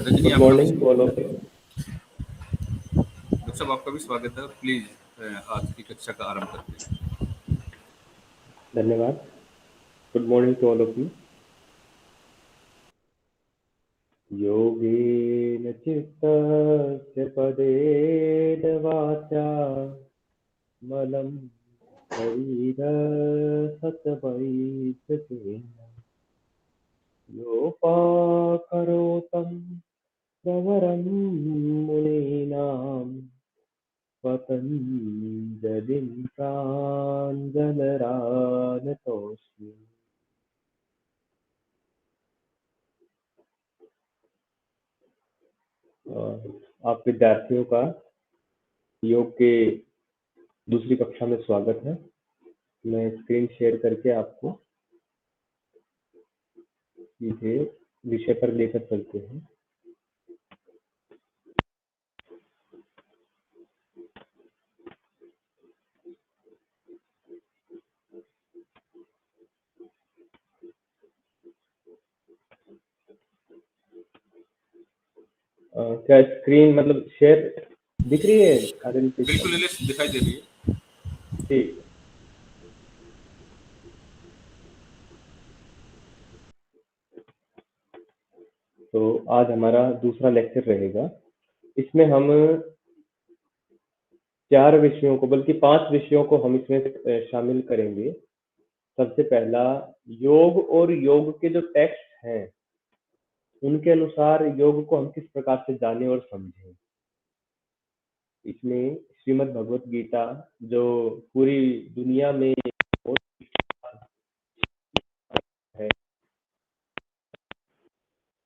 Rajni, good आपका भी morning to all of you. Doctor साहब, आपका भी स्वागत है। प्लीज आज की कक्षा का आरंभ करते हैं। धन्यवाद। Good morning to all of you. योगेन चित्तस्य पदेन वाचा मलं शरीरसत्वैकतेन योपाकरोतं प्रवरं मुनीनां पतञ्जलिं प्राञ्जलरानतोऽस्मि। आप विद्यार्थियों का योग के दूसरी कक्षा में स्वागत है। मैं स्क्रीन शेयर करके आपको सीधे विषय पर लेकर चलते हैं। क्या स्क्रीन मतलब शेयर दिख रही है? बिल्कुल नीलेश, दिखाई दे रही है। ठीक। तो आज हमारा दूसरा लेक्चर रहेगा। इसमें हम 4 विषयों को, बल्कि 5 विषयों को हम इसमें शामिल करेंगे। सबसे पहला, योग और योग के जो टेक्स्ट हैं उनके अनुसार योग को हम किस प्रकार से जाने और समझें। इसमें श्रीमद् भगवत गीता, जो पूरी दुनिया में बहुत है,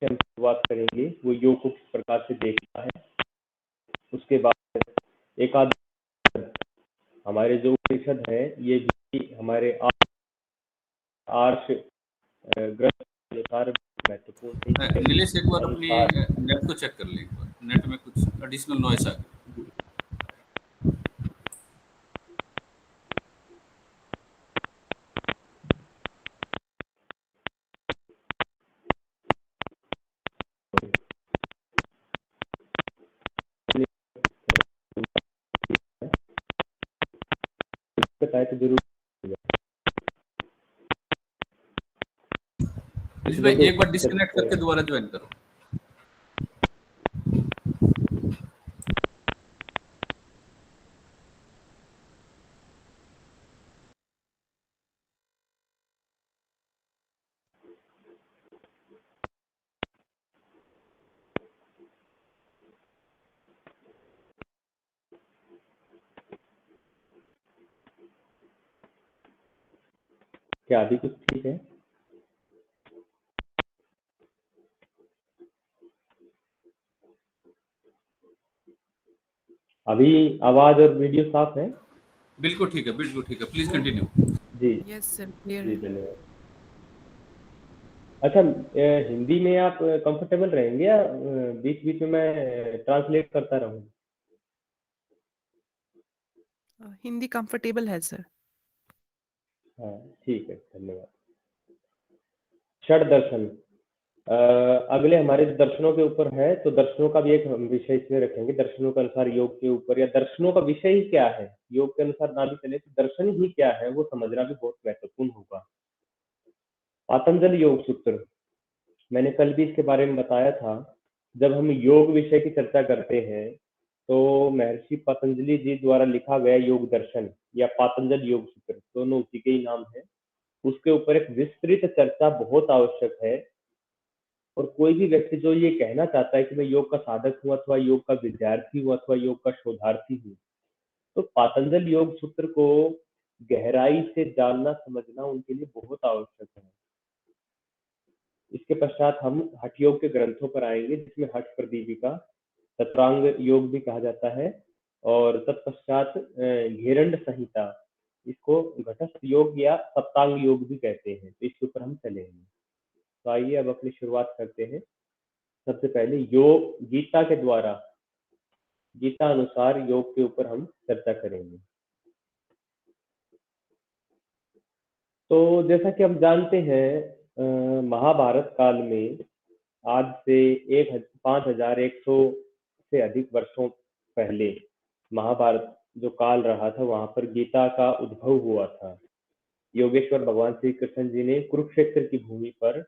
हम शुरुआत करेंगे। वो योग को किस प्रकार से देखता है। उसके बाद एक आध हमारे जो उपनिषद है, ये भी हमारे आर्ष ग्रंथ के अनुसार महत्वपूर्ण है। नीलेश, एक बार अपनी नेट को चेक कर लें। एक बार नेट में कुछ एडिशनल नॉइस आ गया। बताए तो जरूर। नीलेश भाई, एक बार डिस्कनेक्ट करके दोबारा ज्वाइन करो। क्या अभी कुछ ठीक है? अभी आवाज और वीडियो साफ है? बिल्कुल ठीक है, बिल्कुल ठीक है। Please continue. जी यस सर, क्लियर जी, है। धन्यवाद। अच्छा, हिंदी में आप कंफर्टेबल रहेंगे या बीच बीच में मैं ट्रांसलेट करता रहूं? हिंदी कंफर्टेबल है सर। हाँ, ठीक है, धन्यवाद। षड दर्शन, अगले हमारे दर्शनों के ऊपर है, तो दर्शनों का भी एक हम विषय इसमें रखेंगे। दर्शनों के अनुसार योग के ऊपर, या दर्शनों का विषय ही क्या है, योग के अनुसार ना भी चले तो दर्शन ही क्या है वो समझना भी बहुत महत्वपूर्ण होगा। पातंजल योग सूत्र, मैंने कल भी इसके बारे में बताया था। जब हम योग विषय की चर्चा करते हैं तो महर्षि पतंजलि जी द्वारा लिखा गया योग दर्शन या पातंजल योग सूत्र, दोनों उसी के ही नाम है, उसके ऊपर एक विस्तृत चर्चा बहुत आवश्यक है। और कोई भी व्यक्ति जो ये कहना चाहता है कि मैं योग का साधक हूँ, अथवा योग का विद्यार्थी हूँ, अथवा योग का शोधार्थी हूँ, तो पातंजल योग सूत्र को गहराई से जानना समझना उनके लिए बहुत आवश्यक है। इसके पश्चात हम हठ योग के ग्रंथों पर आएंगे, जिसमें हठ प्रदीपिका, तत्रांग योग भी कहा जाता है, और तत्पश्चात घेरंड संहिता, इसको घटस्थ योग या सप्तांग योग भी कहते हैं। तो इसके ऊपर हम चलेंगे। तो आइए अब अपनी शुरुआत करते हैं। सबसे पहले योग गीता के द्वारा, गीता अनुसार योग के ऊपर हम चर्चा करेंगे। तो जैसा कि हम जानते हैं, महाभारत काल में आज से 5100 से अधिक वर्षों पहले महाभारत जो काल रहा था वहां पर गीता का उद्भव हुआ था। योगेश्वर भगवान श्री कृष्ण जी ने कुरुक्षेत्र की भूमि पर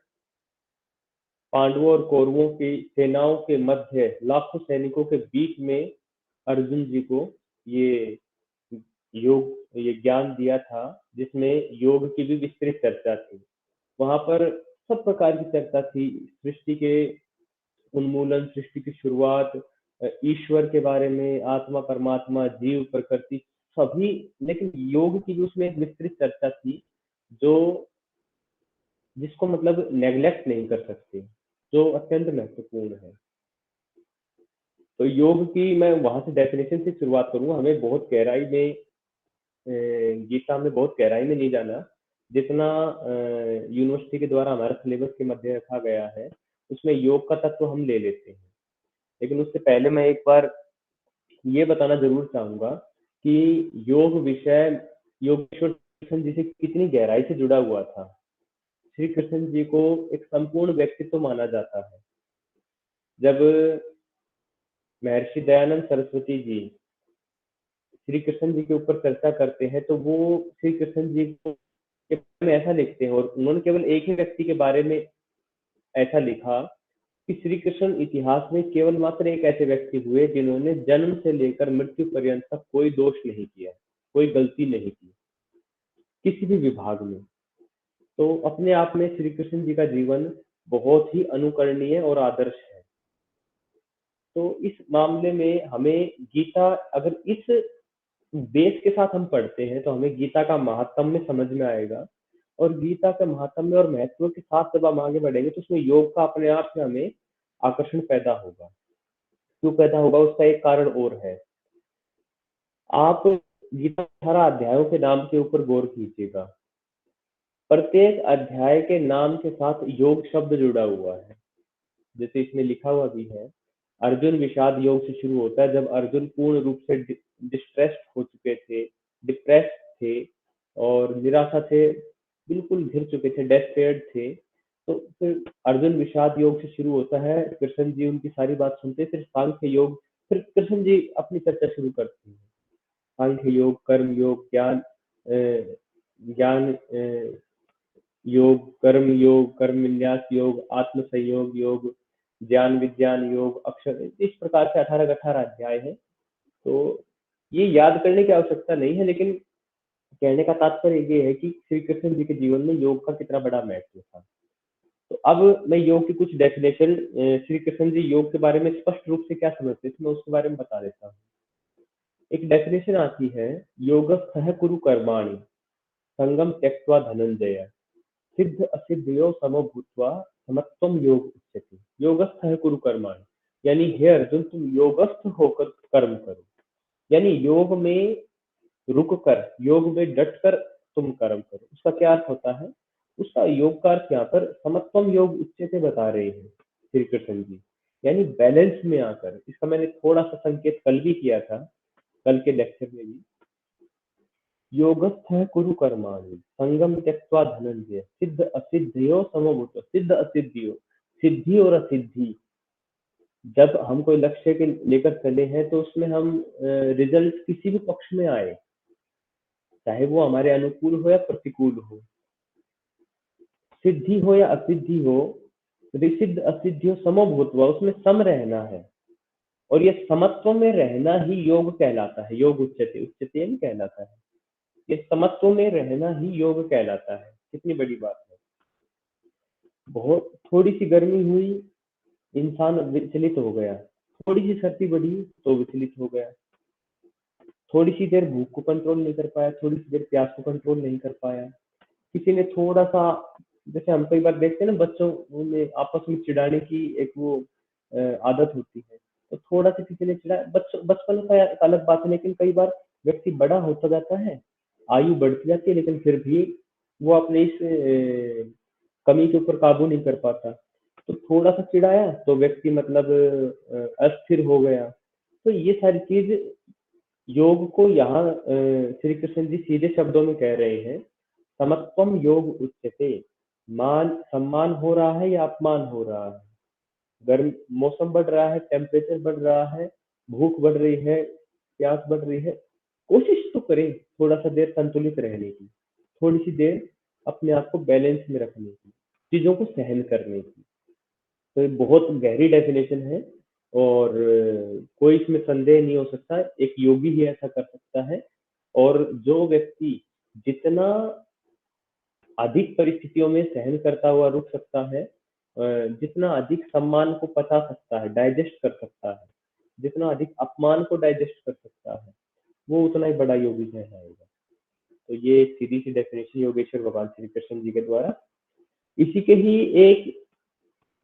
पांडवों और कौरवों की सेनाओं के मध्य लाखों सैनिकों के बीच में अर्जुन जी को ये ये ज्ञान दिया था, जिसमें योग की भी विस्तृत चर्चा थी। वहां पर सब प्रकार की चर्चा थी, सृष्टि के उन्मूलन, सृष्टि की शुरुआत, ईश्वर के बारे में, आत्मा, परमात्मा, जीव, प्रकृति, सभी। लेकिन योग की भी उसमें एक विस्तृत चर्चा थी, जो जिसको मतलब नेग्लेक्ट नहीं कर सकते, जो अत्यंत महत्वपूर्ण है। तो योग की मैं वहां से डेफिनेशन से शुरुआत करूंगा। हमें बहुत गहराई में गीता में बहुत गहराई में नहीं जाना, जितना यूनिवर्सिटी के द्वारा हमारे सिलेबस के मध्य रखा गया है उसमें योग का तत्व हम ले लेते हैं। लेकिन उससे पहले मैं एक बार ये बताना जरूर चाहूंगा कि योग विषय योगेश्वर कृष्ण जी से कितनी गहराई से जुड़ा हुआ था। श्री कृष्ण जी को एक संपूर्ण व्यक्तित्व माना जाता है। जब महर्षि दयानंद सरस्वती जी श्री कृष्ण जी के ऊपर चर्चा करते हैं तो वो श्री कृष्ण जी को के बारे में ऐसा लिखते हैं, और उन्होंने केवल एक ही व्यक्ति के बारे में ऐसा लिखा कि श्री कृष्ण इतिहास में केवल मात्र एक ऐसे व्यक्ति हुए जिन्होंने जन्म से लेकर मृत्यु पर्यंत तक कोई दोष नहीं किया, कोई गलती नहीं की किसी भी विभाग में। तो अपने आप में श्री कृष्ण जी का जीवन बहुत ही अनुकरणीय और आदर्श है। तो इस मामले में हमें गीता, अगर इस बेस के साथ हम पढ़ते हैं तो हमें गीता का महात्म्य समझ में आएगा। और गीता के महात्म्य और महत्व के साथ जब हम आगे बढ़ेंगे तो उसमें योग का अपने आप से हमें आकर्षण पैदा होगा। क्यों पैदा होगा, उसका एक कारण और है। आप गीता के 18 अध्यायों के नाम के ऊपर गौर कीजिएगा। प्रत्येक अध्याय के नाम के साथ योग शब्द जुड़ा हुआ है। जैसे इसमें लिखा हुआ भी है, अर्जुन विषाद योग से शुरू होता है, जब अर्जुन पूर्ण रूप से डिस्ट्रेस्ड हो चुके थे, डिप्रेस्ड थे और निराशा से बिल्कुल घिर चुके थे, डेस्पेयर्ड थे। तो फिर अर्जुन विषाद योग से शुरू होता है। कृष्ण जी उनकी सारी बात सुनते, फिर सांख्य योग, फिर कृष्ण जी अपनी चर्चा शुरू करते हैं। सांख्य योग, कर्म योग, ज्ञान योग, कर्म विन्यास योग, आत्म संयोग योग, ज्ञान विज्ञान योग, अक्षर, इस प्रकार से 18 के 18 अध्याय है। तो ये याद करने की आवश्यकता नहीं है, लेकिन कहने का तात्पर्य ये है कि श्री कृष्ण जी के जीवन में योग का कितना बड़ा महत्व था। तो अब मैं योग की कुछ डेफिनेशन, श्री कृष्ण जी योग के बारे में स्पष्ट रूप से क्या समझते थे मैं उसके बारे में बता देता हूँ। एक डेफिनेशन आती है, योगस्थः कुरु कर्माणि संगम त्यक्त्वा धनंजय सिद्ध असिद्धयो समो भूत्वा समत्वम योग उच्यते। योगस्थ कुरु कर्माणि, यानी हे अर्जुन तुम योगस्थ होकर कर्म करो, यानी योग में रुक कर, योग में डट कर तुम कर्म करो। उसका क्या अर्थ होता है? उसका योग का अर्थ यहाँ पर समत्वम योग उच्यते बता रहे हैं श्री कृष्ण जी, यानी बैलेंस में आकर। इसका मैंने थोड़ा सा संकेत कल भी किया था, कल के लेक्चर में भी। योगस्थ कुरु कर्माणि संगम त्यक्त्वा धनंजय सिद्ध असिद्धियो समभूत। सिद्ध असिद्धियो, सिद्धि और असिद्धि, जब हम कोई लक्ष्य के लेकर चले हैं तो उसमें हम रिजल्ट किसी भी पक्ष में आए, चाहे वो हमारे अनुकूल हो या प्रतिकूल हो, सिद्धि हो या असिद्धि हो, सिद्ध असिद्धियो समभूतवा, उसमें सम रहना है। और ये समत्व में रहना ही योग कहलाता है। योग उच्चते, उच्चते नहीं कहलाता है, ये समत्व में रहना ही योग कहलाता है। कितनी बड़ी बात है। बहुत थोड़ी सी गर्मी हुई, इंसान विचलित हो गया, थोड़ी सी सर्दी बढ़ी तो विचलित हो गया, थोड़ी सी देर भूख को कंट्रोल नहीं कर पाया, थोड़ी सी देर प्यास को कंट्रोल नहीं कर पाया। किसी ने थोड़ा सा, जैसे हम कई बार देखते हैं ना, बच्चों में आपस में चिढ़ाने की एक वो आदत होती है। तो थोड़ा सा किसी ने चिढ़ाया, बचपन का एक अलग बात है, लेकिन कई बार व्यक्ति बड़ा होता जाता है, आयु बढ़ती जाती है, लेकिन फिर भी वो अपने इस कमी के ऊपर काबू नहीं कर पाता। तो थोड़ा सा चिढ़ाया तो व्यक्ति मतलब अस्थिर हो गया। तो ये सारी चीज योग को यहाँ श्री कृष्ण जी सीधे शब्दों में कह रहे हैं, समत्वम योग उच्यते। मान सम्मान हो रहा है या अपमान हो रहा है, गर्म मौसम बढ़ रहा है, टेम्परेचर बढ़ रहा है, भूख बढ़ रही है, प्यास बढ़ रही है, कोशिश तो करें थोड़ा सा देर संतुलित रहने की, थोड़ी सी देर अपने आप को बैलेंस में रखने की, चीजों को सहन करने की। तो ये बहुत गहरी डेफिनेशन है और कोई इसमें संदेह नहीं हो सकता, एक योगी ही ऐसा कर सकता है। और जो व्यक्ति जितना अधिक परिस्थितियों में सहन करता हुआ रुक सकता है, जितना अधिक सम्मान को पचा सकता है, डाइजेस्ट कर सकता है, जितना अधिक अपमान को डाइजेस्ट कर सकता है, वो उतना ही बड़ा योगी कहलाएगा। तो ये एक सीधी सी डेफिनेशन योगेश्वर भगवान श्री कृष्ण जी के द्वारा। इसी के ही एक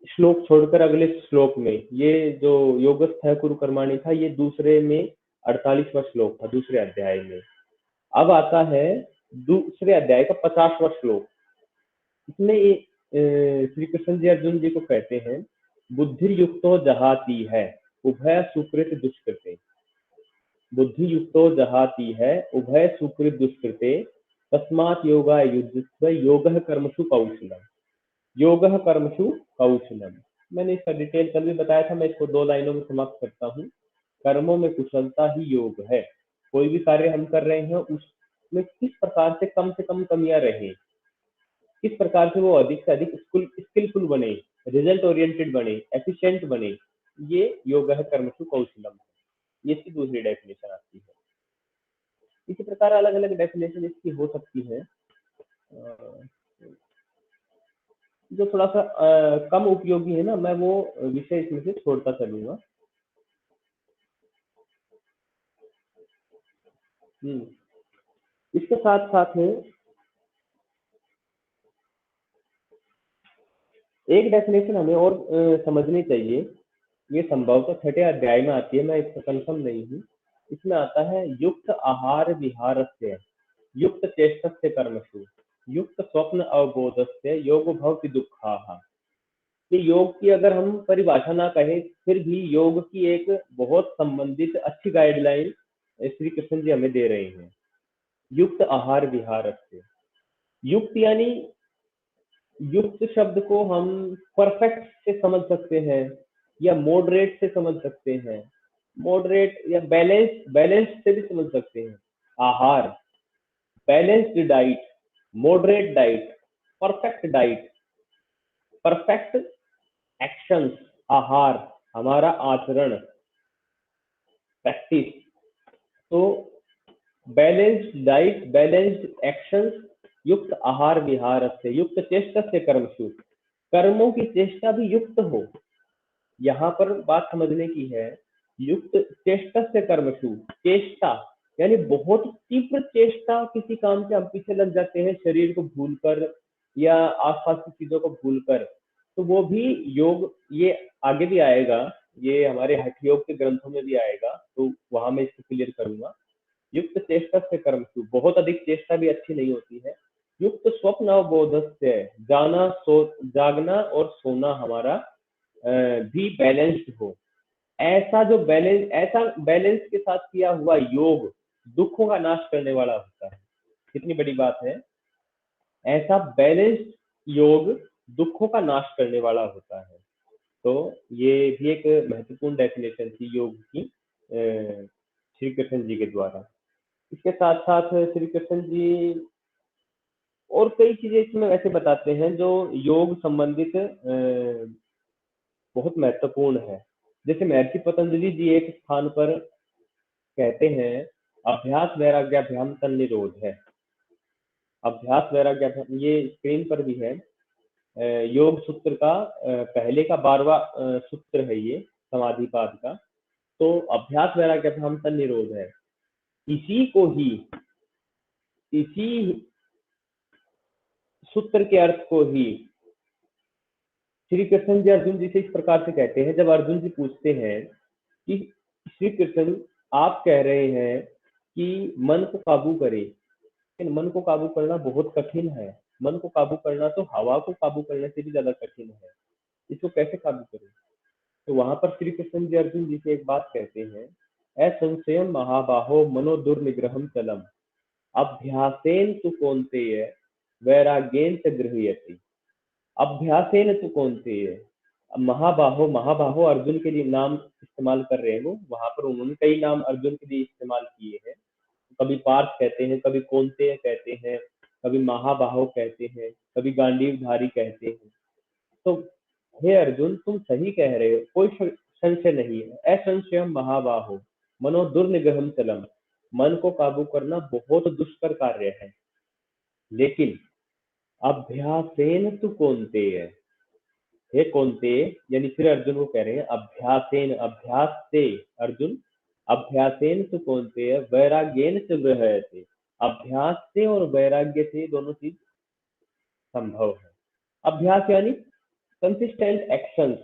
श्लोक छोड़कर अगले श्लोक में, ये जो योगस्थ कुरु कर्माणि था, ये दूसरे में 48वां श्लोक था, दूसरे अध्याय में। अब आता है दूसरे अध्याय का 50वां श्लोक। इसमें श्री कृष्ण जी अर्जुन जी को कहते हैं, बुद्धि युक्तो जहाती है उभय सुकृत दुष्कृते, बुद्धि युक्तो जहाती है उभय सुकृत दुष्कृते, तस्मात् योगा युज्यस्व योगः कर्मसु कौशलम, योगः कर्मसु कौशलम। मैंने इसका डिटेल कल भी बताया था, मैं इसको 2 लाइनों में समाप्त करता हूँ। कर्मों में कुशलता ही योग है। कोई भी कार्य हम कर रहे हैं उसमें किस प्रकार से कम कमियां रहे, किस प्रकार से वो अधिक से अधिक स्किलफुल बने, रिजल्ट ओरिएंटेड बने, एफिशिएंट बने, ये योग है कर्मसु कौशलम। ये इसकी दूसरी डेफिनेशन आती है। इसी प्रकार अलग अलग डेफिनेशन इसकी हो सकती है, जो थोड़ा सा कम उपयोगी है ना, मैं वो विषय इसमें से छोड़ता चलूंगा। इसके साथ साथ में एक डेफिनेशन हमें और समझनी चाहिए, ये संभवतः 6ठे अध्याय में आती है, मैं इसका कंफर्म नहीं हूँ। इसमें आता है युक्त आहार विहारस्य युक्त चेष्टस्य कर्मसु युक्त स्वप्न अवबोधस्य योग भवति दुःखाः। ये योग की अगर हम परिभाषा ना कहें, फिर भी योग की एक बहुत संबंधित अच्छी गाइडलाइन श्री कृष्ण जी हमें दे रहे हैं। युक्त आहार विहारस्य, युक्त यानी युक्त शब्द को हम परफेक्ट से समझ सकते हैं या मॉडरेट से समझ सकते हैं, मॉडरेट या बैलेंस से भी समझ सकते हैं। आहार, balanced diet, moderate diet, perfect diet, perfect actions, आहार, हमारा आचरण, प्रैक्टिस। तो बैलेंस्ड डाइट, बैलेंस्ड एक्शंस, युक्त आहार विहार से युक्त चेष्टा से कर्मसु, कर्मों की चेष्टा भी युक्त हो। यहाँ पर बात समझने की है, युक्त चेष्टा से कर्मसु, चेष्टा यानी बहुत तीव्र चेष्टा, किसी काम से हम पीछे लग जाते हैं शरीर को भूलकर या आसपास की चीजों को भूलकर, तो वो भी योग, ये आगे भी आएगा, ये हमारे हठ योग के ग्रंथों में भी आएगा, तो वहां मैं इसको क्लियर करूंगा। युक्त चेष्टा से कर्मसु, बहुत अधिक चेष्टा भी अच्छी नहीं होती है। युक्त स्वप्न अवबोधस्य, जागना और सोना हमारा भी बैलेंस्ड हो। ऐसा बैलेंस के साथ किया हुआ योग दुखों का नाश करने वाला होता है। कितनी बड़ी बात है, ऐसा बैलेंस्ड योग दुखों का नाश करने वाला होता है। तो ये भी एक महत्वपूर्ण डेफिनेशन थी योग की श्री कृष्ण जी के द्वारा। इसके साथ साथ श्री कृष्ण जी और कई चीजें इसमें ऐसे बताते हैं जो योग संबंधित बहुत महत्वपूर्ण है। जैसे महर्षि पतंजलि जी एक स्थान पर कहते हैं, अभ्यास वैराग्याभ्याम तन निरोध है। अभ्यास वैराग्याभ्याम, ये स्क्रीन पर भी है, योग सूत्र का पहले का 12वां सूत्र है ये, समाधिपाद का। तो अभ्यास वैराग्याभ्याम तन निरोध है। इसी सूत्र के अर्थ को ही श्री कृष्ण जी अर्जुन जी से इस प्रकार से कहते हैं। जब अर्जुन जी पूछते हैं कि श्री कृष्ण, आप कह रहे हैं कि मन को काबू करे, लेकिन मन को काबू करना बहुत कठिन है, मन को काबू करना तो हवा को काबू करने से भी ज्यादा कठिन है, इसको कैसे काबू करें? तो वहां पर श्री कृष्ण जी अर्जुन जी से एक बात कहते हैं, असंशयम महाबाहो मनो दुर्निग्रहम चलम अभ्यासेन तु कौन्तेय वैराग्येन च गृह्यति। अभ्यासेन तु कौन्तेय, महाबाहो महाबाहो अर्जुन के लिए नाम इस्तेमाल कर रहे हैं वो, वहां पर उन्होंने कई नाम अर्जुन के लिए इस्तेमाल किए हैं। कभी पार्थ कहते हैं, कभी कौन्तेय कहते हैं, कभी महाबाहो कहते हैं, कभी गांडीवधारी कहते हैं। तो हे अर्जुन, तुम सही कह रहे हो, कोई संशय नहीं है। असंशयम महाबाहो मनो दुर्निग्रहम चलम, मन को काबू करना बहुत दुष्कर कार्य है, लेकिन अभ्यासेन तु कौन्तेय, हे कौन्तेय, यानी फिर अर्जुन को कह रहे हैं अभ्यासेन, अभ्यास से अर्जुन, अभ्यासेन तु कौन्तेय वैराग्येन च गृह्यते, अभ्यास से और वैराग्य से दोनों चीज संभव है। अभ्यास यानी कंसिस्टेंट एक्शंस,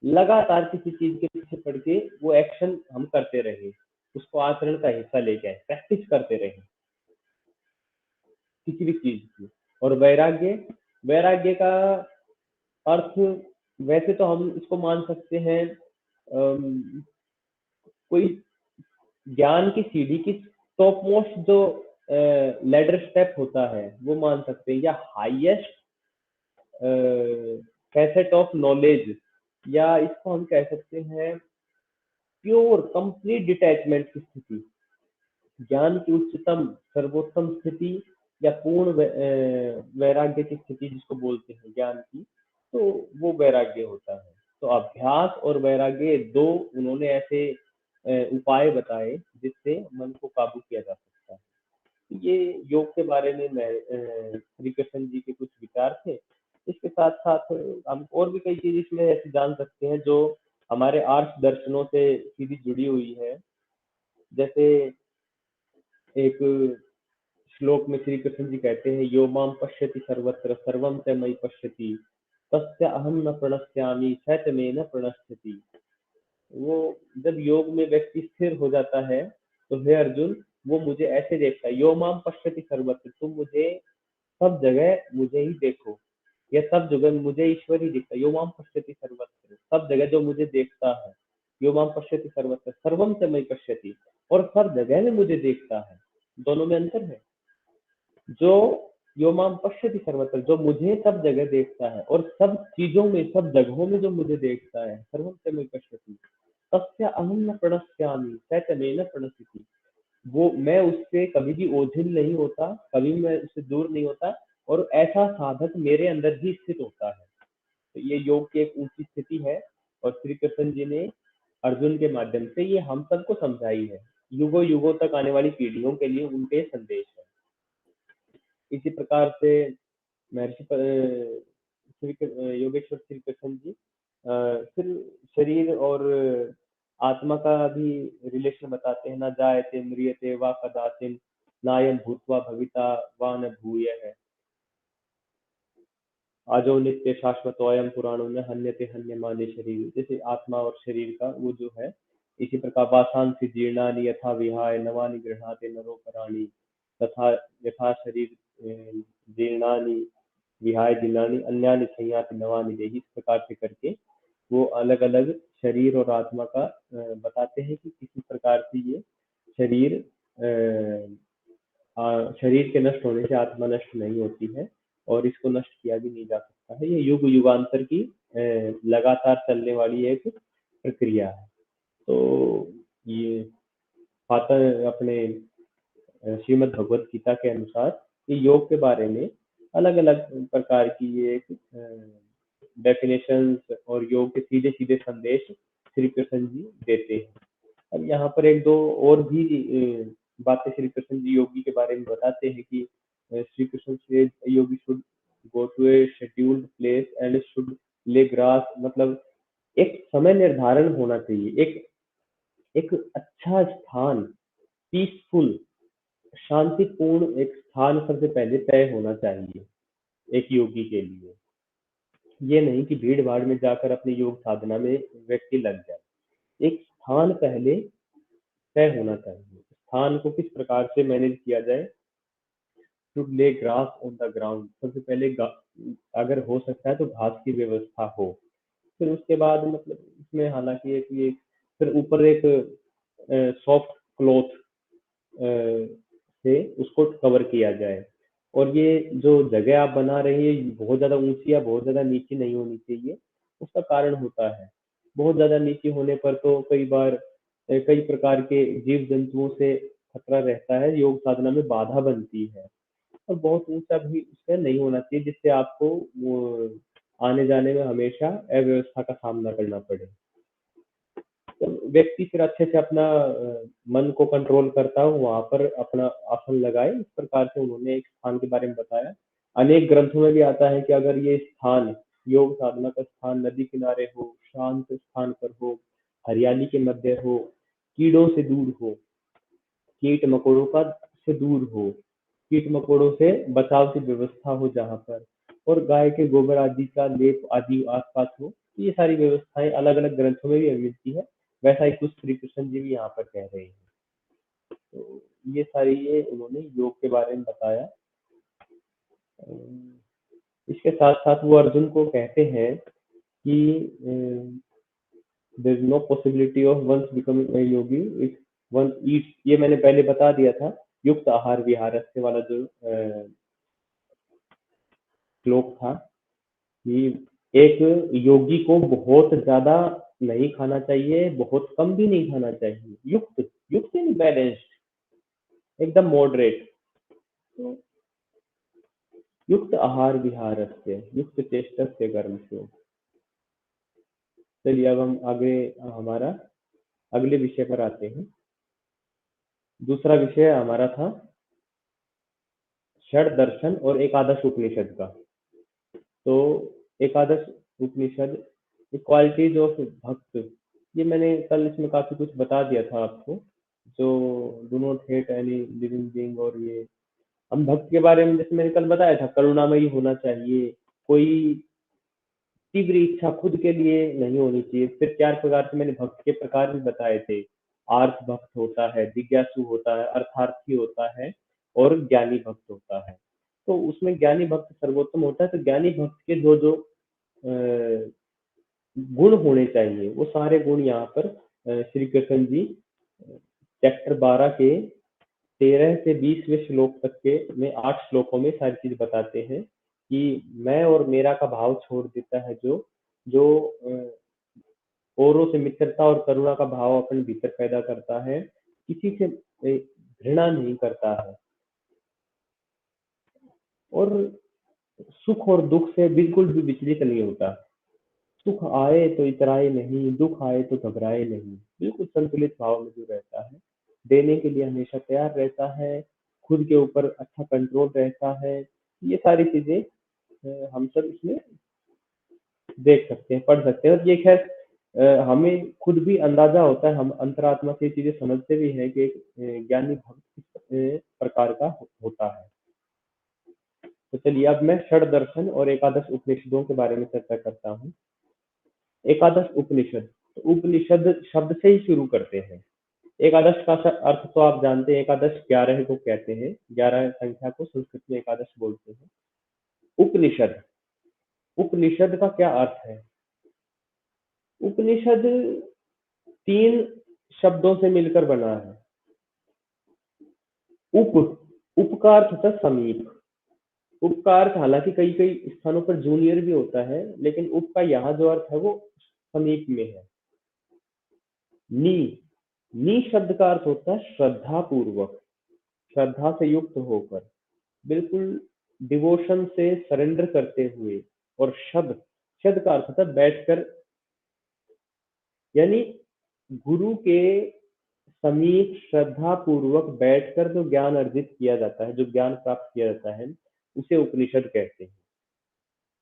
लगातार किसी चीज के पीछे पड़ के वो एक्शन हम करते रहे, उसको आचरण का हिस्सा लेके आए, प्रैक्टिस करते रहे किसी भी चीज की। और वैराग्य, वैराग्य का अर्थ वैसे तो हम इसको मान सकते हैं कोई ज्ञान की सीढ़ी की टॉप मोस्ट जो लेडर स्टेप होता है वो मान सकते हैं, या हाईएस्ट फैसेट ऑफ नॉलेज, या इसको हम कह सकते हैं प्योर कंप्लीट डिटैचमेंट की स्थिति, ज्ञान की उच्चतम सर्वोत्तम स्थिति, या पूर्ण वैराग्य की स्थिति जिसको बोलते हैं ज्ञान की, तो वो वैराग्य होता है। तो अभ्यास और वैराग्य दो उन्होंने ऐसे उपाय बताए जिससे मन को काबू किया जा सकता है। ये योग के बारे में मैं श्री कृष्ण जी के कुछ विचार थे। इसके साथ साथ हम और भी कई चीज इसमें ऐसे जान सकते हैं जो हमारे आर्ष दर्शनों से सीधी जुड़ी हुई है। जैसे एक श्लोक में श्री कृष्ण जी कहते हैं, यो माम पश्यति सर्वत्र सर्वम च मयि पश्यति तस्य अहम न प्रणश्यामि स च मे न प्रणश्यति। वो जब योग में व्यक्ति स्थिर हो जाता है तो हे अर्जुन, वो मुझे ऐसे देखता है, यो माम पश्यति सर्वत्र, तुम मुझे सब जगह मुझे ही देखो, या सब जगह मुझे ईश्वर ही दिखता है। यो माम पश्यति सर्वत्र, सब जगह जो मुझे देखता है। यो माम पश्यति सर्वत्र सर्वम च मयि पश्यति, और सब जगह में मुझे देखता है। दोनों में अंतर है। जो यो माम पश्यति सर्वत्र, जो मुझे सब जगह देखता है, और सब चीजों में सब जगहों में जो मुझे देखता है, सर्वम च मयि पश्यति तस्य अहम न प्रणश्यामि स च मे न प्रणश्यति, वो मैं उससे कभी भी ओझिल नहीं होता, कभी मैं उससे दूर नहीं होता, और ऐसा साधक मेरे अंदर ही स्थित होता है। तो ये योग की एक ऊंची स्थिति है, और श्री कृष्ण जी ने अर्जुन के माध्यम से ये हम सबको समझाई है। युगों युगों तक आने वाली पीढ़ियों के लिए उनके संदेश है। इसी प्रकार से महर्षि योगेश्वर श्री कृष्ण जी फिर शरीर और आत्मा का भी रिलेशन बताते हैं। ना जायते म्रियते वा कदाचिन नायम भूत्वा भविता वा न भूयः आजो नित्य शाश्वतोयम पुराणों में हन्यते हन्यमाने शरीर। जैसे आत्मा और शरीर का वो जो है, इसी प्रकार वासांसि जीर्णानि यथा विहाय नवानि गृह्णाते नरो पराणि तथा यथा शरीर जीर्णानि विहाय जीर्णानि अन्यानि संयाति नवानि देहि। इस प्रकार से करके वो अलग अलग शरीर और आत्मा का बताते हैं कि किसी प्रकार से ये शरीर शरीर के नष्ट होने से आत्मा नष्ट नहीं होती है, और इसको नष्ट किया भी नहीं जा सकता है। ये युग युगांतर की लगातार चलने वाली एक प्रक्रिया है। तो ये पाता अपने श्रीमद् भगवत गीता के अनुसार ये योग के बारे में अलग अलग प्रकार की ये एक डेफिनेशंस और योग के सीधे सीधे संदेश श्री कृष्ण जी देते हैं। अब यहाँ पर एक दो और भी बातें श्री कृष्ण जी योगी के बारे में बताते हैं कि श्री कृष्ण से yogi should go to a scheduled place and should lay grass, मतलब एक समय निर्धारण होना चाहिए, एक एक अच्छा स्थान, पीसफुल शांतिपूर्ण एक स्थान सबसे पहले तय होना चाहिए एक योगी के लिए। ये नहीं कि भीड़ भाड़ में जाकर अपनी योग साधना में व्यक्ति लग जाए। एक स्थान पहले तय होना चाहिए। स्थान को किस प्रकार से मैनेज किया जाए, टू ले ग्रास ऑन द ग्राउंड, सबसे पहले अगर हो सकता है तो घास की व्यवस्था हो। फिर उसके बाद मतलब इसमें हालांकि एक ये फिर ऊपर एक सॉफ्ट क्लॉथ से उसको कवर किया जाए। और ये जो जगह आप बना रहे हैं बहुत ज्यादा ऊंची या बहुत ज्यादा नीची नहीं होनी चाहिए, उसका कारण होता है। बहुत ज़्यादा नीचे होने पर तो कई बार कई प्रकार के जीव-जंतुओं से खतरा रहता है, योग साधना में बाधा बनती है। और बहुत ऊँचा भी उसका नहीं होना चाहिए जिससे आपको वो आने-जाने में हमेशा अव्यवस्था का सामना करना पड़े। तो व्यक्ति फिर अच्छे से अपना मन को कंट्रोल करता हो, वहाँ पर अपना आसन लगाए। इस प्रकार से उन्होंने एक स्थान के बारे में बताया। अनेक ग्रंथों में भी आता है कि अगर ये स्थान, योग साधना का स्थान नदी किनारे हो, शांत स्थान पर हो, हरियाली के मध्य हो, कीड़ों से दूर हो, कीट-मकोड़ों का से दूर हो, कीट-मकोड़ों से बचाव की व्यवस्था हो जहाँ पर, और गाय के गोबर आदि का लेप आदि आस-पास हो। ये सारी व्यवस्थाएँ अलग-अलग ग्रंथों में भी हमें मिलती है। वैसा ही कुछ श्री कृष्ण जी भी यहाँ पर कह रहे हैं। तो ये सारी ये उन्होंने योग के बारे में बताया। इसके साथ-साथ वो अर्जुन को कहते हैं कि there is no possibility of one's becoming a yogi if one eats, ये मैंने पहले बता दिया था, युक्त आहार विहारस्य वाला जो श्लोक था कि एक योगी को बहुत ज़्यादा नहीं खाना चाहिए, बहुत कम भी नहीं खाना चाहिए। युक्त, युक्त यानी बैलेंस्ड, एकदम मॉडरेट। तो युक्त आहार विहारस्य, युक्त चेष्टस्य कर्मसु। चलिए अब हम आगे हमारा अगले विषय पर आते हैं। दूसरा विषय हमारा था षड दर्शन और एकादश उपनिषद का। तो एकादश उपनिषद क्वालिटीज ऑफ भक्त, ये मैंने कल इसमें काफी कुछ बता दिया था आपको, जो do not hate any living being, और ये हम भक्त के बारे में जैसे मैंने कल बताया था, करुणामयी होना चाहिए, कोई तीव्र इच्छा खुद के लिए नहीं होनी चाहिए। फिर 4 प्रकार से मैंने भक्त के प्रकार भी बताए थे। आर्थ भक्त होता है, जिज्ञासु होता है, अर्थार्थी होता है और ज्ञानी भक्त होता है। तो उसमें ज्ञानी भक्त सर्वोत्तम होता है। तो ज्ञानी भक्त के जो अ, गुण होने चाहिए, वो सारे गुण यहाँ पर श्री कृष्ण जी चैप्टर 12 के 13 से 20वें श्लोक तक के में 8 श्लोकों में सारी चीज बताते हैं कि मैं और मेरा का भाव छोड़ देता है जो जो औरों से मित्रता और करुणा का भाव अपने भीतर पैदा करता है, किसी से घृणा नहीं करता है, और सुख और दुख से बिल्कुल भी विचलित नहीं होता। सुख आए तो इतराए नहीं, दुख आए तो घबराए नहीं, बिल्कुल संतुलित भाव में जो रहता है, देने के लिए हमेशा तैयार रहता है, खुद के ऊपर अच्छा कंट्रोल रहता है। ये सारी चीजें हम सब इसमें देख सकते हैं, पढ़ सकते हैं। और ये खैर हमें खुद भी अंदाजा होता है, हम अंतरात्मा से ये चीजें समझते भी हैं कि एक ज्ञानी भक्त किस प्रकार का होता है। तो चलिए अब मैं षड दर्शन और एकादश उपनिषदों के बारे में चर्चा करता हूँ। एकादश उपनिषद, तो उपनिषद शब्द से ही शुरू करते हैं। एकादश का अर्थ तो आप जानते हैं, एकादश 11 को कहते हैं, 11 संख्या को संस्कृत में एकादश बोलते हैं। उपनिषद, उपनिषद का क्या अर्थ है? उपनिषद 3 शब्दों से मिलकर बना है। उप, उप का अर्थ होता है समीप। उप का अर्थ हालांकि कई कई स्थानों पर जूनियर भी होता है, लेकिन उप का यहाँ जो अर्थ है वो समीप में है। नी, नी शब्द का अर्थ होता है श्रद्धा पूर्वक, श्रद्धा से युक्त होकर, बिल्कुल डिवोशन से सरेंडर करते हुए। और शब्द, शब्द का अर्थ होता है बैठकर, यानी गुरु के समीप श्रद्धा पूर्वक बैठकर जो ज्ञान अर्जित किया जाता है, जो ज्ञान प्राप्त किया जाता है, उसे उपनिषद कहते हैं।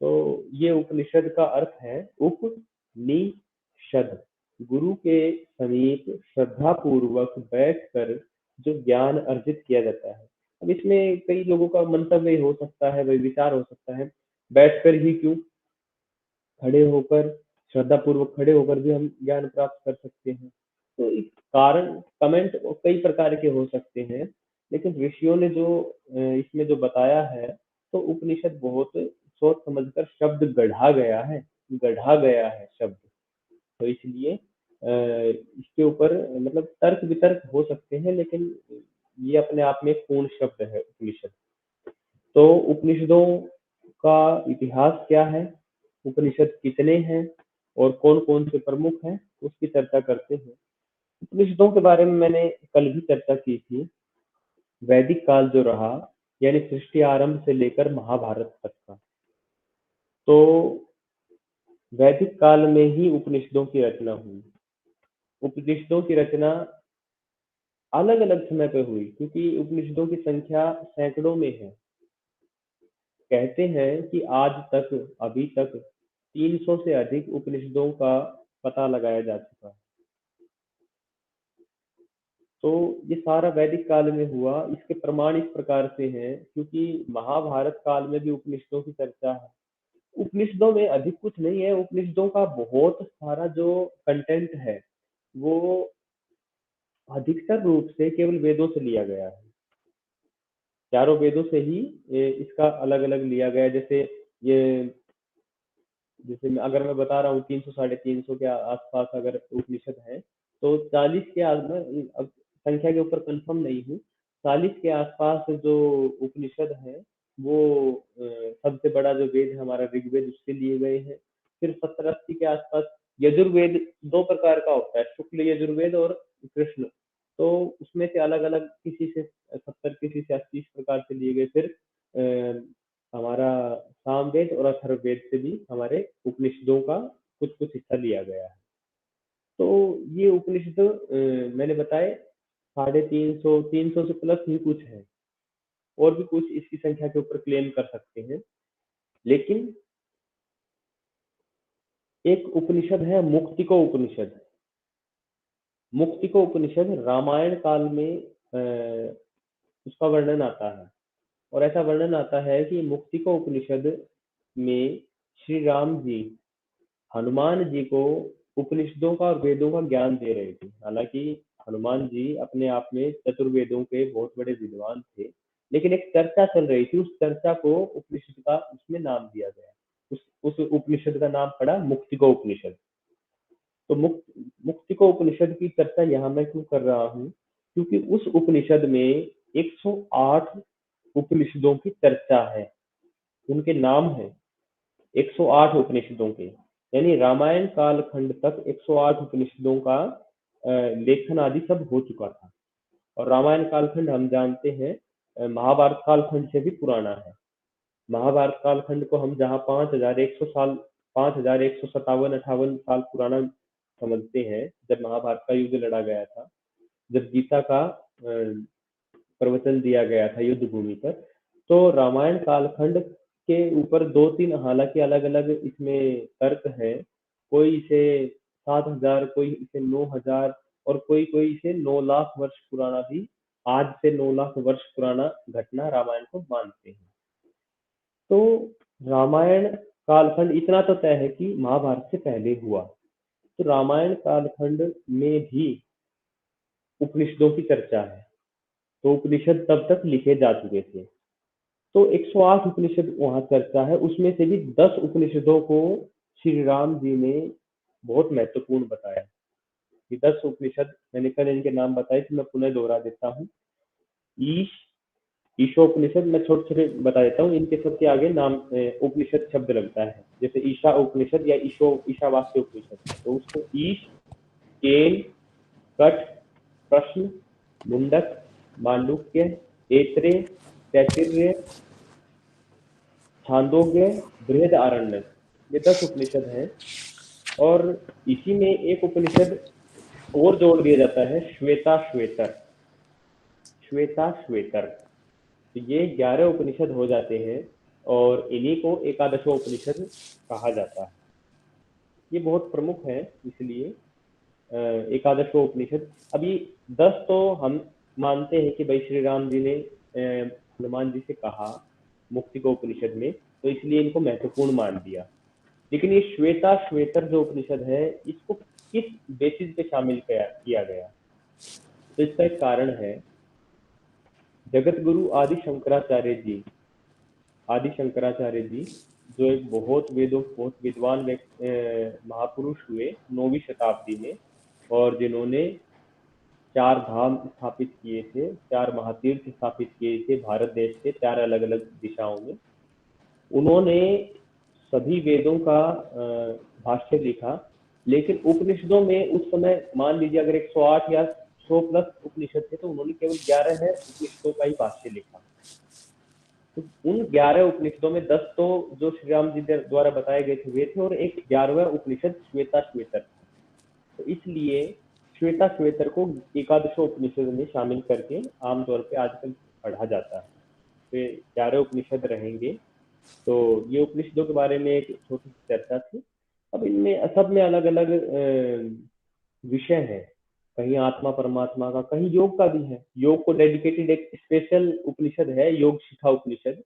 तो ये उपनिषद का अर्थ है उपनिषद, गुरु के समीप श्रद्धा पूर्वक बैठकर जो ज्ञान अर्जित किया जाता है। अब इसमें कई लोगों का मंतव्य हो सकता है, वही विचार हो सकता है, बैठकर ही क्यों, खड़े होकर, श्रद्धा पूर्वक खड़े होकर भी हम ज्ञान प्राप्त कर सकते हैं। तो इस कारण कमेंट कई प्रकार के हो सकते हैं, लेकिन ऋषियों ने जो इसमें जो बताया है, तो उपनिषद बहुत सोच समझकर शब्द गढ़ा गया है शब्द। तो इसलिए इसके ऊपर मतलब तर्क वितर्क हो सकते हैं, लेकिन ये अपने आप में एक पूर्ण शब्द है उपनिषद। तो उपनिषदों का इतिहास क्या है, उपनिषद कितने हैं, और कौन कौन से प्रमुख हैं उसकी चर्चा करते हैं। उपनिषदों के बारे में मैंने कल भी चर्चा की थी। वैदिक काल जो रहा, यानी सृष्टि आरंभ से लेकर महाभारत तक का, तो वैदिक काल में ही उपनिषदों की रचना हुई। उपनिषदों की रचना अलग अलग समय पे हुई, क्योंकि उपनिषदों की संख्या सैकड़ों में है। कहते हैं कि आज तक, अभी तक 300 से अधिक उपनिषदों का पता लगाया जा चुका है। तो ये सारा वैदिक काल में हुआ। इसके प्रमाण इस प्रकार से हैं, क्योंकि महाभारत काल में भी उपनिषदों की चर्चा है। उपनिषदों में अधिक कुछ नहीं है, उपनिषदों का बहुत सारा जो कंटेंट है वो अधिकतर रूप से केवल वेदों से लिया गया है। चारों वेदों से ही इसका अलग अलग लिया गया है। ये अगर मैं बता रहा हूँ 300 साढ़े 300 के आसपास अगर उपनिषद है, तो 40 के अब संख्या के ऊपर कंफर्म नहीं हूँ, 40 के आसपास जो उपनिषद है वो सबसे बड़ा जो वेद है हमारा ऋग्वेद, उससे लिए गए हैं। फिर 70-80 के आसपास यजुर्वेद, दो प्रकार का होता है, शुक्ल यजुर्वेद और कृष्ण, तो उसमें से अलग अलग किसी से 70, किसी से 80 प्रकार से लिए गए। फिर हमारा सामवेद और अथर्ववेद से भी हमारे उपनिषदों का कुछ कुछ हिस्सा लिया गया है। तो ये उपनिषद मैंने बताए 350, 300 से प्लस ही कुछ है, और भी कुछ इसकी संख्या के ऊपर क्लेम कर सकते हैं। लेकिन एक उपनिषद है मुक्तिको उपनिषद। मुक्तिको उपनिषद रामायण काल में उसका वर्णन आता है, और ऐसा वर्णन आता है कि मुक्तिको उपनिषद में श्री राम जी हनुमान जी को उपनिषदों का और वेदों का ज्ञान दे रहे थे। हालांकि हनुमान जी अपने आप में चतुर्वेदों के बहुत बड़े विद्वान थे, लेकिन एक चर्चा चल रही थी, उस चर्चा को उपनिषद का उसमें नाम दिया गया। उस उपनिषद का नाम पड़ा मुक्तिको उपनिषद। तो मुक्तिको उपनिषद की चर्चा यहाँ मैं क्यों कर रहा हूँ, क्योंकि उस उपनिषद में 108 उपनिषदों की चर्चा है, उनके नाम है 108 उपनिषदों के। यानी रामायण कालखंड तक 108 उपनिषदों का लेखन आदि सब हो चुका था। और रामायण कालखंड हम जानते हैं महाभारत कालखंड से भी पुराना है। महाभारत कालखंड को हम जहाँ 5100 साल, 5157-58 साल पुराना समझते हैं, जब महाभारत का युद्ध लड़ा गया था, जब गीता का प्रवचन दिया गया था युद्ध भूमि पर, तो रामायण कालखंड के ऊपर 2-3 हालांकि अलग अलग इसमें तर्क है। कोई इसे 7000, कोई इसे 9000, और कोई कोई इसे 9 लाख वर्ष पुराना भी, आज से 9 लाख वर्ष पुराना घटना रामायण को मानते हैं। तो रामायण कालखंड इतना तो तय है कि महाभारत से पहले हुआ। तो रामायण कालखंड में भी उपनिषदों की चर्चा है, तो उपनिषद तब तक लिखे जा चुके थे। तो 108 उपनिषद वहाँ चर्चा है, उसमें से भी 10 उपनिषदों को श्री राम जी ने बहुत महत्वपूर्ण बताया। ये 10 उपनिषद मैंने कल इनके नाम बताए, तो मैं पुनः दोहरा देता हूँ। ईशोपनिषद मैं छोटे छोटे बता देता हूँ, इनके सबके आगे नाम उपनिषद शब्द लगता है। जैसे ईशा उपनिषद या ईशावास्य उपनिषद, तो उसको ईश, केन, कठ, प्रश्न, मुंडक, मांडुक्य, ऐत्रेय, तैत्तिरीय, छांदोग्य, बृहद आरण्यक, ये 10 उपनिषद हैं। और इसी में एक उपनिषद और जोड़ दिया जाता है, श्वेता श्वेतर। श्वेता श्वेतर, तो ये 11 उपनिषद हो जाते हैं, और इन्हीं को एकादशो उपनिषद कहा जाता है। ये बहुत प्रमुख है, इसलिए एकादशो उपनिषद। अभी 10 तो हम मानते हैं कि भाई श्री राम जी ने हनुमान जी से कहा मुक्तिको उपनिषद में, तो इसलिए इनको महत्वपूर्ण मान दिया। लेकिन ये श्वेता श्वेतर जो उपनिषद है, इसको किस बेसिस पे शामिल किया गया, तो इसका एक कारण है। जगत गुरु आदि शंकराचार्य जी जो एक बहुत विद्वान महापुरुष हुए 9वीं शताब्दी में, और जिन्होंने 4 धाम स्थापित किए थे, 4 महातीर्थ स्थापित किए थे भारत देश के 4 अलग अलग दिशाओं में। उन्होंने सभी वेदों का भाष्य लिखा, लेकिन उपनिषदों में उस समय मान लीजिए अगर 108 या 100 प्लस उपनिषद थे, तो उन्होंने केवल 11 है उपनिषदों का ही भाष्य लिखा। तो उन 11 उपनिषदों में 10 तो जो श्री राम जी द्वारा बताए गए थे वे थे, और एक 11वां उपनिषद श्वेता श्वेतर था। तो इसलिए श्वेता श्वेतर को एकादशों उपनिषद में शामिल करके आमतौर पे आजकल पढ़ा जाता है। तो 11 उपनिषद रहेंगे। तो ये उपनिषदों के बारे में एक छोटी सी चर्चा थी। अब इनमें सब में अलग अलग विषय है, कहीं आत्मा परमात्मा का, कहीं योग का भी है। योग को डेडिकेटेड एक स्पेशल उपनिषद है, योग शिखा उपनिषद।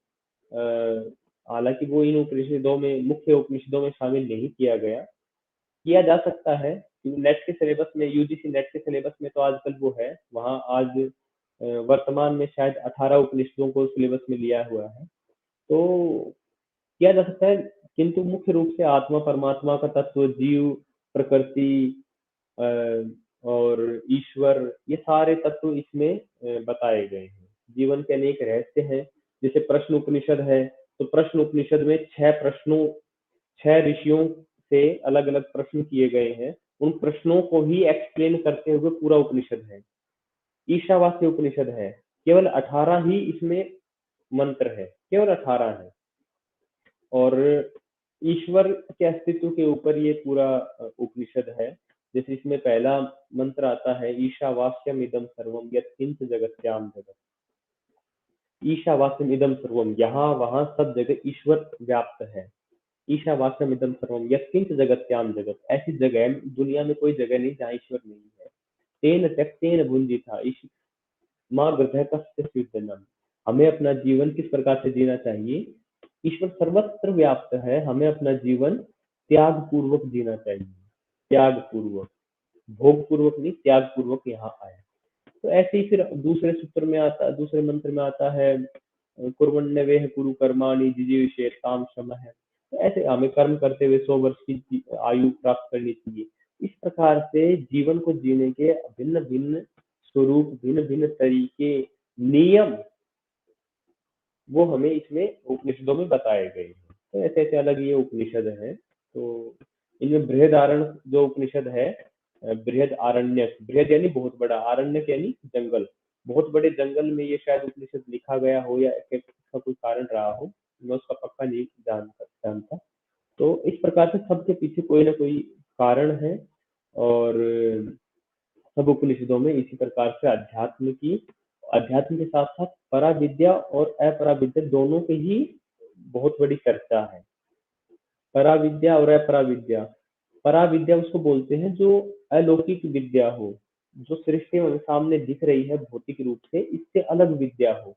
हालांकि वो इन उपनिषदों में, मुख्य उपनिषदों में शामिल नहीं किया गया। किया जा सकता है क्योंकि नेट के सिलेबस में, यूजीसी नेट के सिलेबस में तो आजकल वो है, वहाँ आज वर्तमान में शायद 18 उपनिषदों को सिलेबस में लिया हुआ है, तो किया जा सकता है। किंतु मुख्य रूप से आत्मा परमात्मा का तत्व, जीव, प्रकृति और ईश्वर, ये सारे तत्व इसमें बताए गए हैं। जीवन के अनेक रहस्य हैं। जैसे प्रश्न उपनिषद है, तो प्रश्न उपनिषद में 6 ऋषियों से अलग अलग प्रश्न किए गए हैं। उन प्रश्नों को ही एक्सप्लेन करते हुए पूरा उपनिषद है। ईशावास्य उपनिषद है, केवल 18 ही इसमें मंत्र है, केवल 18 है, और ईश्वर के अस्तित्व के ऊपर ये पूरा उपनिषद है। जैसे इसमें पहला मंत्र आता है, ईशावास्यम इदम सर्वम यत्किंच जगत्याम जगत। ईशावास्यम इदम सर्वम, यहाँ वहाँ सब जगह ईश्वर व्याप्त है। ईशावास्यम इदम सर्वम यत्किंच जगत्याम जगत, ऐसी जगह दुनिया में कोई जगह नहीं जहाँ ईश्वर नहीं है। तेन त्यक्तेन भुंजिता माँ गृह कस्य, हमें अपना जीवन किस प्रकार से जीना चाहिए। ईश्वर सर्वत्र व्याप्त है, हमें अपना जीवन त्याग पूर्वक जीना चाहिए। त्याग पूर्वक, भोग पूर्वक नहीं, त्याग पूर्वक यहाँ आए। तो ऐसे ही फिर दूसरे सूत्र में आता, दूसरे मंत्र में आता है, कुर्वन्नवेह कुरु कर्माणि जिजीविषेत काम श्रम है। तो ऐसे हमें कर्म करते हुए 100 वर्ष की आयु प्राप्त करनी चाहिए। इस प्रकार से जीवन को जीने के भिन्न भिन्न स्वरूप, भिन्न भिन्न तरीके, नियम, वो हमें इसमें उपनिषदों में बताए गए हैं। तो ऐसे ऐसे अलग ये उपनिषद है। तो इनमें बृहदारण जो उपनिषद है, बृहद आरण्यक, बृहद यानी बहुत बड़ा, आरण्यक यानी जंगल, बहुत बड़े जंगल में ये शायद उपनिषद लिखा गया हो, या इसका कोई कारण रहा हो, मैं उसका पक्का नहीं जानता। तो इस प्रकार से सबके पीछे कोई ना कोई कारण है, और सब उपनिषदों में इसी प्रकार से अध्यात्म के साथ साथ पराविद्या और अपराविद्या दोनों की ही बहुत बड़ी चर्चा है। पराविद्या और अपराविद्या, पराविद्या उसको बोलते हैं जो अलौकिक विद्या हो, जो सृष्टि में सामने दिख रही है भौतिक रूप से, इससे अलग विद्या हो,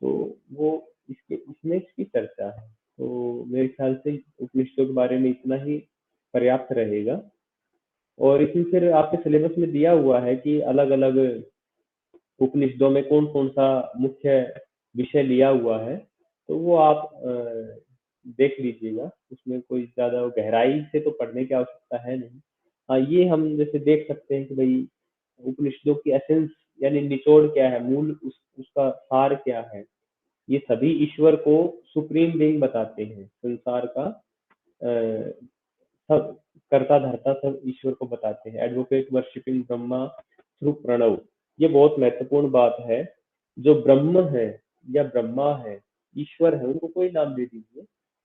तो वो इसमें इसकी चर्चा है। तो मेरे ख्याल से उपनिषदों के बारे में इतना ही पर्याप्त रहेगा। और इसमें फिर आपके सिलेबस में दिया हुआ है कि अलग अलग उपनिषदों में कौन कौन सा मुख्य विषय लिया हुआ है, तो वो आप देख लीजिएगा। उसमें कोई ज्यादा गहराई से तो पढ़ने की आवश्यकता है नहीं। हाँ, ये हम जैसे देख सकते हैं कि भाई उपनिषदों की एसेंस यानी निचोड़ क्या है, मूल उसका सार क्या है। ये सभी ईश्वर को सुप्रीम बीइंग बताते हैं, संसार का सब कर्ता धर्ता सब ईश्वर को बताते हैं। Advocate worshipping Brahma through Pranava, ये बहुत महत्वपूर्ण बात है। जो ब्रह्म है या ब्रह्मा है, ईश्वर है, उनको कोई नाम दे दीजिए,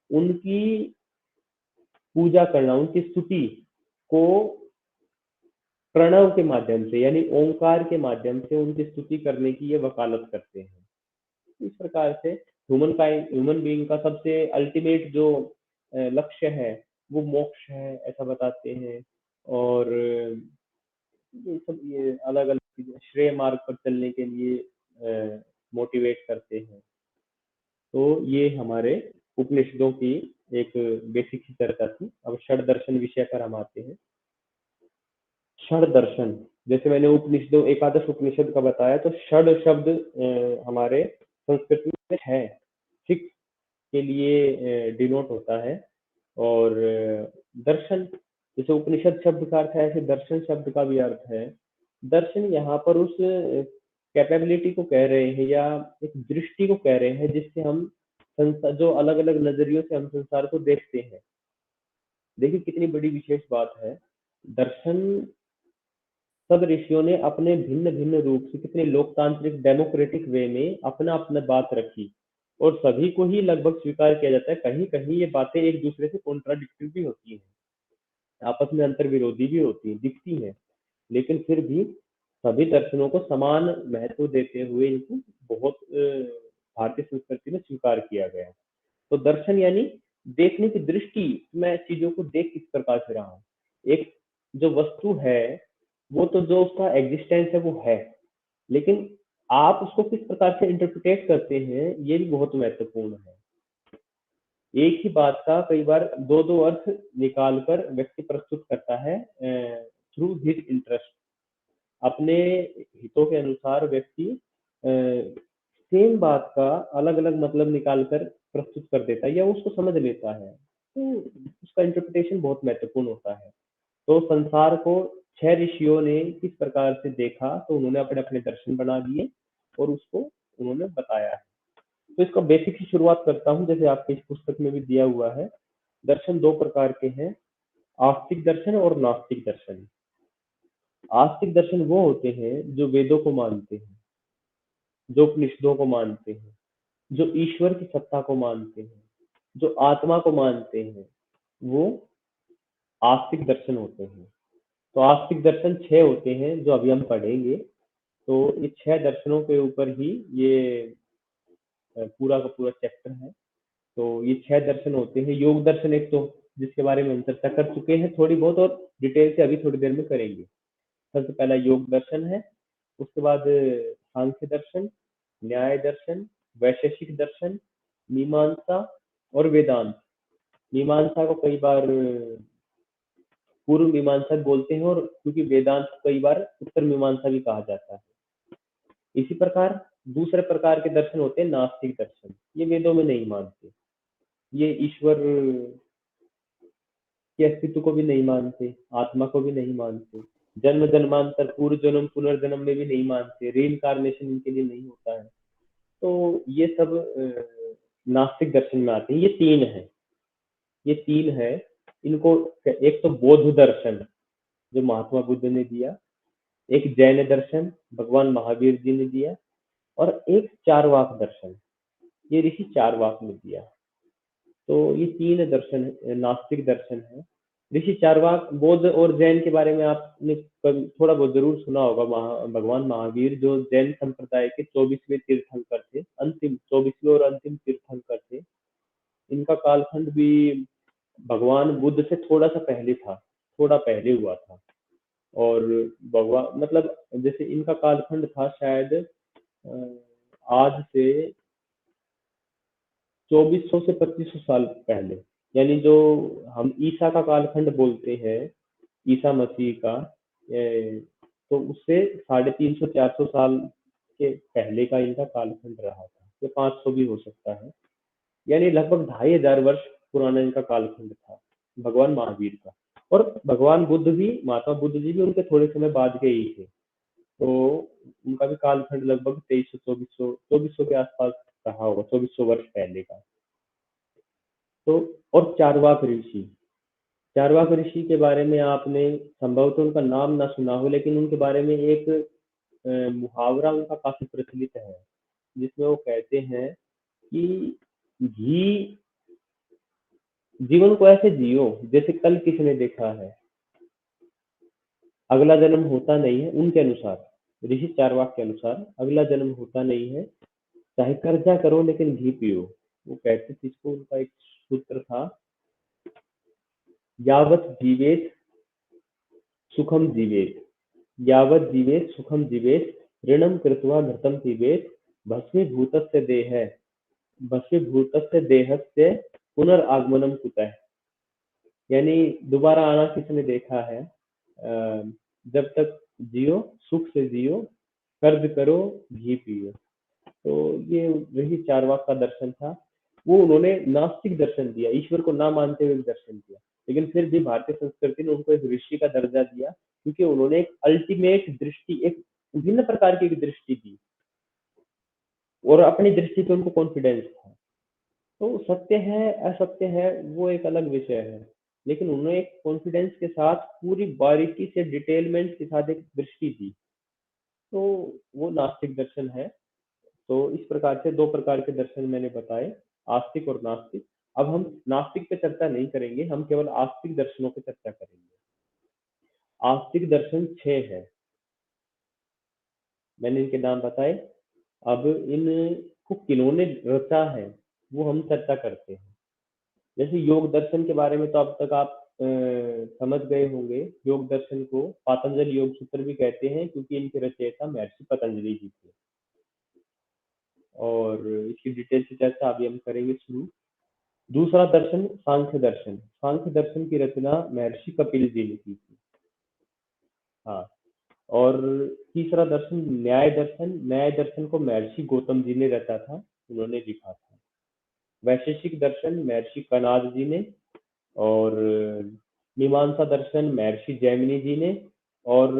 उनकी पूजा करना, उनकी स्तुति को प्रणव के माध्यम से यानी ओंकार के माध्यम से उनकी स्तुति करने की ये वकालत करते हैं। इस प्रकार से ह्यूमन बीइंग का सबसे अल्टीमेट जो लक्ष्य है वो मोक्ष है, ऐसा बताते हैं। और ये सब ये अलग अलग चीजें श्रेय मार्ग पर चलने के लिए मोटिवेट करते हैं। तो ये हमारे उपनिषदों की एक बेसिक सी चर्चा थी। अब षड दर्शन विषय पर हम आते हैं। षड दर्शन, जैसे मैंने उपनिषदों, एकादश उपनिषद का बताया, तो षड शब्द हमारे संस्कृत में है, 6 के लिए डिनोट होता है। और दर्शन, जैसे उपनिषद शब्द का अर्थ है, ऐसे दर्शन शब्द का भी अर्थ है। दर्शन यहाँ पर उस कैपेबिलिटी को कह रहे हैं, या एक दृष्टि को कह रहे हैं, जिससे हम जो अलग अलग नजरियों से हम संसार को देखते हैं। देखिए कितनी बड़ी विशेष बात है। दर्शन सब ऋषियों ने अपने भिन्न-भिन्न रूप से कितने लोकतांत्रिक डेमोक्रेटिक वे में अपना-अपना बात रखी और सभी को ही लगभग स्वीकार किया जाता है। कहीं-कहीं ये बातें एक-दूसरे से कॉन्ट्राडिक्टरी भी होती हैं, आपस में अंतर्विरोधी भी होती हैं, दिखती हैं। लेकिन फिर भी सभी दर्शनों को समान महत्व देते हुए इनको बहुत भारतीय संस्कृति में स्वीकार किया गया है। तो दर्शन यानी देखने की दृष्टि, मैं चीज़ों को देख किस प्रकार से रहा हूँ। एक जो वस्तु है, वो तो जो उसका एक्जिस्टेंस है वो है, लेकिन आप उसको किस प्रकार से इंटरप्रिटेट करते हैं, ये भी बहुत महत्वपूर्ण है। एक ही बात का कई बार 2-2 अर्थ निकाल कर व्यक्ति प्रस्तुत करता है थ्रू हिज इंटरेस्ट। अपने हितों के अनुसार व्यक्ति सेम बात का अलग-अलग मतलब निकाल कर प्रस्तुत कर देता है या उसको समझ लेता है। तो उसका इंटरप्रिटेशन बहुत महत्वपूर्ण होता है। तो संसार को 6 ऋषियों ने किस प्रकार से देखा, तो उन्होंने अपने-अपने दर्शन बना दिए और उसको उन्होंने बताया है। तो इसका बेसिक से शुरुआत करता हूँ, जैसे आपकी इस पुस्तक में भी दिया हुआ है। दर्शन 2 प्रकार के हैं, आस्तिक दर्शन और नास्तिक दर्शन। आस्तिक दर्शन वो होते हैं जो वेदों को मानते हैं, जो उपनिषदों को मानते हैं, जो ईश्वर की सत्ता को मानते हैं, जो आत्मा को मानते हैं, वो आस्तिक दर्शन होते हैं। तो आस्तिक दर्शन 6 होते हैं जो अभी हम पढ़ेंगे। तो ये 6 दर्शनों के ऊपर ही ये पूरा का पूरा चैप्टर है। तो ये 6 दर्शन होते हैं। योग दर्शन एक तो जिसके बारे में हम चर्चा कर चुके हैं थोड़ी बहुत और डिटेल से अभी थोड़ी देर में करेंगे। सबसे पहला योग दर्शन है, उसके बाद सांख्य दर्शन, न्याय दर्शन, वैशेषिक दर्शन, मीमांसा और वेदांत। मीमांसा को कई बार पूर्व मीमांसा बोलते हैं और क्योंकि वेदांत को कई बार उत्तर मीमांसा भी कहा जाता है। इसी प्रकार दूसरे प्रकार के दर्शन होते हैं नास्तिक दर्शन। ये वेदों में नहीं मानते, ये ईश्वर के अस्तित्व को भी नहीं मानते, आत्मा को भी नहीं मानते, जन्म जन्मांतर पूर्व जन्म पुनर्जन्म में भी नहीं मानते, रीइंकार्नेशन इनके लिए नहीं होता है। तो ये सब नास्तिक दर्शन में आते हैं। ये तीन है, ये तीन है। इनको एक तो बौद्ध दर्शन जो महात्मा बुद्ध ने दिया, एक जैन दर्शन भगवान महावीर जी ने दिया और एक चारवाक दर्शन ये ऋषि चारवाक ने दिया। तो ये तीन दर्शन नास्तिक दर्शन है। ऋषि चारवाक बौद्ध और जैन के बारे में आपने कभी थोड़ा बहुत जरूर सुना होगा। भगवान महावीर जो जैन संप्रदाय के 24वें तीर्थंकर थे, अंतिम 24वें और अंतिम तीर्थंकर थे। इनका कालखंड भी भगवान बुद्ध से थोड़ा सा पहले था, थोड़ा पहले हुआ था। और भगवान मतलब जैसे इनका कालखंड था शायद आज से 2400 से 2500 साल पहले, यानी जो हम ईसा का कालखंड बोलते हैं, ईसा मसीह का, तो उससे 350-400 साल के पहले का इनका कालखंड रहा था। ये 500 भी हो सकता है, यानी लगभग 2500 वर्ष पुराना इनका कालखंड था भगवान महावीर का। और भगवान बुद्ध भी, महात्मा बुद्ध जी भी उनके थोड़े समय बाद के ही थे। तो उनका भी कालखंड लगभग 2300-2400 के आसपास रहा होगा, 2400 वर्ष पहले का। तो और चारवाक ऋषि के बारे में आपने संभवतः उनका नाम ना सुना हो, लेकिन उनके बारे में एक मुहावरा उनका काफी प्रचलित है, जिसमें वो कहते हैं कि घी जीवन को ऐसे जियो जैसे कल किसी ने देखा है, अगला जन्म होता नहीं है। उनके अनुसार, ऋषि चारवाक के अनुसार अगला जन्म होता नहीं है, चाहे कर्जा करो लेकिन घी पियो। वो कहते थे, इसको उनका एक सूत्र था, यावत जीवेत सुखम जीवेत, यावत जीवेत सुखम जीवेत, ऋणम कृत्वा घृतम पीबेत, भस्मीभूतस्य देह भस्मीभूतस्य देहस्य पुनर्आगमनम कुतः। यानी दोबारा आना किसने देखा है? जब तक जियो सुख से जियो, कर्ज करो घी पियो। तो ये वही चारवाक का दर्शन था। वो उन्होंने नास्तिक दर्शन दिया, ईश्वर को ना मानते हुए दर्शन दिया, लेकिन फिर भी भारतीय संस्कृति ने उनको एक ऋषि का दर्जा दिया, क्योंकि उन्होंने एक अल्टीमेट दृष्टि, एक भिन्न प्रकार की एक दृष्टि दी और अपनी दृष्टि पे उनको कॉन्फिडेंस था। तो सत्य है असत्य है वो एक अलग विषय है, लेकिन उन्होंने एक कॉन्फिडेंस के साथ पूरी बारीकी से डिटेलमेंट के साथ एक दृष्टि दी, तो वो नास्तिक दर्शन है। तो इस प्रकार से 2 प्रकार के दर्शन मैंने बताए, आस्तिक और नास्तिक। अब हम नास्तिक पे चर्चा नहीं करेंगे, हम केवल आस्तिक दर्शनों पे चर्चा करेंगे। आस्तिक दर्शन 6 है, मैंने इनके नाम बताए। अब इनको किन्होंने रचा है, वो हम चर्चा करते हैं। जैसे योग दर्शन के बारे में तो अब तक आप समझ गए होंगे। योग दर्शन को पातंजल योग सूत्र भी कहते हैं, क्योंकि इनके रचयिता महर्षि पतंजलि जी थे। और इसकी डिटेल से चर्चा अभी हम करेंगे शुरू। दूसरा दर्शन सांख्य दर्शन। सांख्य दर्शन की रचना महर्षि कपिल जी ने की थी। हाँ, और तीसरा दर्शन न्याय दर्शन। न्याय दर्शन को महर्षि गौतम जी ने रचा था, उन्होंने लिखा था। वैशेषिक दर्शन महर्षि कणाद जी ने, और मीमांसा दर्शन महर्षि जैमिनी जी ने, और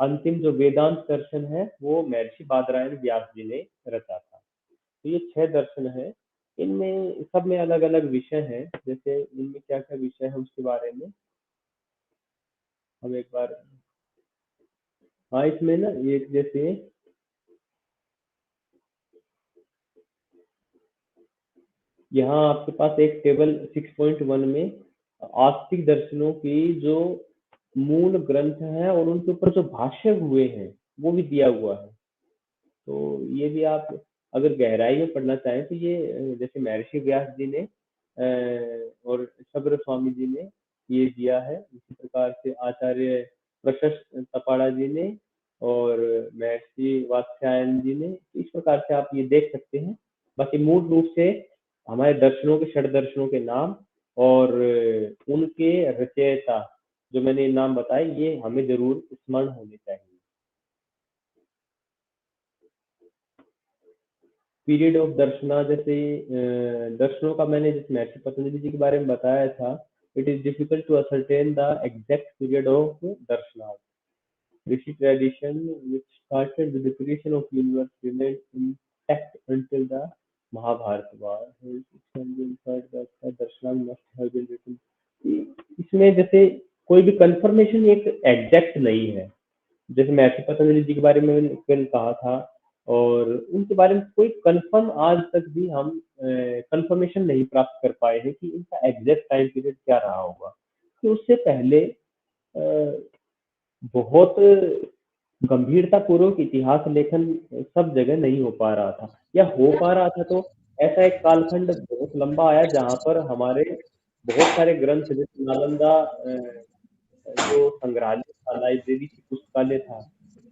अंतिम जो वेदांत दर्शन है वो महर्षि बादरायण व्यास जी ने रचा था। तो ये 6 दर्शन है। इनमें सब में अलग अलग विषय हैं। जैसे इनमें क्या क्या विषय है उसके बारे में हम एक बार, हाँ इसमें ना ये जैसे यहाँ आपके पास एक टेबल 6.1 में आस्तिक दर्शनों की जो मूल ग्रंथ है और उनके ऊपर जो भाष्य हुए हैं वो भी दिया हुआ है। तो ये भी आप अगर गहराई में पढ़ना चाहें तो ये जैसे महर्षि व्यास जी ने और शबर स्वामी जी ने ये दिया है। इसी प्रकार से आचार्य प्रशस्त तपाड़ा जी ने और महर्षि वात्स्यायन जी ने। इस प्रकार से आप ये देख सकते हैं। बाकी मूल रूप से हमारे दर्शनों के षड दर्शनों के नाम और उनके रचयिता जो मैंने नाम बताए ये हमें जरूर स्मरण होने चाहिए। पीरियड ऑफ दर्शना, जैसे दर्शनों का मैंने जैसे महर्षि पतंजलि जी के बारे में बताया था। It is difficult to ascertain the exact period of darshana. Rishi tradition, which started with the creation of universe, remained intact until the Mahabharata war. Hence, it can be inferred that the Darshan must have been written. इसमें जैसे कोई भी confirmation एक exact नहीं है। जैसे महर्षि पतंजलि जी के बारे में मैंने कल कहा था, और उनके बारे में कोई कंफर्म आज तक भी हम कंफर्मेशन नहीं प्राप्त कर पाए हैं कि इनका एग्जैक्ट टाइम पीरियड क्या रहा होगा। कि उससे पहले बहुत गंभीरता पूर्वक इतिहास लेखन सब जगह नहीं हो पा रहा था, या हो पा रहा था तो ऐसा एक कालखंड बहुत लंबा आया जहाँ पर हमारे बहुत सारे ग्रंथ जैसे नालंदा जो संग्रहालय था, लाइब्रेरी थी, पुस्तकालय था,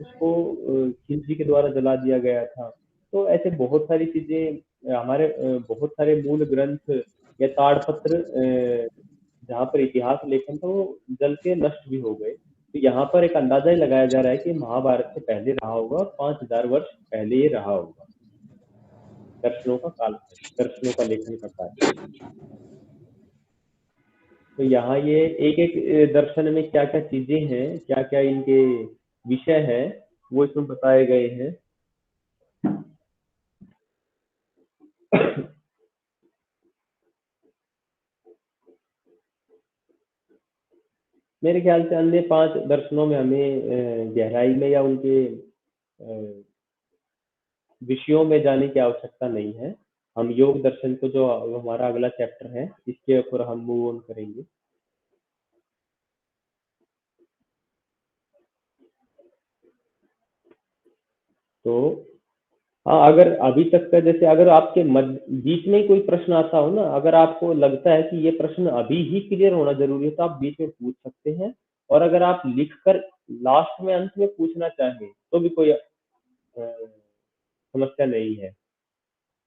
उसको खिलजी के द्वारा जला दिया गया था। तो ऐसे बहुत सारी चीजें हमारे बहुत सारे मूल ग्रंथ या ताड़पत्र जहाँ पर इतिहास लेखन था वो जल के नष्ट भी हो गए। तो यहाँ पर एक अंदाजा ही लगाया जा रहा है कि महाभारत से पहले रहा होगा, 5000 वर्ष पहले ये रहा होगा दर्शनों का काल, दर्शनों का लेखन का कार्य। तो यहाँ ये एक एक दर्शन में क्या क्या चीजें हैं, क्या क्या इनके विषय है, वो इसमें बताए गए हैं। मेरे ख्याल से अन्य 5 दर्शनों में हमें गहराई में या उनके विषयों में जाने की आवश्यकता नहीं है। हम योग दर्शन को जो हमारा अगला चैप्टर है इसके ऊपर हम मूव ऑन करेंगे। तो हाँ, अगर अभी तक का जैसे अगर आपके बीच में ही कोई प्रश्न आता हो ना, अगर आपको लगता है कि ये प्रश्न अभी ही क्लियर होना जरूरी है तो आप बीच में पूछ सकते हैं। और अगर आप लिखकर लास्ट में अंत में पूछना चाहें तो भी कोई समस्या नहीं है,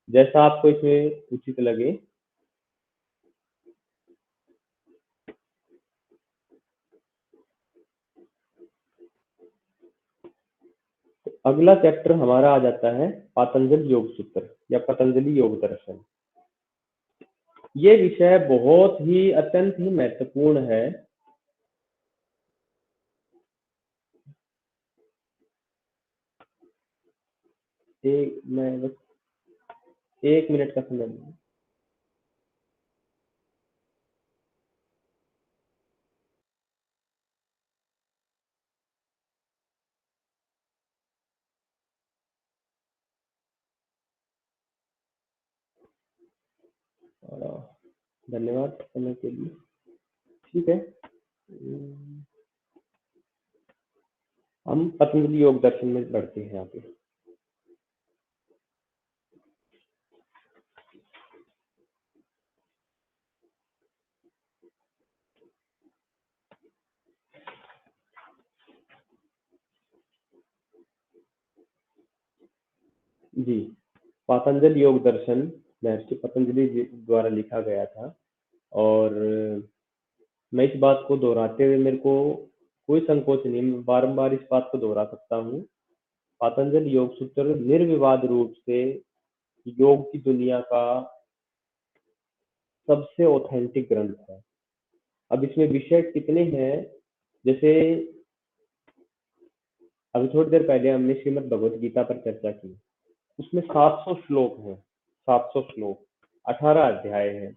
जैसा आपको इसमें उचित लगे। तो अगला चैप्टर हमारा आ जाता है पातंजल योग सूत्र या पतंजलि योग दर्शन। ये विषय बहुत ही अत्यंत ही महत्वपूर्ण है। मैं बस 1 मिनट का समय दूँ। धन्यवाद समय के लिए। ठीक है, हम पतंजलि योग दर्शन में बढ़ते हैं आगे। जी, पातंजल योग दर्शन महर्षि पतंजलि जी द्वारा लिखा गया था और मैं इस बात को दोहराते हुए मेरे को कोई संकोच नहीं, मैं बारंबार इस बात को दोहरा सकता हूँ। पातंजल योग सूत्र निर्विवाद रूप से योग की दुनिया का सबसे ऑथेंटिक ग्रंथ है। अब इसमें विषय कितने हैं, जैसे अभी थोड़ी देर पहले हमने श्रीमद् भगवत गीता पर चर्चा की, उसमें 700 श्लोक हैं, 700 श्लोक, 18 अध्याय हैं,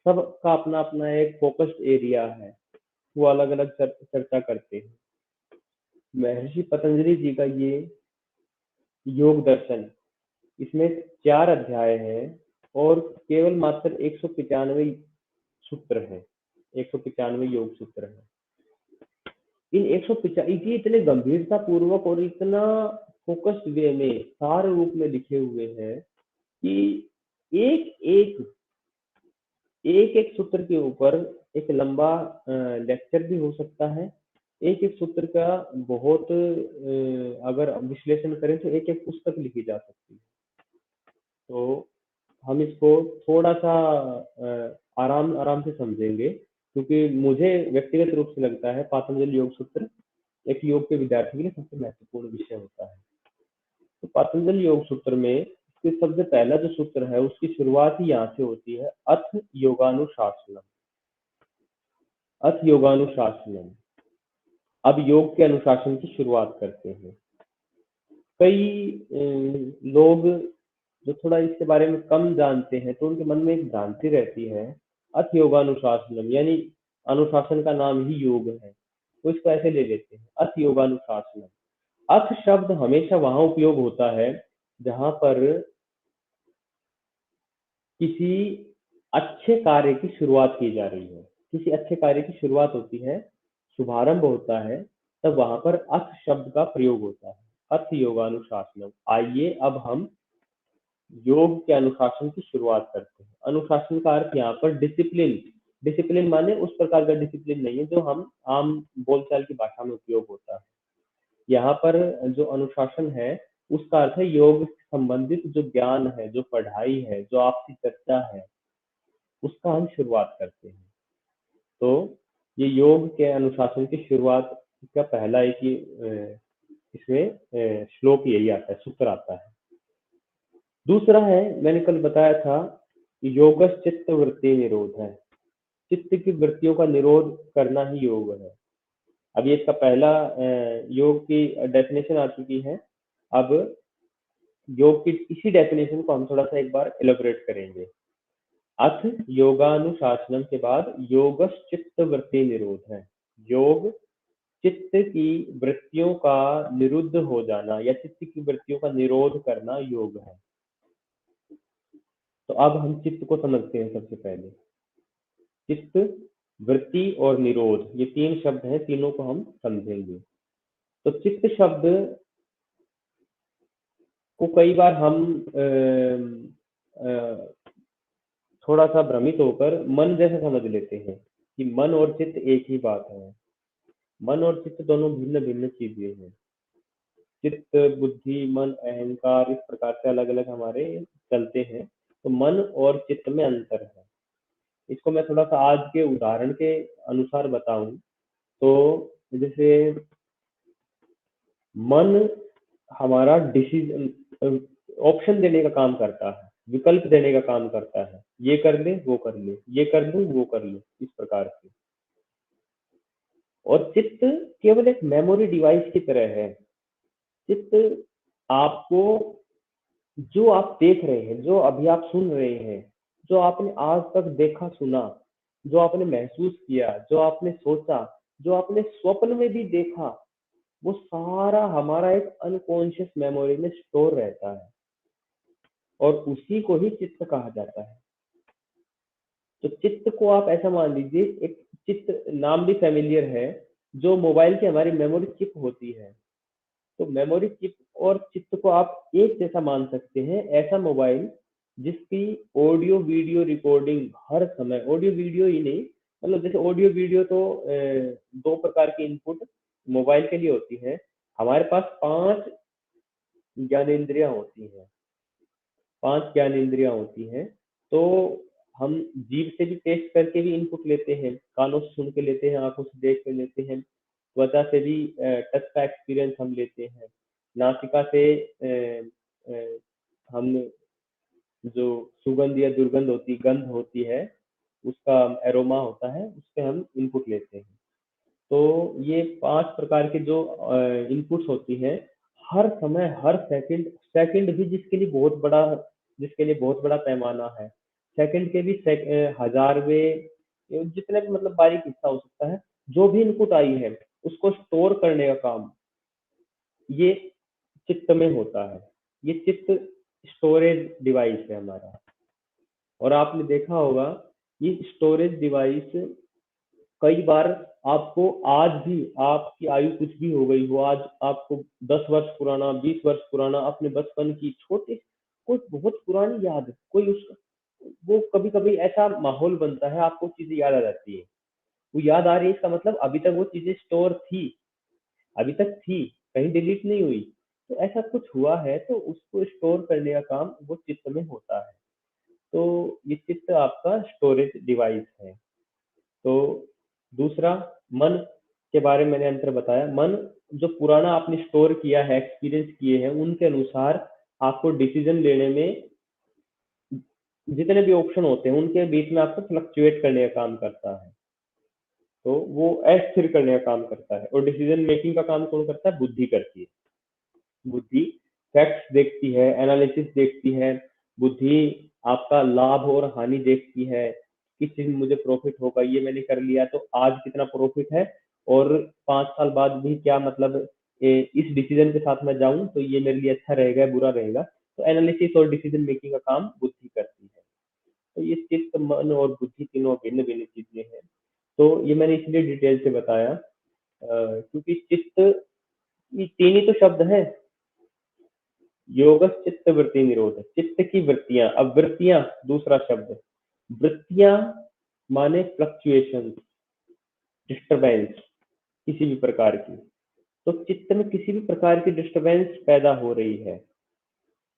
सबका अपना अपना एक फोकस्ड एरिया है, वो अलग अलग चर्चा करते हैं। महर्षि पतंजलि जी का ये योग दर्शन, इसमें 4 अध्याय हैं और केवल मात्र 195 सूत्र हैं, 195 योग सूत्र हैं। इन 195 ये इतने गंभीरता पूर्वक और इतना फोकस्ड वे में सार रूप में लिखे हुए हैं कि एक एक सूत्र के ऊपर एक लंबा लेक्चर भी हो सकता है। एक एक सूत्र का बहुत अगर विश्लेषण करें तो एक एक पुस्तक लिखी जा सकती है। तो हम इसको थोड़ा सा आराम आराम से समझेंगे, क्योंकि मुझे व्यक्तिगत रूप से लगता है पातंजलि योग सूत्र एक योग के विद्यार्थी के लिए सबसे महत्वपूर्ण विषय होता है। तो पातंजलि योग सूत्र में इसके सबसे पहला जो सूत्र है उसकी शुरुआत ही यहाँ से होती है, अथ योगानुशासनम। अथ योगानुशासनम, अब योग के अनुशासन की शुरुआत करते हैं। कई लोग जो थोड़ा इसके बारे में कम जानते हैं तो उनके मन में एक भ्रांति रहती है, अथ योगानुशासनम यानी अनुशासन का नाम ही योग है, तो इसको ऐसे ले लेते हैं, अथ योगानुशासनम। अथ शब्द हमेशा वहां उपयोग होता है जहां पर किसी अच्छे कार्य की शुरुआत की जा रही है, किसी अच्छे कार्य की शुरुआत होती है, शुभारंभ होता है, तब वहां पर अथ शब्द का प्रयोग होता है, अथ योगानुशासनम। आइए अब हम योग के अनुशासन की शुरुआत करते हैं। अनुशासन का अर्थ यहाँ पर डिसिप्लिन, डिसिप्लिन माने उस प्रकार का डिसिप्लिन नहीं है जो हम आम बोलचाल की भाषा में उपयोग होता है। यहाँ पर जो अनुशासन है उसका अर्थ है योग से संबंधित जो ज्ञान है, जो पढ़ाई है, जो आपसी चर्चा है, उसका हम शुरुआत करते हैं। तो ये योग के अनुशासन की शुरुआत का पहला एक ही इसमें श्लोक यही आता है, सूत्र आता है। दूसरा है, मैंने कल बताया था, योगस चित्त वृत्ति निरोध है, चित्त की वृत्तियों का निरोध करना ही योग है। अब ये इसका पहला योग की डेफिनेशन आ चुकी है। अब योग की इसी डेफिनेशन को हम थोड़ा सा एक बार एलोबरेट करेंगे। अथ योगानुशासनम के बाद योगस चित्त वृत्ति निरोध है, योग चित्त की वृत्तियों का निरुद्ध हो जाना या चित्त की वृत्तियों का निरोध करना योग है। तो अब हम चित्त को समझते हैं। सबसे पहले चित्त, वृत्ति और निरोध, ये 3 शब्द हैं, तीनों को हम समझेंगे। तो चित्त शब्द को कई बार हम थोड़ा सा भ्रमित होकर मन जैसा समझ लेते हैं कि मन और चित्त एक ही बात है। मन और चित्त दोनों भिन्न भिन्न चीजें हैं। चित्त, बुद्धि, मन, अहंकार इस प्रकार से अलग अलग हमारे चलते हैं, तो मन और चित्त में अंतर है। इसको मैं थोड़ा सा आज के उदाहरण के अनुसार बताऊं तो जैसे मन हमारा डिसीजन, ऑप्शन देने का काम करता है, विकल्प देने का काम करता है, ये कर ले वो कर ले, ये कर लूं वो कर लूं, इस प्रकार से। और चित्त केवल एक मेमोरी डिवाइस की तरह है। चित्त आपको, जो आप देख रहे हैं, जो अभी आप सुन रहे हैं, जो आपने आज तक देखा सुना, जो आपने महसूस किया, जो आपने सोचा, जो आपने स्वप्न में भी देखा, वो सारा हमारा एक अनकॉन्शियस मेमोरी में स्टोर रहता है और उसी को ही चित्त कहा जाता है। तो चित्त को आप ऐसा मान लीजिए, एक चित्त नाम भी फेमिलियर है, जो मोबाइल की हमारी मेमोरी चिप होती है। तो मेमोरी चिप और चित्त को आप एक जैसा मान सकते हैं, ऐसा मोबाइल जिसकी ऑडियो वीडियो रिकॉर्डिंग हर समय, ऑडियो वीडियो ही नहीं, मतलब जैसे ऑडियो वीडियो तो दो प्रकार की इनपुट मोबाइल के लिए होती है। हमारे पास 5 ज्ञानेंद्रियां होती हैं, 5 ज्ञानेंद्रियां होती हैं। तो हम जीभ से भी टेस्ट करके भी इनपुट लेते हैं, कानों से सुन के लेते हैं, आंखों से देख के लेते हैं, त्वचा से भी टच का एक्सपीरियंस हम लेते हैं, नासिका से हम जो सुगंध या दुर्गंध होती, गंध होती है, उसका एरोमा होता है, उससे हम इनपुट लेते हैं। तो ये 5 प्रकार के जो इनपुट्स होती हैं, हर समय, हर सेकंड, सेकंड भी जिसके लिए बहुत बड़ा पैमाना है, सेकंड के भी हज़ारवें, जितने भी मतलब बारीक हिस्सा हो सकता है, जो भी इनपुट आई है, उसको स्टोर करने का काम ये चित्त में होता है। ये चित्त स्टोरेज डिवाइस है हमारा। और आपने देखा होगा, ये स्टोरेज डिवाइस कई बार आपको आज भी, आपकी आयु कुछ भी हो गई हो, आज आपको 10 वर्ष पुराना, 20 वर्ष पुराना अपने बचपन की छोटी कोई बहुत पुरानी याद, कोई उसका वो कभी-कभी ऐसा माहौल बनता है, आपको चीज़ें याद आ जाती है। वो याद आ रही है, इसका मतलब अभी तक वो चीज़ें स्टोर थी, अभी तक थी, कहीं डिलीट नहीं हुई। तो ऐसा कुछ हुआ है, तो उसको स्टोर करने का काम वो चित्त में होता है। तो ये चित्त आपका स्टोरेज डिवाइस है। तो दूसरा, मन के बारे में मैंने अंतर बताया। मन जो पुराना आपने स्टोर किया है, एक्सपीरियंस किए हैं, उनके अनुसार आपको डिसीजन लेने में जितने भी ऑप्शन होते हैं, उनके बीच में आपको फ्लक्चुएट करने का काम करता है। तो वो अस्थिर करने का काम करता है। और डिसीजन मेकिंग का काम कौन करता है? बुद्धि करती है। बुद्धि फैक्ट्स देखती है, एनालिसिस देखती है, बुद्धि आपका लाभ और हानि देखती है, किस चीज में मुझे प्रॉफिट होगा, ये मैंने कर लिया तो आज कितना प्रॉफिट है, और 5 साल बाद भी क्या मतलब इस डिसीजन के साथ मैं जाऊं तो ये मेरे लिए अच्छा रहेगा, बुरा रहेगा। तो एनालिसिस और डिसीजन मेकिंग का काम बुद्धि करती है। तो ये चित्त, मन और बुद्धि तीनों भिन्न भिन्न चीजें हैं। तो ये मैंने इसलिए डिटेल से बताया क्योंकि चित्त, ये तीन ही तो शब्द है, योग चित्त वृत्ति निरोध। चित्त की वृत्तियां, अब वृत्तियां दूसरा शब्द, वृत्तियां माने फ्लक्चुएशन, डिस्टरबेंस किसी भी प्रकार की। तो चित्त में किसी भी प्रकार की डिस्टरबेंस पैदा हो रही है,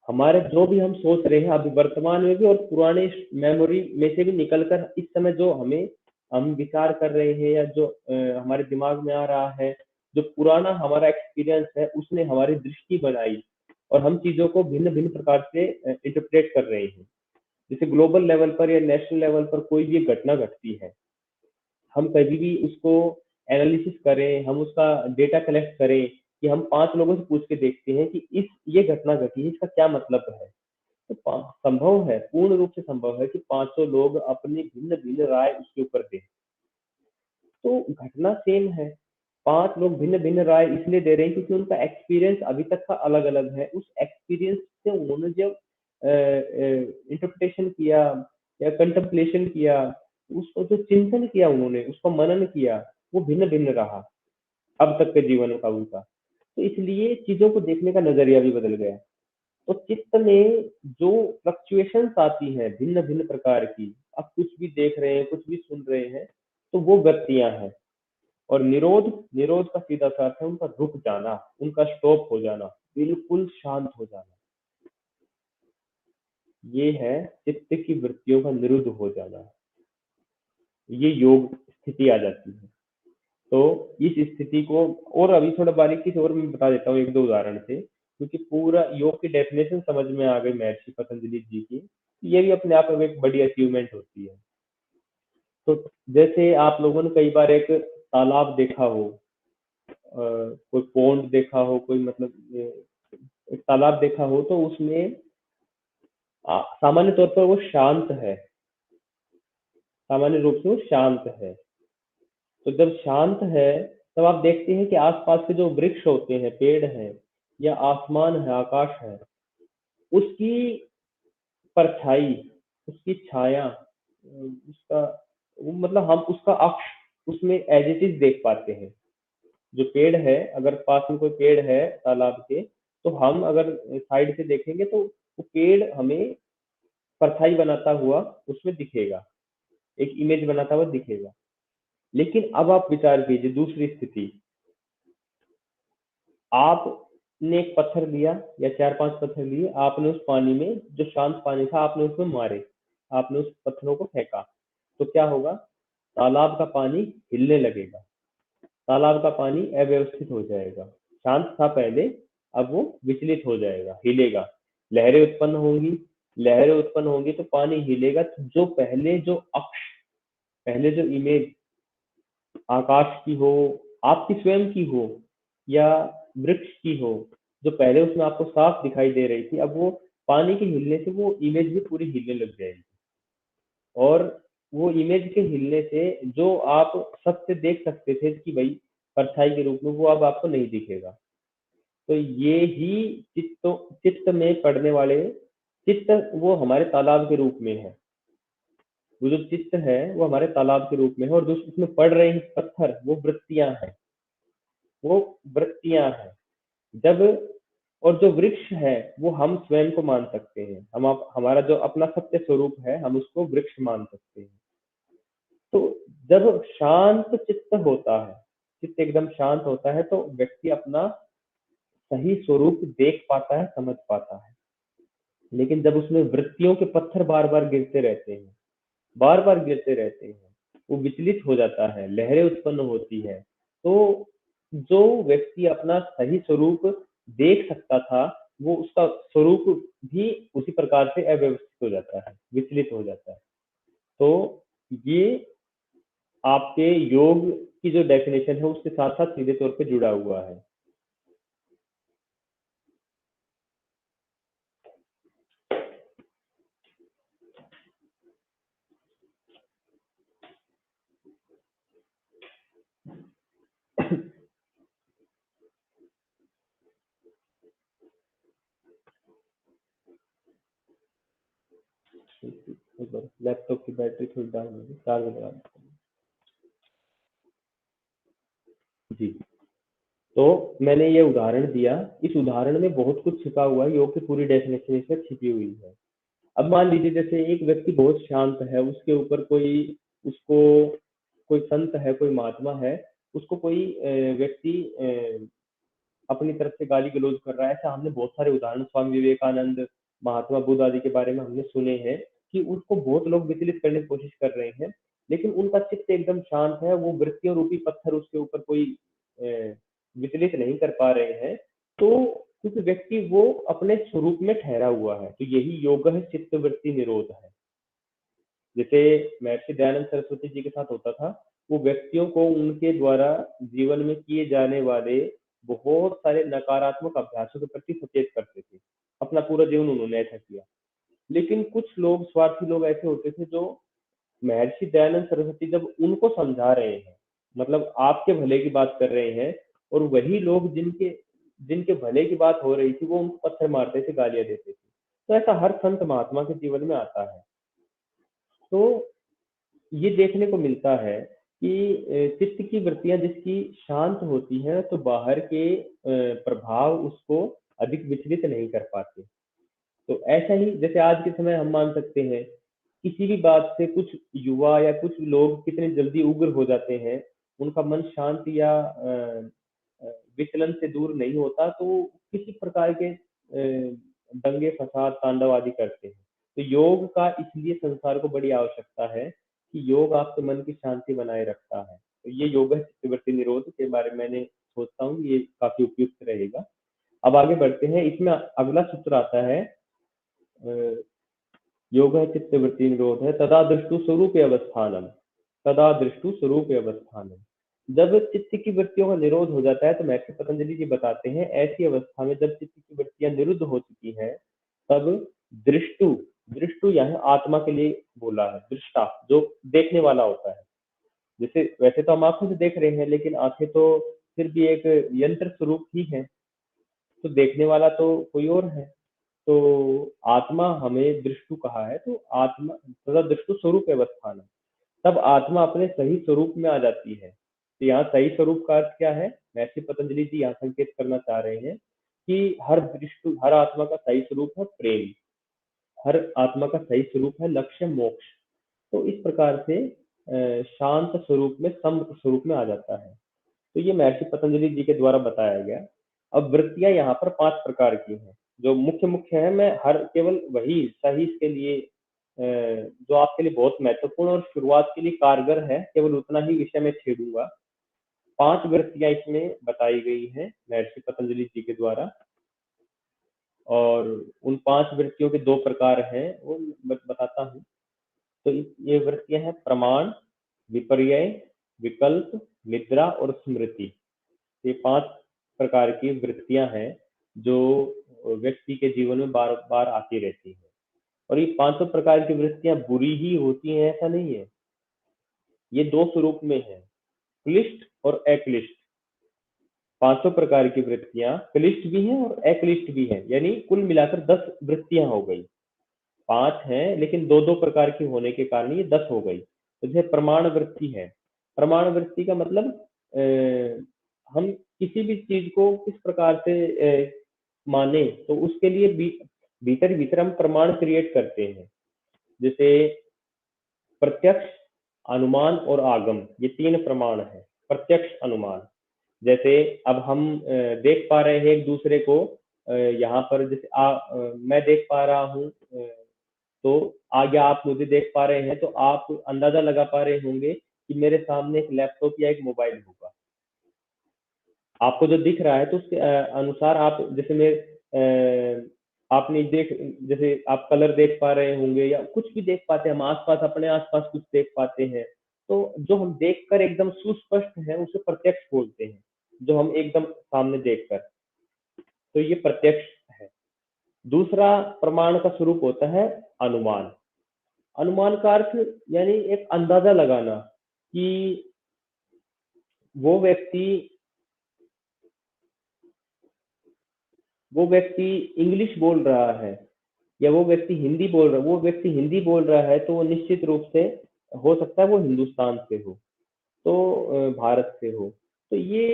हमारे जो भी हम सोच रहे हैं अभी वर्तमान में भी और पुराने मेमोरी में से भी निकलकर इस समय जो हम विचार कर रहे हैं, या जो हमारे दिमाग में आ रहा है, जो पुराना हमारा एक्सपीरियंस है, उसने हमारी दृष्टि बनाई और हम चीजों को भिन्न भिन्न प्रकार से इंटरप्रेट कर रहे हैं। जैसे ग्लोबल लेवल पर या नेशनल लेवल पर कोई भी घटना घटती है, हम कभी भी उसको एनालिसिस करें, हम उसका डेटा कलेक्ट करें, कि हम 5 लोगों से पूछ के देखते हैं कि इस ये घटना घटी है, इसका क्या मतलब है। तो संभव है, पूर्ण रूप से संभव है कि 500 लोग अपनी भिन्न भिन्न राय उसके ऊपर दें। तो घटना सेम है, 5 लोग भिन्न भिन्न राय इसलिए दे रहे हैं क्योंकि उनका एक्सपीरियंस अभी तक का अलग अलग है। उस एक्सपीरियंस से उन्होंने जो इंटरप्रिटेशन किया या कंtemplation किया, उसको जो चिंतन किया उन्होंने, उसको मनन किया, वो भिन्न भिन्न रहा अब तक के जीवन का उनका। तो इसलिए चीजों को देखने का नजरिया भी बदल गया। तो चित्त में जो फ्लक्चुएशंस आती हैं भिन्न भिन्न प्रकार की, आप कुछ भी देख रहे हैं, कुछ भी सुन रहे हैं, तो वो वृत्तियां हैं। और निरोध, निरोध का सीधा सा अर्थ है उनका रुक जाना, उनका स्टॉप हो जाना, बिल्कुल शांत हो जाना। ये है चित्त की वृत्तियों का निरुद्ध हो जाना, ये योग स्थिति आ जाती है। तो इस स्थिति को और अभी थोड़ा बारीकी से और मैं बता देता हूँ एक दो उदाहरण से, क्योंकि पूरा योग की डेफिनेशन समझ में आ गई महर्षि पतंजलि जी की, ये भी अपने आप में एक बड़ी अचीवमेंट होती है। तो जैसे आप लोगों ने कई बार एक तालाब देखा हो, कोई पॉन्ड देखा हो, कोई मतलब एक तालाब देखा हो, तो उसमें सामान्य तौर पर वो शांत है, सामान्य रूप से वो शांत है। तो जब शांत है, तब आप देखते हैं कि आसपास के जो वृक्ष होते हैं, पेड़ हैं, या आसमान है, आकाश है, उसकी परछाई, उसकी छाया उसका वो मतलब हम उसका अक्ष उसमें एज इट इज देख पाते हैं। जो पेड़ है, अगर पास में कोई पेड़ है तालाब के, तो हम अगर साइड से देखेंगे तो वो पेड़ हमें परछाई बनाता हुआ उसमें दिखेगा, एक इमेज बनाता हुआ दिखेगा। लेकिन अब आप विचार कीजिए दूसरी स्थिति, आपने एक पत्थर लिया या 4-5 पत्थर लिए, आपने उस पानी में, जो शांत पानी था, आपने उसमें मारे, आपने उस पत्थरों को फेंका, तो क्या होगा? तालाब का पानी हिलने लगेगा, तालाब का पानी अव्यवस्थित हो जाएगा। शांत था पहले, अब वो विचलित हो जाएगा, हिलेगा, लहरें उत्पन्न होंगी, लहरें उत्पन्न होंगी तो पानी हिलेगा। तो जो पहले जो अक्ष, पहले जो इमेज आकाश की हो, आपकी स्वयं की हो या वृक्ष की हो, जो पहले उसमें आपको साफ दिखाई दे रही थी, अब वो पानी के हिलने से वो इमेज भी पूरी हिलने लग जाएगी। और वो इमेज के हिलने से जो आप सत्य देख सकते थे कि भाई परछाई के रूप में, वो अब आपको नहीं दिखेगा। तो ये ही चित्त में पड़ने वाले, चित्त वो हमारे तालाब के रूप में है, वो जो चित्त है वो हमारे तालाब के रूप में है, और जो उसमें पड़ रहे हैं पत्थर वो वृत्तियां हैं, वो वृत्तियां हैं। जब, और जो वृक्ष है वो हम स्वयं को मान सकते हैं, हम आप हमारा जो अपना सत्य स्वरूप है हम उसको वृक्ष मान सकते हैं। तो जब शांत चित्त होता है, चित्त एकदम शांत होता है, तो व्यक्ति अपना सही स्वरूप देख पाता है, समझ पाता है। लेकिन जब उसमें वृत्तियों के पत्थर बार बार गिरते रहते हैं, बार बार गिरते रहते हैं, वो विचलित हो जाता है, लहरें उत्पन्न होती है, तो जो व्यक्ति अपना सही स्वरूप देख सकता था, वो उसका स्वरूप भी उसी प्रकार से अव्यवस्थित हो जाता है, विचलित हो जाता है। तो ये आपके योग की जो डेफिनेशन है उसके साथ साथ सीधे तौर पे जुड़ा हुआ है। लैपटॉप की बैटरी थोड़ी डाउन होगी, चार्ज लगा देता हूँ। जी, तो मैंने ये उदाहरण दिया, इस उदाहरण में बहुत कुछ छिपा हुआ है, योग की पूरी डेफिनेशन इसमें छिपी हुई है। अब मान लीजिए जैसे एक व्यक्ति बहुत शांत है, उसके ऊपर कोई, उसको कोई संत है, कोई महात्मा है, उसको कोई व्यक्ति अपनी तरफ से गाली गलौज कर रहा है। ऐसा हमने बहुत सारे उदाहरण स्वामी विवेकानंद, महात्मा बुद्ध आदि के बारे में हमने सुने हैं कि उसको बहुत लोग विचलित करने की कोशिश कर रहे हैं, लेकिन उनका चित्त एकदम शांत है, वो वृत्तियों रूपी पत्थर उसके ऊपर कोई विचलित नहीं कर पा रहे हैं। तो क्योंकि व्यक्ति वो अपने स्वरूप में ठहरा हुआ है, तो यही योग है, चित्त वृत्ति निरोध है। जैसे महर्षि दयानंद सरस्वती जी के साथ होता था, वो व्यक्तियों को उनके द्वारा जीवन में किए जाने वाले बहुत सारे नकारात्मक अभ्यासों के प्रति सचेत करते थे। अपना पूरा जीवन उन्होंने ऐसा किया। लेकिन कुछ लोग, स्वार्थी लोग ऐसे होते थे, जो महर्षि दयानंद सरस्वती जब उनको समझा रहे हैं, मतलब आपके भले की बात कर रहे हैं, और वही लोग जिनके जिनके भले की बात हो रही थी वो उनको पत्थर मारते थे, गालियां देते थे। तो ऐसा हर संत महात्मा के जीवन में आता है। तो ये देखने को मिलता है कि चित्त की वृत्तियां जिसकी शांत होती हैं, तो बाहर के प्रभाव उसको अधिक विचलित नहीं कर पाते। तो ऐसा ही जैसे आज के समय हम मान सकते हैं, किसी भी बात से कुछ युवा या कुछ लोग कितने जल्दी उग्र हो जाते हैं, उनका मन शांत या विचलन से दूर नहीं होता, तो वो किसी प्रकार के दंगे फसाद तांडव आदि करते हैं। तो योग का इसलिए संसार को बड़ी आवश्यकता है कि योग आपके मन की शांति बनाए रखता है। तो ये योग है चित्तवृत्ति निरोध के बारे में मैंने सोचता हूँ ये काफी उपयुक्त रहेगा। अब आगे बढ़ते हैं, इसमें अगला सूत्र आता है, योग है चित्तवृत्ति निरोध है, तदा दृष्टु स्वरूप अवस्थानम, तदा दृष्टु स्वरूप अवस्थानम। जब चित्त की वृत्तियों का निरोध हो जाता है, तो महर्षि पतंजलि जी बताते हैं, ऐसी अवस्था में जब चित्त की वृत्तियां निरुद्ध हो चुकी हैं, तब दृष्टु, दृष्टु यहाँ आत्मा के लिए बोला है, दृष्टा जो देखने वाला होता है। जैसे वैसे तो हम आंखों से देख रहे हैं, लेकिन आंखें तो फिर भी एक यंत्र स्वरूप ही है, तो देखने वाला तो कोई और है। तो आत्मा हमें दृष्टु कहा है, तो आत्मा तथा दृष्टु स्वरूप अवस्थान, तब आत्मा अपने सही स्वरूप में आ जाती है। तो यहाँ सही स्वरूप का अर्थ क्या है? महर्षि पतंजलि जी यहाँ संकेत करना चाह रहे हैं कि हर आत्मा का सही स्वरूप है प्रेम, हर आत्मा का सही स्वरूप है लक्ष्य मोक्ष। तो इस प्रकार से शांत स्वरूप में सम स्वरूप में आ जाता है। तो ये महर्षि पतंजलि जी के द्वारा बताया गया। अब वृत्तियां यहाँ पर 5 प्रकार की हैं, जो मुख्य मुख्य है। मैं हर केवल वही सही इसके लिए जो आपके लिए बहुत महत्वपूर्ण और शुरुआत के लिए कारगर है, केवल उतना ही विषय में छेड़ूंगा। 5 वृत्तियां इसमें बताई गई हैं महर्षि पतंजलि जी के द्वारा, और उन 5 वृत्तियों के 2 प्रकार हैं, वो बताता हूँ। तो ये वृत्तियां हैं प्रमाण, विपर्यय, विकल्प, निद्रा और स्मृति। ये 5 प्रकार की वृत्तियां हैं जो व्यक्ति के जीवन में बार बार आती रहती हैं। और ये 5 प्रकार की वृत्तियां बुरी ही होती हैं ऐसा नहीं है। ये 2 स्वरूप में है, क्लिष्ट और अक्लिष्ट। 5 प्रकार की वृत्तियां क्लिष्ट भी हैं और अक्लिष्ट भी हैं, यानी कुल मिलाकर 10 वृत्तियां हो गई। 5 हैं लेकिन 2-2 प्रकार की होने के कारण ये 10 हो गई। तो जैसे प्रमाण वृत्ति है, प्रमाण वृत्ति का मतलब हम किसी भी चीज को किस प्रकार से माने, तो उसके लिए भीतर भीतर हम प्रमाण क्रिएट करते हैं। जैसे प्रत्यक्ष, अनुमान और आगम, ये 3 प्रमाण है। प्रत्यक्ष अनुमान, जैसे अब हम देख पा रहे हैं एक दूसरे को, यहाँ पर जैसे मैं देख पा रहा हूँ, तो आगे आप मुझे देख पा रहे हैं, तो आप अंदाजा लगा पा रहे होंगे कि मेरे सामने एक लैपटॉप या एक मोबाइल होगा। आपको जो दिख रहा है तो उसके अनुसार आप जैसे आपने जैसे आप कलर देख पा रहे होंगे या कुछ भी देख पाते हैं, हम आसपास अपने आसपास कुछ देख पाते हैं, तो जो हम देखकर एकदम सुस्पष्ट है उसे प्रत्यक्ष बोलते हैं, जो हम एकदम सामने देखकर, तो ये प्रत्यक्ष है। दूसरा प्रमाण का स्वरूप होता है अनुमान। अनुमान का अर्थ यानी एक अंदाजा लगाना कि वो व्यक्ति इंग्लिश बोल रहा है या वो व्यक्ति हिंदी बोल रहा है। वो व्यक्ति हिंदी बोल रहा है तो वो निश्चित रूप से हो सकता है वो हिंदुस्तान से हो, तो भारत से हो। तो ये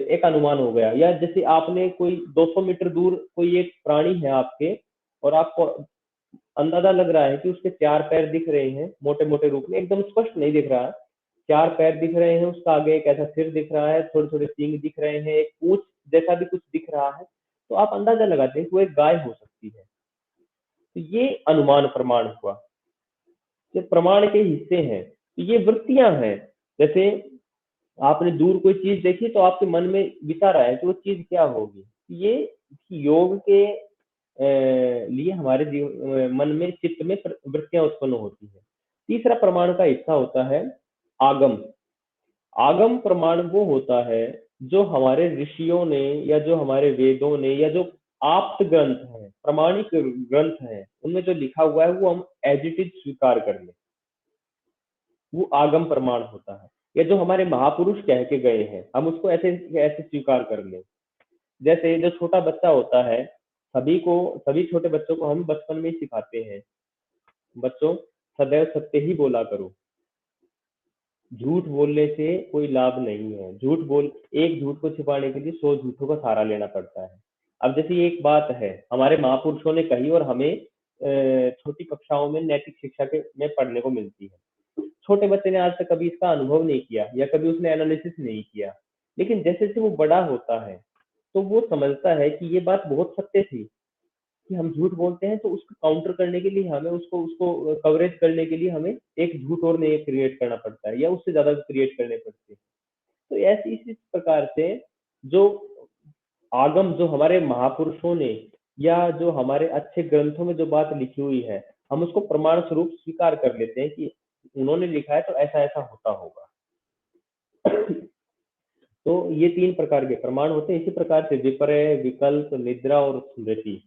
एक अनुमान हो गया। या जैसे आपने कोई 200 मीटर दूर कोई एक प्राणी है आपके, और आपको अंदाजा लग रहा है कि उसके 4 पैर दिख रहे हैं मोटे मोटे रूप में, एकदम स्पष्ट नहीं दिख रहा है, 4 पैर दिख रहे हैं, उसका आगे एक ऐसा सिर दिख रहा है, थोड़े थोड़े सींग दिख रहे हैं, एक पूंछ जैसा भी कुछ दिख रहा है, तो आप अंदाजा लगाते हैं कि वो एक गाय हो सकती है। तो ये अनुमान प्रमाण हुआ, ये प्रमाण के हिस्से हैं। तो ये वृत्तियां हैं। जैसे आपने दूर कोई चीज देखी तो आपके मन में विचार आया कि वो चीज क्या होगी। ये योग के लिए हमारे मन में चित्त में वृत्तियां उत्पन्न होती है। तीसरा प्रमाण का हिस्सा होता है आगम। आगम प्रमाण वो होता है जो हमारे ऋषियों ने या जो हमारे वेदों ने या जो आप्त ग्रंथ हैं, प्रमाणिक ग्रंथ हैं, उनमें जो लिखा हुआ है वो हम एज इट इज स्वीकार कर लें, वो आगम प्रमाण होता है। या जो हमारे महापुरुष कह के गए हैं हम उसको ऐसे ऐसे स्वीकार कर लें। जैसे जो छोटा बच्चा होता है, सभी छोटे बच्चों को हम बचपन में ही सिखाते हैं, बच्चों सदैव सत्य ही बोला करो, झूठ बोलने से कोई लाभ नहीं है। एक झूठ को छिपाने के लिए 100 झूठों का सहारा लेना पड़ता है। अब जैसे एक बात है हमारे महापुरुषों ने कही और हमें छोटी कक्षाओं में नैतिक शिक्षा के में पढ़ने को मिलती है। छोटे बच्चे ने आज तक कभी इसका अनुभव नहीं किया या कभी उसने एनालिसिस नहीं किया, लेकिन जैसे जैसे वो बड़ा होता है तो वो समझता है कि ये बात बहुत सत्य थी कि हम झूठ बोलते हैं, तो उसको काउंटर करने के लिए हमें उसको उसको कवरेज करने के लिए हमें एक झूठ और नया क्रिएट करना पड़ता है या उससे ज्यादा क्रिएट करने पड़ते हैं। तो ऐसी इसी प्रकार से जो आगम, जो हमारे महापुरुषों ने या जो हमारे अच्छे ग्रंथों में जो बात लिखी हुई है, हम उसको प्रमाण स्वरूप स्वीकार कर लेते हैं कि उन्होंने लिखा है तो ऐसा ऐसा होता होगा। तो ये 3 प्रकार के प्रमाण होते हैं। इसी प्रकार से विपर्य, विकल्प, निद्रा और स्मृति,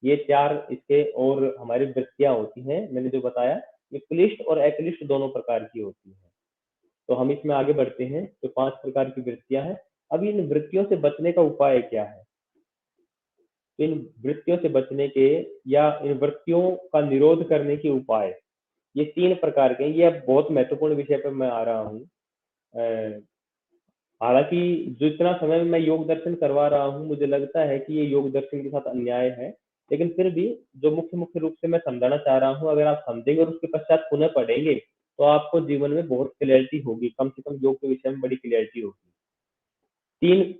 ये 4 इसके और हमारी वृत्तियां होती हैं। मैंने जो बताया ये क्लिष्ट और अक्लिष्ट दोनों प्रकार की होती है। तो हम इसमें आगे बढ़ते हैं। तो 5 प्रकार की वृत्तियां हैं। अब इन वृत्तियों से बचने का उपाय क्या है? तो इन वृत्तियों से बचने के या इन वृत्तियों का निरोध करने के उपाय, ये 3 प्रकार के हैं। ये अब बहुत महत्वपूर्ण विषय पे मैं आ रहा हूँ। हालाँकि जितना समय मैं योग दर्शन करवा रहा हूँ, मुझे लगता है कि ये योग दर्शन के साथ अन्याय है। लेकिन फिर भी जो मुख्य रूप से मैं समझाना चाह रहा हूँ, अगर आप समझेंगे और उसके पश्चात पुनः पढ़ेंगे, तो आपको जीवन में बहुत क्लैरिटी होगी, कम से कम योग के विषय में बड़ी क्लैरिटी होगी। 3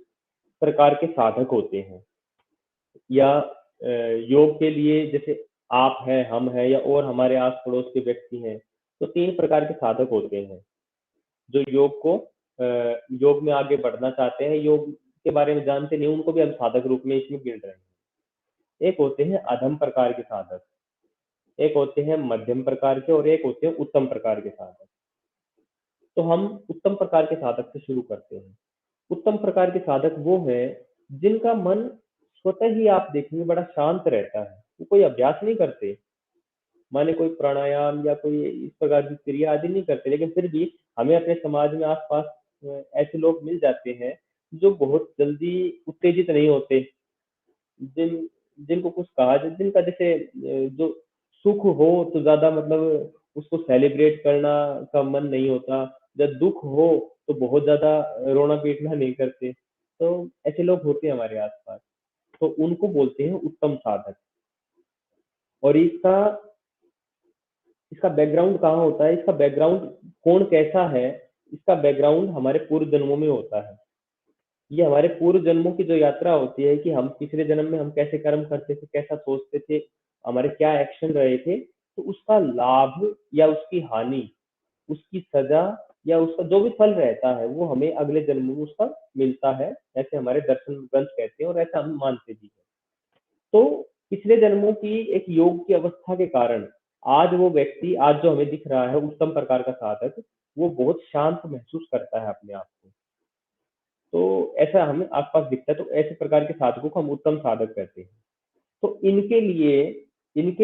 प्रकार के साधक होते हैं या योग के लिए, जैसे आप हैं, हम हैं या और हमारे आस-पड़ोस के व्यक्ति हैं, तो 3 प्रकार के साधक होते हैं, जो योग में आगे बढ़ना चाहते हैं, योग के बारे में जानते नहीं, उनको भी हम साधक रूप में इसमें गिन रहे हैं। एक होते हैं अधम प्रकार के साधक, एक होते हैं मध्यम प्रकार के और एक होते हैं उत्तम प्रकार के साधक। तो हम उत्तम प्रकार के साधक से शुरू करते हैं। उत्तम प्रकार के साधक वो हैं जिनका मन स्वतः ही आप देखेंगे बड़ा शांत रहता है, वो कोई अभ्यास नहीं करते, माने कोई प्राणायाम या कोई इस प्रकार की क्रिया आदि नहीं करते, लेकिन फिर भी हमें अपने समाज में आस-पास ऐसे लोग मिल जाते हैं जो बहुत जल्दी उत्तेजित नहीं होते, जिनको कुछ कहा जाए, जिनका जैसे जो सुख हो तो ज़्यादा मतलब उसको सेलिब्रेट करना का मन नहीं होता, जब दुःख हो तो बहुत ज़्यादा रोना-पीटना नहीं करते। तो ऐसे लोग होते हैं हमारे आस-पास, तो उनको बोलते हैं उत्तम साधक। और इसका इसका बैकग्राउंड कहाँ होता है, इसका बैकग्राउंड कौन कैसा है, इसका बैकग्राउंड हमारे पूर्व जन्मों में होता है। ये हमारे पूर्व जन्मों की जो यात्रा होती है कि हम पिछले जन्म में हम कैसे कर्म करते थे, कैसा सोचते थे, हमारे क्या एक्शन रहे थे, तो उसका लाभ या उसकी हानि, उसकी सजा या उसका जो भी फल रहता है, वो हमें अगले जन्म में उसका मिलता है। ऐसे हमारे दर्शन ग्रंथ कहते हैं और ऐसा हम मानते भी हैं। तो पिछले जन्मों की एक योग की अवस्था के कारण आज वो व्यक्ति, आज जो हमें दिख रहा है उत्तम प्रकार का साधक, वो बहुत शांत महसूस करता है अपने आप को। तो ऐसा हमें आस-पास दिखता है, तो ऐसे प्रकार के साधकों को हम उत्तम साधक कहते हैं। तो इनके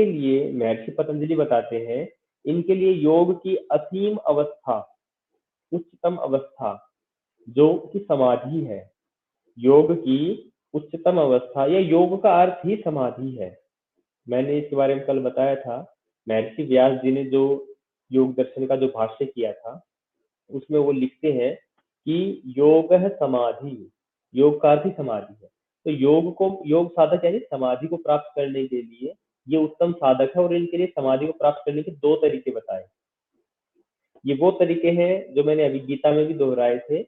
लिए महर्षि पतंजलि बताते हैं, इनके लिए योग की असीम अवस्था, उच्चतम अवस्था जो कि समाधि है। योग की उच्चतम अवस्था या योग का अर्थ ही समाधि है। मैंने इसके बारे में कल बताया था। महर्षि व्यास जी ने जो योग दर्शन का जो भाष्य किया था, उसमें वो लिखते हैं कि योग है समाधि, योग का अर्थ ही समाधि है। तो योग साधक यानी समाधि को प्राप्त करने के लिए ये उत्तम साधक है, और इनके लिए समाधि को प्राप्त करने के 2 तरीके बताए। ये वो तरीके हैं जो मैंने अभी गीता में भी दोहराए थे।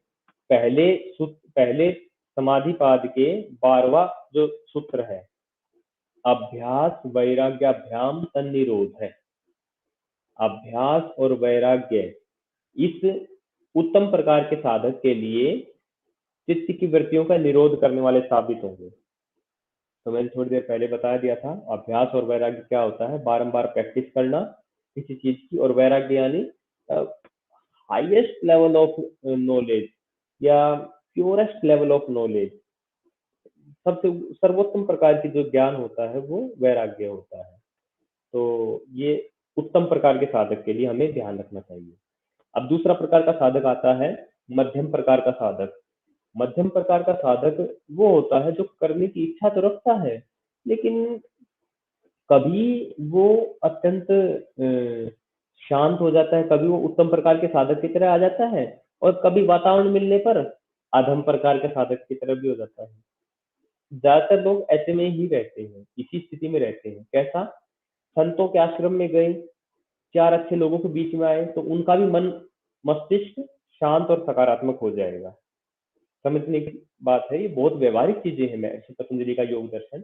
पहले समाधि पाद के 12वां जो सूत्र है, अभ्यास वैराग्याभ्याम तन्निरोध है। अभ्यास और वैराग्य इस उत्तम प्रकार के साधक के लिए चित्त की वृत्तियों का निरोध करने वाले साबित होंगे। तो मैंने थोड़ी देर पहले बता दिया था, अभ्यास और वैराग्य क्या होता है, बारंबार प्रैक्टिस करना किसी चीज की, और वैराग्य यानी हाईएस्ट लेवल ऑफ नॉलेज या प्योरेस्ट लेवल ऑफ नॉलेज, सबसे सर्वोत्तम प्रकार की जो ज्ञान होता है वो वैराग्य होता है। तो ये उत्तम प्रकार के साधक के लिए हमें ध्यान रखना चाहिए। अब दूसरा प्रकार का साधक आता है मध्यम प्रकार का साधक। मध्यम प्रकार का साधक वो होता है जो करने की इच्छा तो रखता है, लेकिन कभी वो अत्यंत शांत हो जाता है, कभी वो उत्तम प्रकार के साधक की तरह आ जाता है, और कभी वातावरण मिलने पर अधम प्रकार के साधक की तरह भी हो जाता है। ज्यादातर लोग ऐसे में ही रहते हैं, इसी स्थिति में रहते हैं। कैसा? संतों के आश्रम में गए, 4 अच्छे लोगों के बीच में आए, तो उनका भी मन मस्तिष्क शांत और सकारात्मक हो जाएगा। समझने की बात है, ये बहुत व्यवहारिक चीजें हैं। महर्षि पतंजलि का योग दर्शन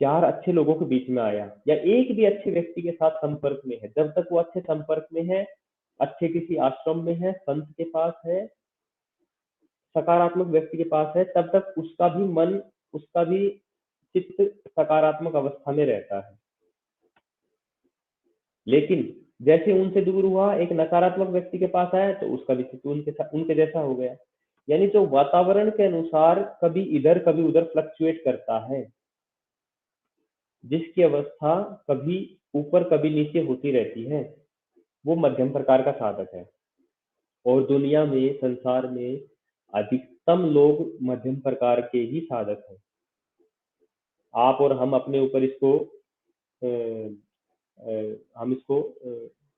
4 अच्छे लोगों के बीच में आया या एक भी अच्छे व्यक्ति के साथ संपर्क में है, जब तक वो अच्छे संपर्क में है, अच्छे किसी आश्रम में है, संत के पास है, सकारात्मक व्यक्ति के पास है, तब तक उसका भी मन, उसका भी चित्त सकारात्मक अवस्था में रहता है। लेकिन जैसे उनसे दूर हुआ, एक नकारात्मक व्यक्ति के पास आया, तो उसका भी चित्त उनके जैसा हो गया। यानी जो वातावरण के अनुसार कभी इधर कभी उधर फ्लक्चुएट करता है, जिसकी अवस्था कभी ऊपर कभी नीचे होती रहती है, वो मध्यम प्रकार का साधक है। और दुनिया में, संसार में अधिकतम लोग मध्यम प्रकार के ही साधक हैं। आप और हम अपने ऊपर इसको हम इसको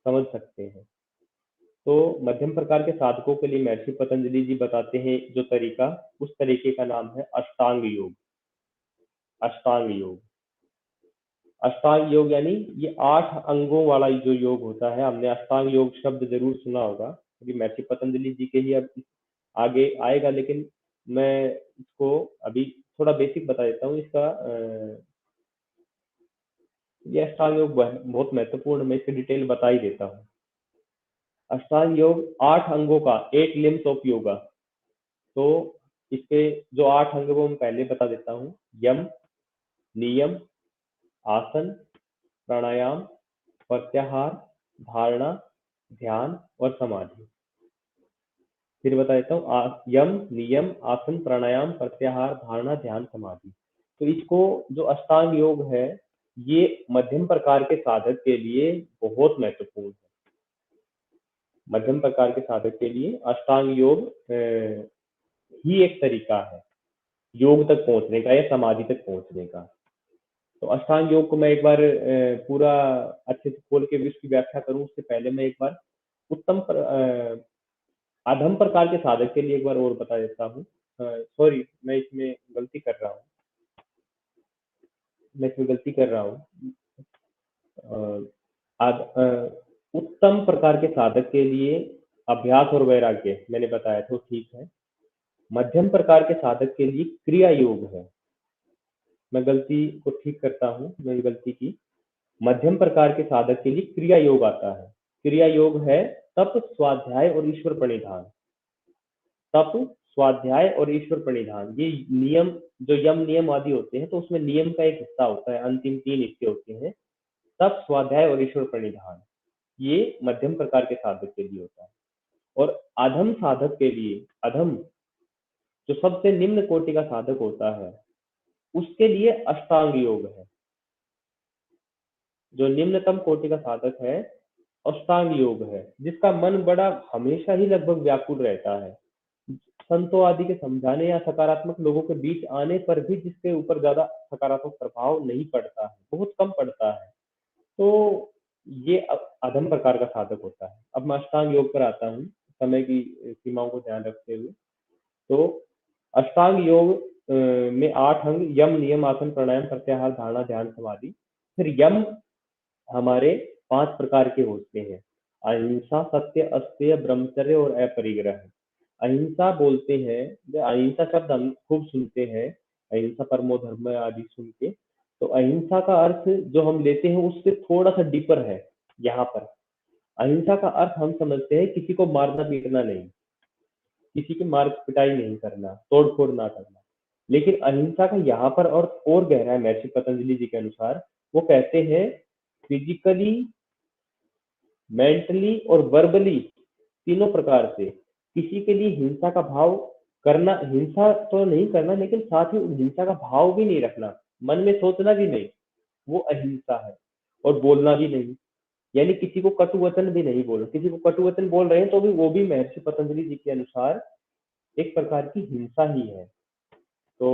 समझ सकते हैं। तो मध्यम प्रकार के साधकों के लिए महर्षि पतंजलि जी बताते हैं जो तरीका, उस तरीके का नाम है अष्टांग योग। अष्टांग योग, अष्टांग योग यानी ये 8 अंगों वाला जो योग होता है। हमने अष्टांग योग शब्द जरूर सुना होगा, क्योंकि महर्षि पतंजलि जी के ही अब आगे आएगा, लेकिन मैं इसको अभी थोड़ा बेसिक बता देता हूँ इसका। ये अष्टांग योग बहुत महत्वपूर्ण, मैं इसकी डिटेल बता ही देता हूँ। अष्टांग योग 8 अंगों का, 8 लिम्स ऑफ योगा। तो इसके जो 8 अंग वो मैं पहले बता देता हूँ। यम, नियम, आसन, प्राणायाम, प्रत्याहार, धारणा, ध्यान और समाधि। फिर बता देता हूँ, यम, नियम, आसन, प्राणायाम, प्रत्याहार, धारणा, ध्यान, समाधि। तो इसको जो अष्टांग योग है, ये मध्यम प्रकार के साधक के लिए बहुत महत्वपूर्ण है। मध्यम प्रकार के साधक के लिए अष्टांग योग ही एक तरीका है योग तक पहुंचने का या समाधि तक पहुंचने का। तो अष्टांग योग को मैं एक बार पूरा अच्छे से खोल के भी उसकी व्याख्या करूं, उससे पहले मैं एक बार अधम प्रकार के साधक के लिए एक बार और बता देता हूँ। सॉरी, मैं इसमें गलती कर रहा हूँ। उत्तम प्रकार के साधक के लिए अभ्यास और वैराग्य मैंने बताया था, ठीक है। मध्यम प्रकार के साधक के लिए क्रिया योग है। मैं गलती को ठीक करता हूँ, मेरी गलती की। मध्यम प्रकार के साधक के लिए क्रिया योग आता है। क्रिया योग है तप, स्वाध्याय और ईश्वर प्रणिधान। तप, स्वाध्याय और ईश्वर प्रणिधान, ये नियम जो यम नियम आदि होते हैं, तो उसमें नियम का एक हिस्सा होता है, अंतिम 3 हिस्से होते हैं, तप, स्वाध्याय और ईश्वर प्रणिधान। ये मध्यम प्रकार के साधक के लिए होता है। और अधम साधक के लिए, अधम जो सबसे निम्न कोटि का साधक होता है, उसके लिए अष्टांग योग है। जो निम्नतम कोटि का साधक है, अष्टांग योग है, जिसका मन बड़ा हमेशा ही लगभग व्याकुल रहता है। संतों आदि के समझाने या सकारात्मक लोगों के बीच आने पर भी जिसके ऊपर ज्यादा सकारात्मक प्रभाव नहीं पड़ता है, बहुत कम पड़ता है, तो ये अधम प्रकार का साधक होता है। अब मैं अष्टांग योग पर आता हूँ, समय की सीमाओं को ध्यान रखते हुए। तो अष्टांग योग में 8 अंग, यम, नियम, आसन, प्राणायाम, प्रत्याहार, धारणा, ध्यान, समाधि। फिर यम हमारे 5 प्रकार के होते हैं। अहिंसा, सत्य, अस्तेय, ब्रह्मचर्य और अपरिग्रह। अहिंसा बोलते हैं, जो अहिंसा शब्द हम खूब सुनते हैं, अहिंसा परमो धर्म आदि सुन के। तो अहिंसा का अर्थ जो हम लेते हैं उससे थोड़ा सा डीपर है। यहाँ पर अहिंसा का अर्थ हम समझते हैं किसी को मारना पीटना नहीं, किसी की मार पिटाई नहीं करना, तोड़ फोड़ ना करना। लेकिन अहिंसा का यहाँ पर और गहरा है। महर्षि पतंजलि जी के अनुसार वो कहते हैं फिजिकली, मेंटली और वर्बली, तीनों प्रकार से किसी के लिए हिंसा का भाव करना, हिंसा तो नहीं करना, लेकिन साथ ही हिंसा का भाव भी नहीं रखना, मन में सोचना भी नहीं, वो अहिंसा है। और बोलना भी नहीं, यानी किसी को कटु वचन भी नहीं बोलना। किसी को कटु वचन बोल रहे हैं तो भी वो भी महर्षि पतंजलि जी के अनुसार एक प्रकार की हिंसा ही है। तो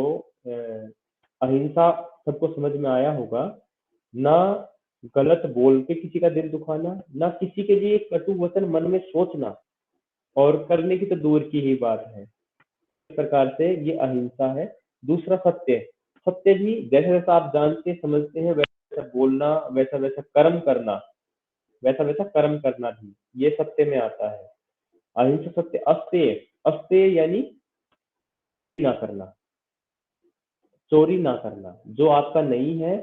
अहिंसा सबको समझ में आया होगा। ना गलत बोल के किसी का दिल दुखाना, ना किसी के लिए कटु वचन मन में सोचना, और करने की तो दूर की ही बात है। इस प्रकार से ये अहिंसा है। दूसरा सत्य। सत्य भी जैसे जैसा आप जानते समझते हैं वैसा बोलना, वैसा वैसा कर्म करना, वैसा वैसा कर्म करना भी ये सत्य में आता है। अहिंसा सत्य। अस्तेय, अस्तेय यानी ना करना, चोरी ना करना, जो आपका नहीं है।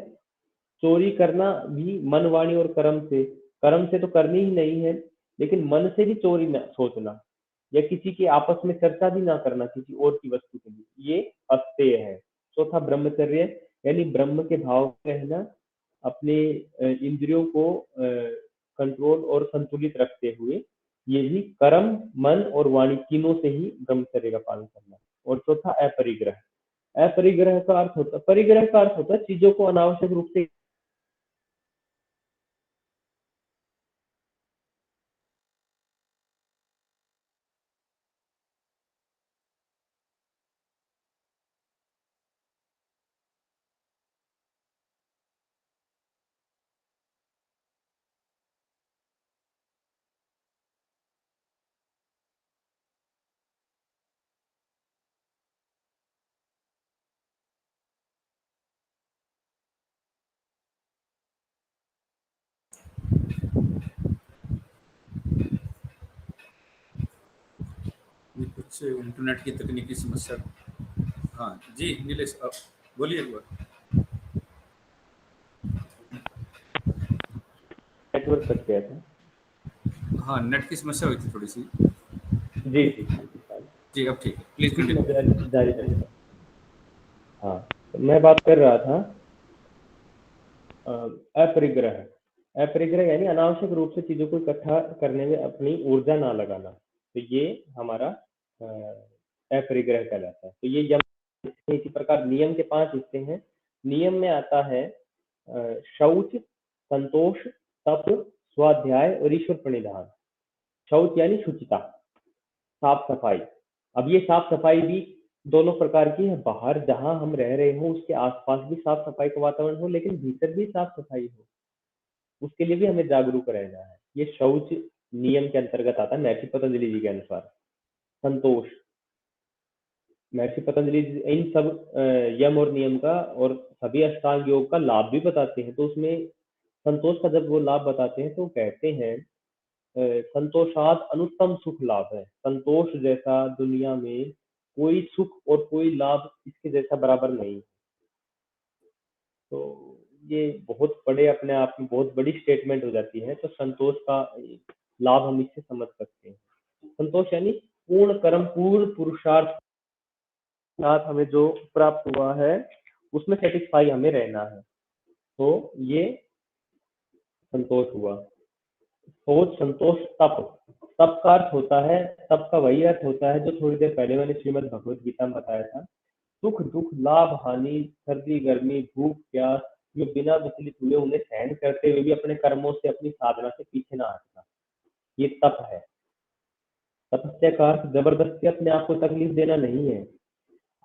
चोरी करना भी मन, वाणी और कर्म से। कर्म से तो करनी ही नहीं है, लेकिन मन से भी चोरी ना सोचना, या किसी की आपस में चर्चा भी ना करना किसी और की वस्तु के लिए, ये अस्तेय है। चौथा ब्रह्मचर्य, यानी ब्रह्म के भाव में रहना, अपने इंद्रियों को कंट्रोल और संतुलित रखते हुए, ये भी कर्म, मन और वाणी तीनों से ही ब्रह्मचर्य का पालन करना। और चौथा अपरिग्रह। अपरिग्रह का अर्थ होता, परिग्रह का अर्थ होता है चीजों को अनावश्यक रूप से कुछ इंटरनेट की तकनीकी समस्या। हाँ जी नीलेश, आप बोलिए एक बार। नेटवर्क कट गया था। हाँ नेट की समस्या हुई थी थोड़ी सी। जी जी जी जी। जी अब ठीक है, प्लीज ठीक, मैं कंटिन्यू। जारी रखता हूँ। हाँ, तो मैं बात कर रहा था अपरिग्रह। अपरिग्रह यानी अनावश्यक रूप से चीजों को इकट्ठा करने में अपनी ऊर्जा ना लगाना, तो ये हमारा अपरिग्रह कहलाता है। तो ये यम, इसी प्रकार नियम के 5 हिस्से हैं। नियम में आता है शौच, संतोष, तप, स्वाध्याय और ईश्वर प्रणिधान। शौच यानी शुचिता, साफ सफाई। अब ये साफ सफाई भी दोनों प्रकार की है, बाहर जहां हम रह रहे हो उसके आसपास भी साफ सफाई का वातावरण हो, लेकिन भीतर भी साफ सफाई हो, उसके लिए भी हमें जागरूक रहना है। ये शौच नियम के अंतर्गत आता है महर्षि पतंजलि जी के अनुसार। संतोष, महर्षि पतंजलि जी इन सब यम और नियम का और सभी अष्टांग योग का लाभ भी बताते हैं। तो उसमें संतोष का जब वो लाभ बताते हैं तो कहते हैं संतोषात अनुत्तम सुख लाभ है। संतोष जैसा दुनिया में कोई सुख और कोई लाभ इसके जैसा बराबर नहीं। तो ये बहुत बड़े अपने आप में बहुत बड़ी स्टेटमेंट हो जाती है। तो संतोष का लाभ हम इससे समझ सकते हैं। संतोष यानी पूर्ण कर्म, पूर्ण पुरुषार्थ साथ हमें जो प्राप्त हुआ है उसमें सेटिस्फाई हमें रहना है। तो ये संतोष हुआ। सोच, संतोष, तप। तप का अर्थ होता है, तप का वही अर्थ होता है जो थोड़ी देर पहले मैंने श्रीमद् भगवत गीता में बताया था। सुख दुख, लाभ हानि, सर्दी गर्मी, भूख प्यास, जो बिना विचलित हुए उन्हें सहन करते हुए भी अपने कर्मों से, अपनी साधना से पीछे ना हटना, ये तप है। तपस्या का अर्थ जबरदस्ती अपने आप को तकलीफ देना नहीं है।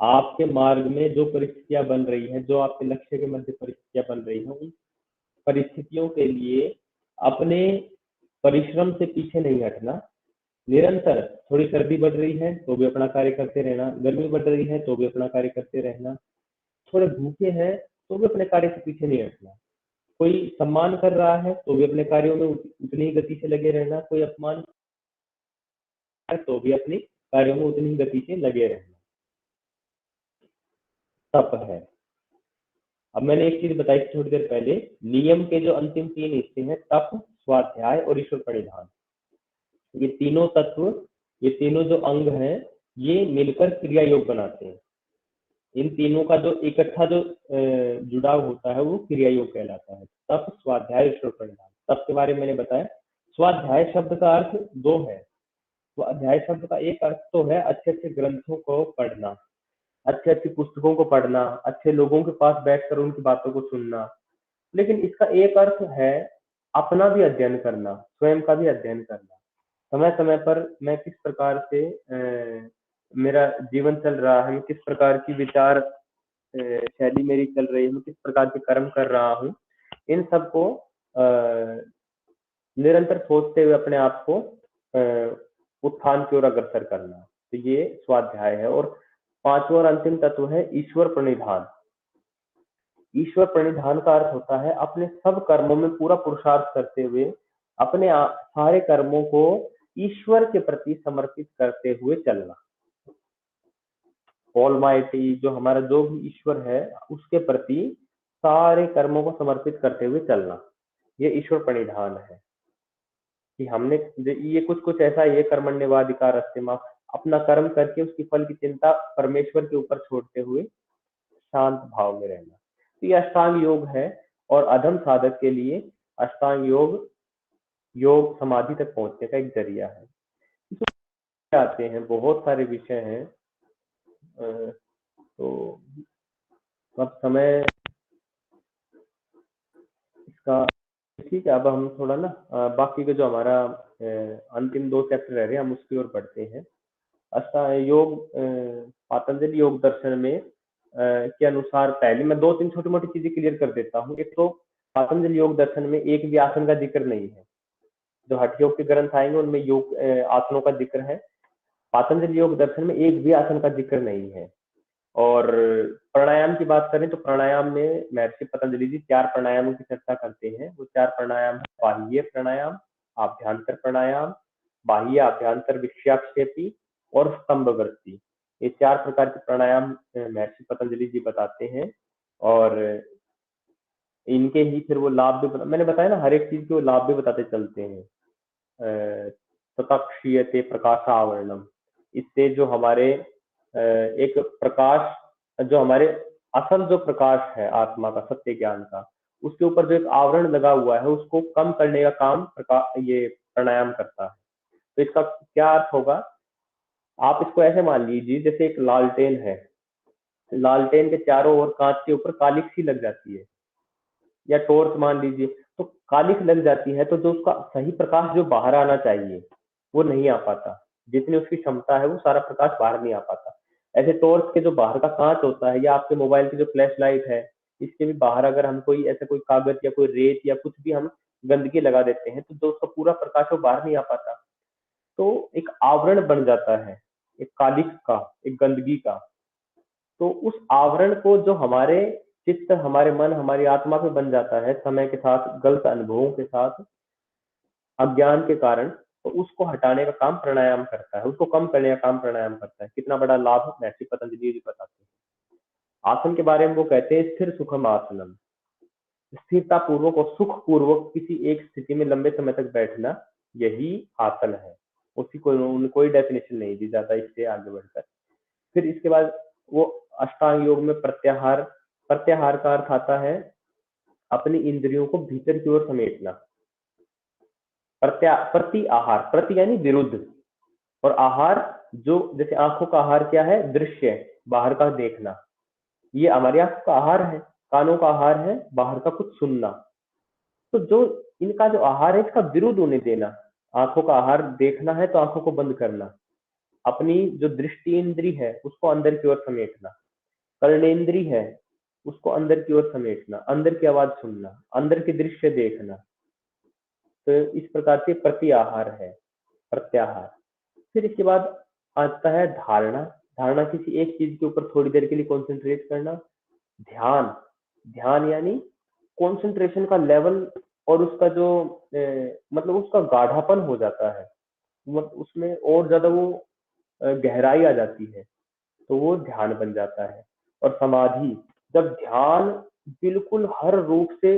आपके मार्ग में जो परिस्थितियां बन रही है, जो आपके लक्ष्य के मध्य परिस्थितियां बन रही है, उन परिस्थितियों के लिए अपने परिश्रम से पीछे नहीं हटना। निरंतर, थोड़ी सर्दी बढ़ रही है तो भी अपना कार्य करते रहना, गर्मी बढ़ रही है तो भी अपना कार्य करते रहना, थोड़े भूखे हैं तो भी अपने कार्य से पीछे नहीं हटना, कोई सम्मान कर रहा है तो भी अपने कार्यों में उतनी ही गति से लगे रहना, कोई अपमान है तो भी अपनी कार्यों में उतनी ही गति से लगे रहना, तप है। अब मैंने एक चीज बताई थी थोड़ी देर पहले, नियम के जो अंतिम 3 हिस्से हैं, तप, स्वाध्याय और ईश्वर प्रणिधान, ये तीनों तत्व, ये तीनों जो अंग हैं, ये मिलकर क्रिया योग बनाते हैं। इन तीनों का जो इकट्ठा जो जुड़ाव होता है वो क्रिया योग कहलाता है। तप, स्वाध्याय, ईश्वर प्रणिधान। तप के बारे में मैंने बताया। स्वाध्याय शब्द का अर्थ 2 है। स्वाध्याय शब्द का एक अर्थ तो है अच्छे अच्छे ग्रंथों को पढ़ना, अच्छी अच्छी पुस्तकों को पढ़ना, अच्छे लोगों के पास बैठकर उनकी बातों को सुनना। लेकिन इसका एक अर्थ है अपना भी अध्ययन करना, स्वयं का भी अध्ययन करना। समय समय पर मैं किस प्रकार से मेरा जीवन चल रहा है, किस प्रकार की विचार शैली मेरी चल रही है, किस प्रकार के कर्म कर रहा हूँ, इन सबको निरंतर सोचते हुए अपने आप को उत्थान की ओर अग्रसर करना, तो ये स्वाध्याय है। और पांचवा और अंतिम तत्व है ईश्वर प्रणिधान। ईश्वर प्रणिधान का अर्थ होता है अपने सब कर्मों में पूरा पुरुषार्थ करते हुए अपने सारे कर्मों को ईश्वर के प्रति समर्पित करते हुए चलना। ऑलमाइटी, जो हमारा जो भी ईश्वर है, उसके प्रति सारे कर्मों को समर्पित करते हुए चलना, ये ईश्वर प्रणिधान है। कि हमने ये कुछ कुछ ऐसा, ये कर्मण्यवाधिकारस्ते मां, अपना कर्म करके उसकी फल की चिंता परमेश्वर के ऊपर छोड़ते हुए शांत भाव में रहना। तो ये अष्टांग योग है। और अधम साधक के लिए अष्टांग योग योग समाधि तक पहुंचने का एक जरिया है। इसमें आते हैं बहुत सारे विषय हैं, तो अब समय इसका ठीक है। अब हम थोड़ा ना बाकी का जो हमारा अंतिम 2 चैप्टर रह रहे हैं हम उसकी ओर बढ़ते हैं। योग पातंजलि योग दर्शन में के अनुसार पहले मैं 2-3 छोटी मोटी चीजें क्लियर कर देता हूँ। एक तो पातंजलि योग दर्शन में एक भी आसन का जिक्र नहीं है। जो हठ योग के ग्रंथ आएंगे उनमें योग आसनों का जिक्र है। पातंजलि योग दर्शन में एक भी आसन का जिक्र नहीं है। और प्राणायाम की बात करें तो प्राणायाम में महर्षि पतंजलि जी 4 प्राणायामों की चर्चा करते हैं। वो 4 प्राणायाम है बाह्य प्राणायाम, आभ्यंतर प्राणायाम, बाह्य आभ्यंतर विक्षेपी और स्तंभवर्ती। ये 4 प्रकार के प्राणायाम महर्षि पतंजलि जी बताते हैं और इनके ही फिर वो लाभ भी मैंने बताया ना, हर एक चीज के वो लाभ भी बताते चलते हैं। तथा क्षीयते प्रकाशावरणम, इससे जो हमारे एक प्रकाश, जो हमारे असल जो प्रकाश है आत्मा का, सत्य ज्ञान का, उसके ऊपर जो एक आवरण लगा हुआ है उसको कम करने का काम ये प्राणायाम करता है। तो इसका क्या अर्थ होगा, आप इसको ऐसे मान लीजिए जैसे एक लालटेन है, लालटेन के चारों ओर कांच के ऊपर कालिक सी लग जाती है, या टॉर्च मान लीजिए, तो कालिख लग जाती है तो जो उसका सही प्रकाश जो बाहर आना चाहिए वो नहीं आ पाता, जितनी उसकी क्षमता है वो सारा प्रकाश बाहर नहीं आ पाता। ऐसे टॉर्च के जो बाहर का कांच होता है या आपके मोबाइल की जो फ्लैश लाइट है, इसके भी बाहर अगर हम कोई ऐसा कोई कागज या कोई रेत या कुछ भी हम गंदगी लगा देते हैं तो जो उसका पूरा प्रकाश वो बाहर नहीं आ पाता, तो एक आवरण बन जाता है, एक कालिख का, एक गंदगी का। तो उस आवरण को जो हमारे चित्त, हमारे मन, हमारी आत्मा पे बन जाता है समय के साथ, गलत अनुभवों के साथ, अज्ञान के कारण, तो उसको हटाने का काम प्राणायाम करता है, उसको कम करने का काम प्राणायाम करता है। कितना बड़ा लाभ महर्षि पतंजलि जी बताते हैं। आसन के बारे में वो कहते हैं स्थिर सुखम आसनम, स्थिरता पूर्वक और सुख पूर्वक किसी एक स्थिति में लंबे समय तक बैठना, यही आसन है। उसी को उन्होंने कोई डेफिनेशन नहीं दी ज्यादा इससे आगे बढ़कर। फिर इसके बाद वो अष्टांग योग में प्रत्याहार, प्रत्याहार का अर्थ आता है अपनी इंद्रियों को भीतर की ओर समेटना। प्रति आहार, प्रति यानी विरुद्ध, और आहार जो, जैसे आंखों का आहार क्या है, दृश्य, बाहर का देखना, ये हमारी आंखों का आहार है। कानों का आहार है बाहर का कुछ सुनना। तो जो इनका जो आहार है इसका विरुद्ध उन्हें देना। आंखों का आहार देखना है तो आंखों को बंद करना, अपनी जो दृष्टि इंद्री है उसको अंदर की ओर समेटना, कर्णेंद्री है उसको अंदर की ओर समेटना, अंदर की आवाज सुनना, अंदर के दृश्य देखना। तो इस प्रकार से प्रत्याहार है, प्रत्याहार। फिर इसके बाद आता है धारणा। धारणा किसी एक चीज के ऊपर थोड़ी देर के लिए कॉन्सेंट्रेट करना। ध्यान, ध्यान यानी कंसंट्रेशन का लेवल और उसका जो मतलब उसका गाढ़ापन हो जाता है, उसमें और ज्यादा वो गहराई आ जाती है, तो वो ध्यान बन जाता है। और समाधि, जब ध्यान बिल्कुल हर रूप से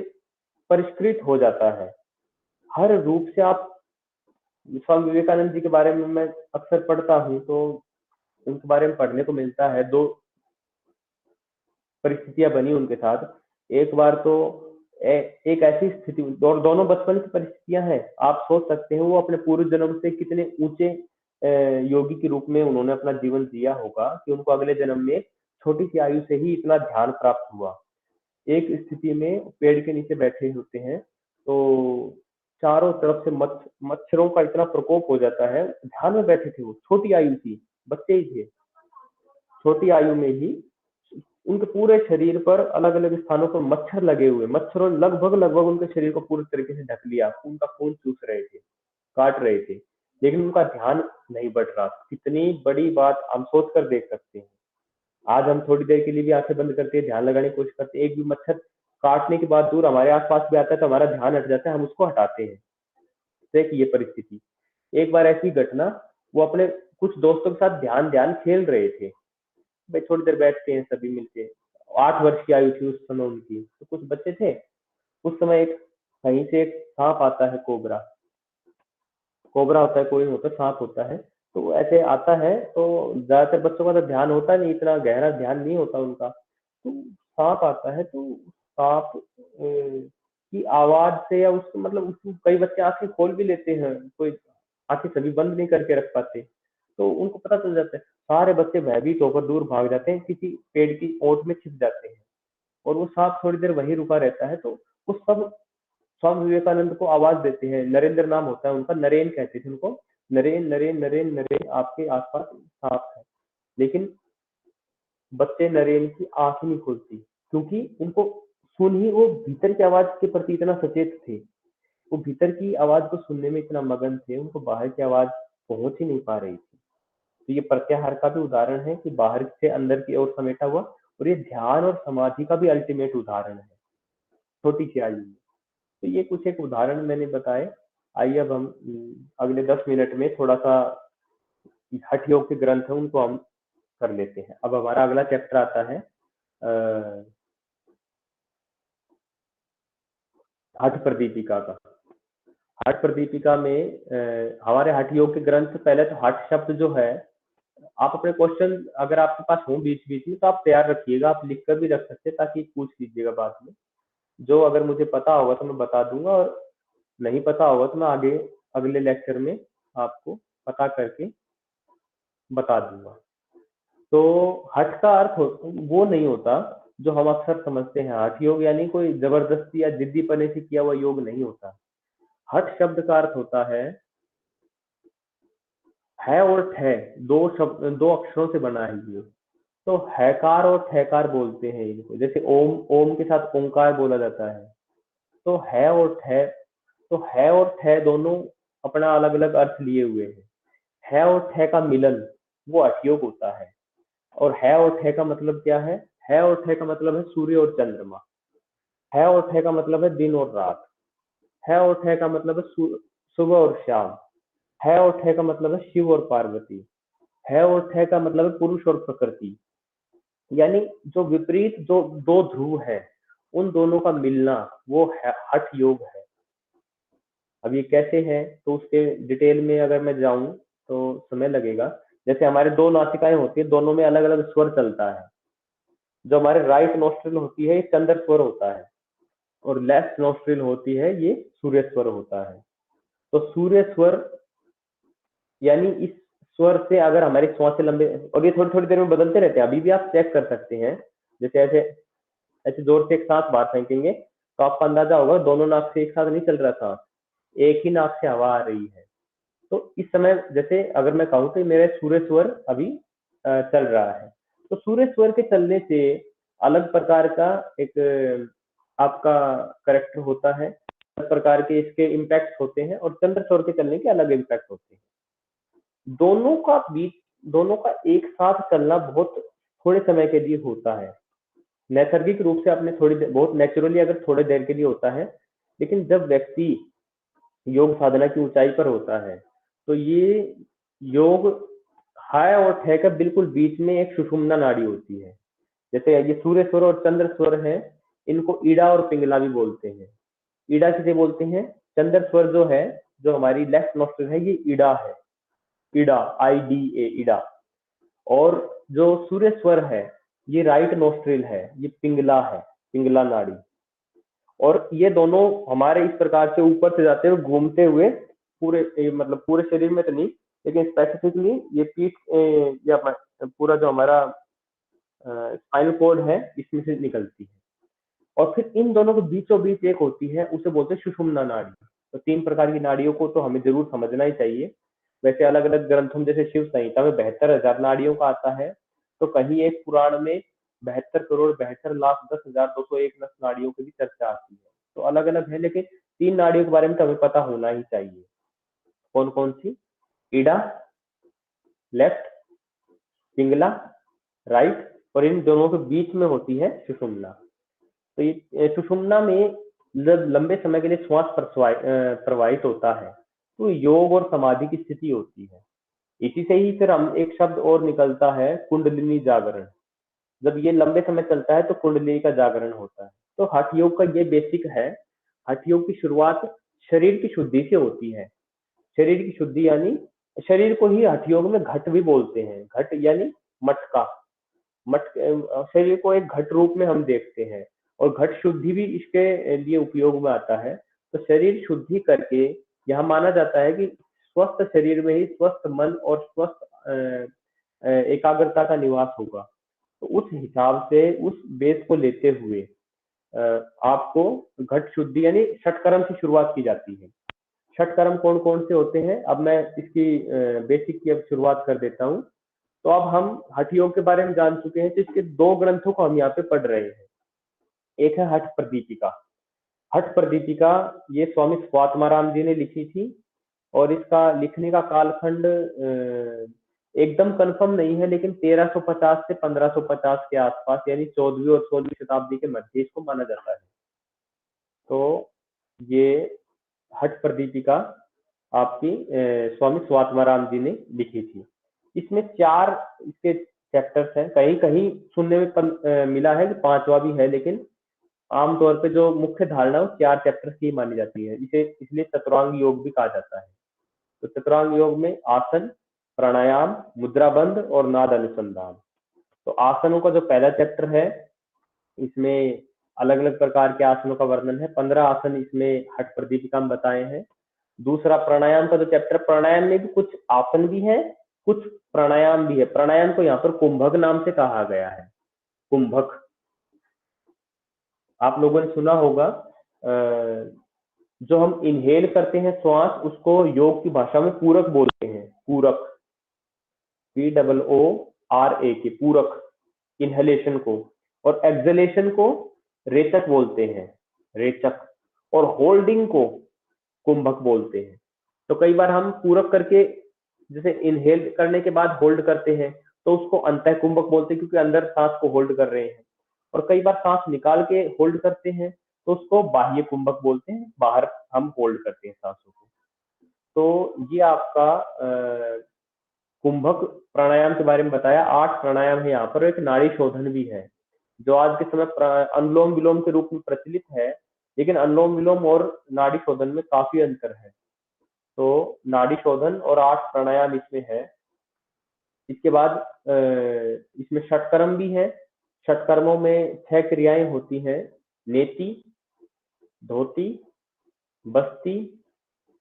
परिष्कृत हो जाता है, हर रूप से आप, स्वामी विवेकानंद जी के बारे में मैं अक्सर पढ़ता हूँ तो उनके बारे में पढ़ने को मिलता है, दो परिस्थितियां बनी उनके साथ। एक बार तो एक ऐसी स्थिति, दोनों बचपन की परिस्थितियां हैं, आप सोच सकते हैं वो अपने पूर्व जन्म से कितने ऊंचे योगी के रूप में उन्होंने अपना जीवन जिया होगा कि उनको अगले जन्म में छोटी सी आयु से ही इतना ध्यान प्राप्त हुआ। एक स्थिति में पेड़ के नीचे बैठे होते हैं तो चारों तरफ से मच्छरों का इतना प्रकोप हो जाता है, ध्यान में बैठे थे, वो छोटी आयु थी, बच्चे ही थे, छोटी आयु में ही उनके पूरे शरीर पर अलग अलग स्थानों पर मच्छर लगे हुए, मच्छरों ने लगभग लगभग उनके शरीर को पूरी तरीके से ढक लिया, उनका खून चूस रहे थे, काट रहे थे, लेकिन उनका ध्यान नहीं बढ़ रहा। कितनी बड़ी बात हम सोच कर देख सकते हैं। आज हम थोड़ी देर के लिए भी आंखें बंद करते हैं, ध्यान लगाने की कोशिश करते हैं, एक भी मच्छर काटने के बाद दूर हमारे आसपास भी आता है तो हमारा ध्यान हट जाता है, हम उसको हटाते हैं। तो ये परिस्थिति, एक बार ऐसी घटना, वो अपने कुछ दोस्तों के साथ ध्यान ध्यान खेल रहे थे, भाई थोड़ी देर बैठते हैं सभी मिलके। 8 वर्ष की आयु थी उस समय उनकी, तो कुछ बच्चे थे। उस समय एक कहीं से एक सांप आता है, कोबरा, कोबरा होता है, कोई नहीं होता, सांप होता है। तो वो ऐसे आता है तो ज्यादातर बच्चों का तो ध्यान होता नहीं, इतना गहरा ध्यान नहीं होता उनका। तो सांप आता है तो सांप की आवाज से या उसको, मतलब उसको कई बच्चे आंखें खोल भी लेते हैं, कोई आंखें सभी बंद नहीं करके रख पाते, तो उनको पता चल जाता है। सारे बच्चे भयभीत होकर दूर भाग जाते हैं, किसी पेड़ की ओट में छिप जाते हैं, और वो सांप थोड़ी देर वहीं रुका रहता है। तो वो सब स्वामी विवेकानंद को आवाज देते हैं, नरेंद्र नाम होता है उनका, नरेन कहते थे उनको, नरेन नरेन नरेन नरेन, आपके आसपास सांप है। लेकिन बच्चे नरेन की आंख ही नहीं खुलती, क्योंकि उनको सुन ही, वो भीतर की आवाज के प्रति इतना सचेत थे, वो भीतर की आवाज को सुनने में इतना मगन थे, उनको बाहर की आवाज पहुंच ही नहीं पा रही थी। तो ये प्रत्याहार का भी उदाहरण है कि बाहर से अंदर की ओर समेटा हुआ, और ये ध्यान और समाधि का भी अल्टीमेट उदाहरण है, छोटी सी आयु में। तो ये कुछ एक उदाहरण मैंने बताए। आइए अब हम अगले 10 मिनट में थोड़ा सा हठ योग के ग्रंथ हैं उनको हम कर लेते हैं। अब हमारा अगला चैप्टर आता है हठ प्रदीपिका का। हठ प्रदीपिका में हमारे हठ योग के ग्रंथ, पहले तो हठ शब्द जो है, आप अपने क्वेश्चन अगर आपके पास हो बीच बीच में तो आप तैयार रखिएगा, आप लिख कर भी रख सकते हैं ताकि पूछ लीजिएगा बाद में। जो अगर मुझे पता होगा तो मैं बता दूंगा, और नहीं पता होगा तो मैं आगे अगले लेक्चर में आपको पता करके बता दूंगा। तो हठ का अर्थ वो नहीं होता जो हम अक्सर समझते हैं। हठ योग यानी कोई जबरदस्ती या जिद्दीपने से किया हुआ योग नहीं होता। हठ शब्द का अर्थ होता है और ठे, दो शब्द, दो अक्षरों से बना है ये। तो हैकार और ठेकार बोलते हैं इनको, जैसे ओम, ओम के साथ ओंकार बोला जाता है। तो है और ठे, तो है और ठे दोनों अपना अलग अलग अर्थ लिए हुए हैं। है और ठे का मिलन वो हठयोग होता है। और है और ठे का मतलब क्या है और ठे का मतलब है सूर्य और चंद्रमा। है और ठे का मतलब है दिन और रात। है और ठे का मतलब है सुबह और शाम। है और ठे का मतलब है शिव और पार्वती। है और ठे का मतलब है पुरुष और प्रकृति। यानी जो विपरीत, जो दो ध्रुव है, उन दोनों का मिलना वो हठ योग है। अब ये कैसे है तो उसके डिटेल में अगर मैं जाऊं तो समय लगेगा। जैसे हमारे दो नासिकाएं होती है, दोनों में अलग अलग स्वर चलता है। जो हमारे राइट नोस्ट्रिल होती है ये चंद्र स्वर होता है, और लेफ्ट नोस्ट्रिल होती है ये सूर्य स्वर होता है। तो सूर्य स्वर यानी इस स्वर से अगर हमारी श्वासें लंबे, और ये थोड़ी थोड़ी देर में बदलते रहते हैं, अभी भी आप चेक कर सकते हैं। जैसे ऐसे ऐसे जोर से एक साथ बात फेंकेंगे तो आपको अंदाजा होगा दोनों नाक से एक साथ नहीं चल रहा था, एक ही नाक से हवा आ रही है। तो इस समय जैसे अगर मैं कहूँ तो मेरे सूर्य स्वर अभी चल रहा है। तो सूर्य स्वर के चलने से अलग प्रकार का एक आपका करेक्टर होता है, अलग प्रकार के इसके इम्पैक्ट होते हैं, और चंद्र स्वर के चलने के अलग इम्पैक्ट होते हैं। दोनों का एक साथ चलना बहुत थोड़े समय के लिए होता है। नैसर्गिक रूप से अपने थोड़ी बहुत नेचुरली अगर थोड़ी देर के लिए होता है, लेकिन जब व्यक्ति योग साधना की ऊंचाई पर होता है तो ये योग हाय और ठे के बिल्कुल बीच में एक सुषुम्ना नाड़ी होती है। जैसे ये सूर्य स्वर और चंद्र स्वर है, इनको ईड़ा और पिंगला भी बोलते हैं। ईड़ा किसे बोलते हैं? चंद्र स्वर जो है, जो हमारी लेफ्ट नोस्ट्रिल है, ये ईड़ा है। ईड़ा, IDA, ईड़ा। और जो सूर्य स्वर है ये राइट नोस्ट्रिल है, ये पिंगला है, पिंगला नाड़ी। और ये दोनों हमारे इस प्रकार से ऊपर से जाते हुए घूमते हुए पूरे मतलब पूरे शरीर में तो नहीं, लेकिन स्पेसिफिकली ये पीठ या पूरा जो हमारा स्पाइनल कॉर्ड है इसमें से निकलती है। और फिर इन दोनों के बीचों बीच एक होती है, उसे बोलते हैं सुषुम्ना नाड़ी। तो तीन प्रकार की नाड़ियों को तो हमें जरूर समझना ही चाहिए। वैसे अलग अलग ग्रंथों में जैसे शिव संहिता में 72,000 नाड़ियों का आता है, तो कहीं एक पुराण में 72,72,10,201 नाड़ियों की भी चर्चा आती है। तो अलग अलग है, लेकिन तीन नाड़ियों के बारे में तो हमें पता होना ही चाहिए। कौन कौन सी? ईड़ा लेफ्ट, पिंगला राइट, और इन दोनों के बीच में होती है सुषुम्ना। तो ये सुषुम्ना में जब लंबे समय के लिए श्वास प्रवाहित होता है तो योग और समाधि की स्थिति होती है। इसी से ही फिर हम एक शब्द और निकलता है, कुंडलिनी जागरण। जब ये लंबे समय चलता है तो कुंडलिनी का जागरण होता है। तो हठ योग का ये बेसिक है। हठ योग की शुरुआत शरीर की शुद्धि से होती है। शरीर की शुद्धि यानी शरीर को ही हठ योग में घट भी बोलते हैं। घट यानी मटका, शरीर को एक घट रूप में हम देखते हैं, और घट शुद्धि भी इसके लिए उपयोग में आता है। तो शरीर शुद्धि करके यह माना जाता है कि स्वस्थ शरीर में ही स्वस्थ मन और स्वस्थ एकाग्रता का निवास होगा। तो उस हिसाब से उस बेस को लेते हुए आपको घट शुद्धि यानी षटकर्म से शुरुआत की जाती है। षटकर्म कौन कौन से होते हैं, अब मैं इसकी बेसिक की अब शुरुआत कर देता हूँ। तो अब हम हठ योग के बारे में जान चुके हैं, तो इसके दो ग्रंथों को हम यहाँ पे पढ़ रहे हैं। एक है हठ प्रदीपिका। हठ प्रदीपिका ये स्वामी स्वात्माराम जी ने लिखी थी, और इसका लिखने का कालखंड एकदम कंफर्म नहीं है, लेकिन 1350 से 1550 के आसपास, यानी 14वीं और 16वीं शताब्दी के मध्य इसको माना जाता है। तो ये हठ प्रदीपिका आपकी स्वामी स्वात्माराम जी ने लिखी थी। इसमें 4 इसके चैप्टर्स हैं। कहीं कहीं सुनने में मिला है कि 5वां भी है, लेकिन आमतौर पे जो मुख्य धारणा है वो 4 चैप्टर्स की मानी जाती है। इसे इसलिए चतुरांग योग भी कहा जाता है। तो चतुरांग योग में आसन, प्राणायाम, मुद्राबंध और नाद अनुसंधान। तो आसनों का जो पहला चैप्टर है, इसमें अलग अलग प्रकार के आसनों का वर्णन है। 15 आसन इसमें हठ प्रदीपिका में बताए हैं। दूसरा प्राणायाम का जो चैप्टर, प्राणायाम में भी कुछ आसन भी है, कुछ प्राणायाम भी है। प्राणायाम को यहाँ पर कुंभक नाम से कहा गया है। कुंभक आप लोगों ने सुना होगा, जो हम इनहेल करते हैं श्वास, उसको योग की भाषा में पूरक बोलते हैं। पूरक, POORAK, पूरक इनहेलेशन को। और एक्सहेलेशन को रेचक बोलते हैं, रेचक। और होल्डिंग को कुंभक बोलते हैं। तो कई बार हम पूरक करके जैसे इनहेल करने के बाद होल्ड करते हैं तो उसको अंतः कुंभक बोलते हैं, क्योंकि अंदर सांस को होल्ड कर रहे हैं। और कई बार सांस निकाल के होल्ड करते हैं तो उसको बाह्य कुंभक बोलते हैं, बाहर हम होल्ड करते हैं सांसों को। तो ये आपका कुंभक प्राणायाम के बारे में बताया। 8 प्राणायाम है यहाँ पर। एक नाड़ी शोधन भी है जो आज के समय अनुलोम विलोम के रूप में प्रचलित है, लेकिन अनुलोम विलोम और नाड़ी शोधन में काफी अंतर है। तो नाड़ी शोधन और 8 प्राणायाम इसमें है। इसके बाद इसमें षटकर्म भी है। षटकर्मों में 6 क्रियाएं होती हैं: नेति, धोती, बस्ती,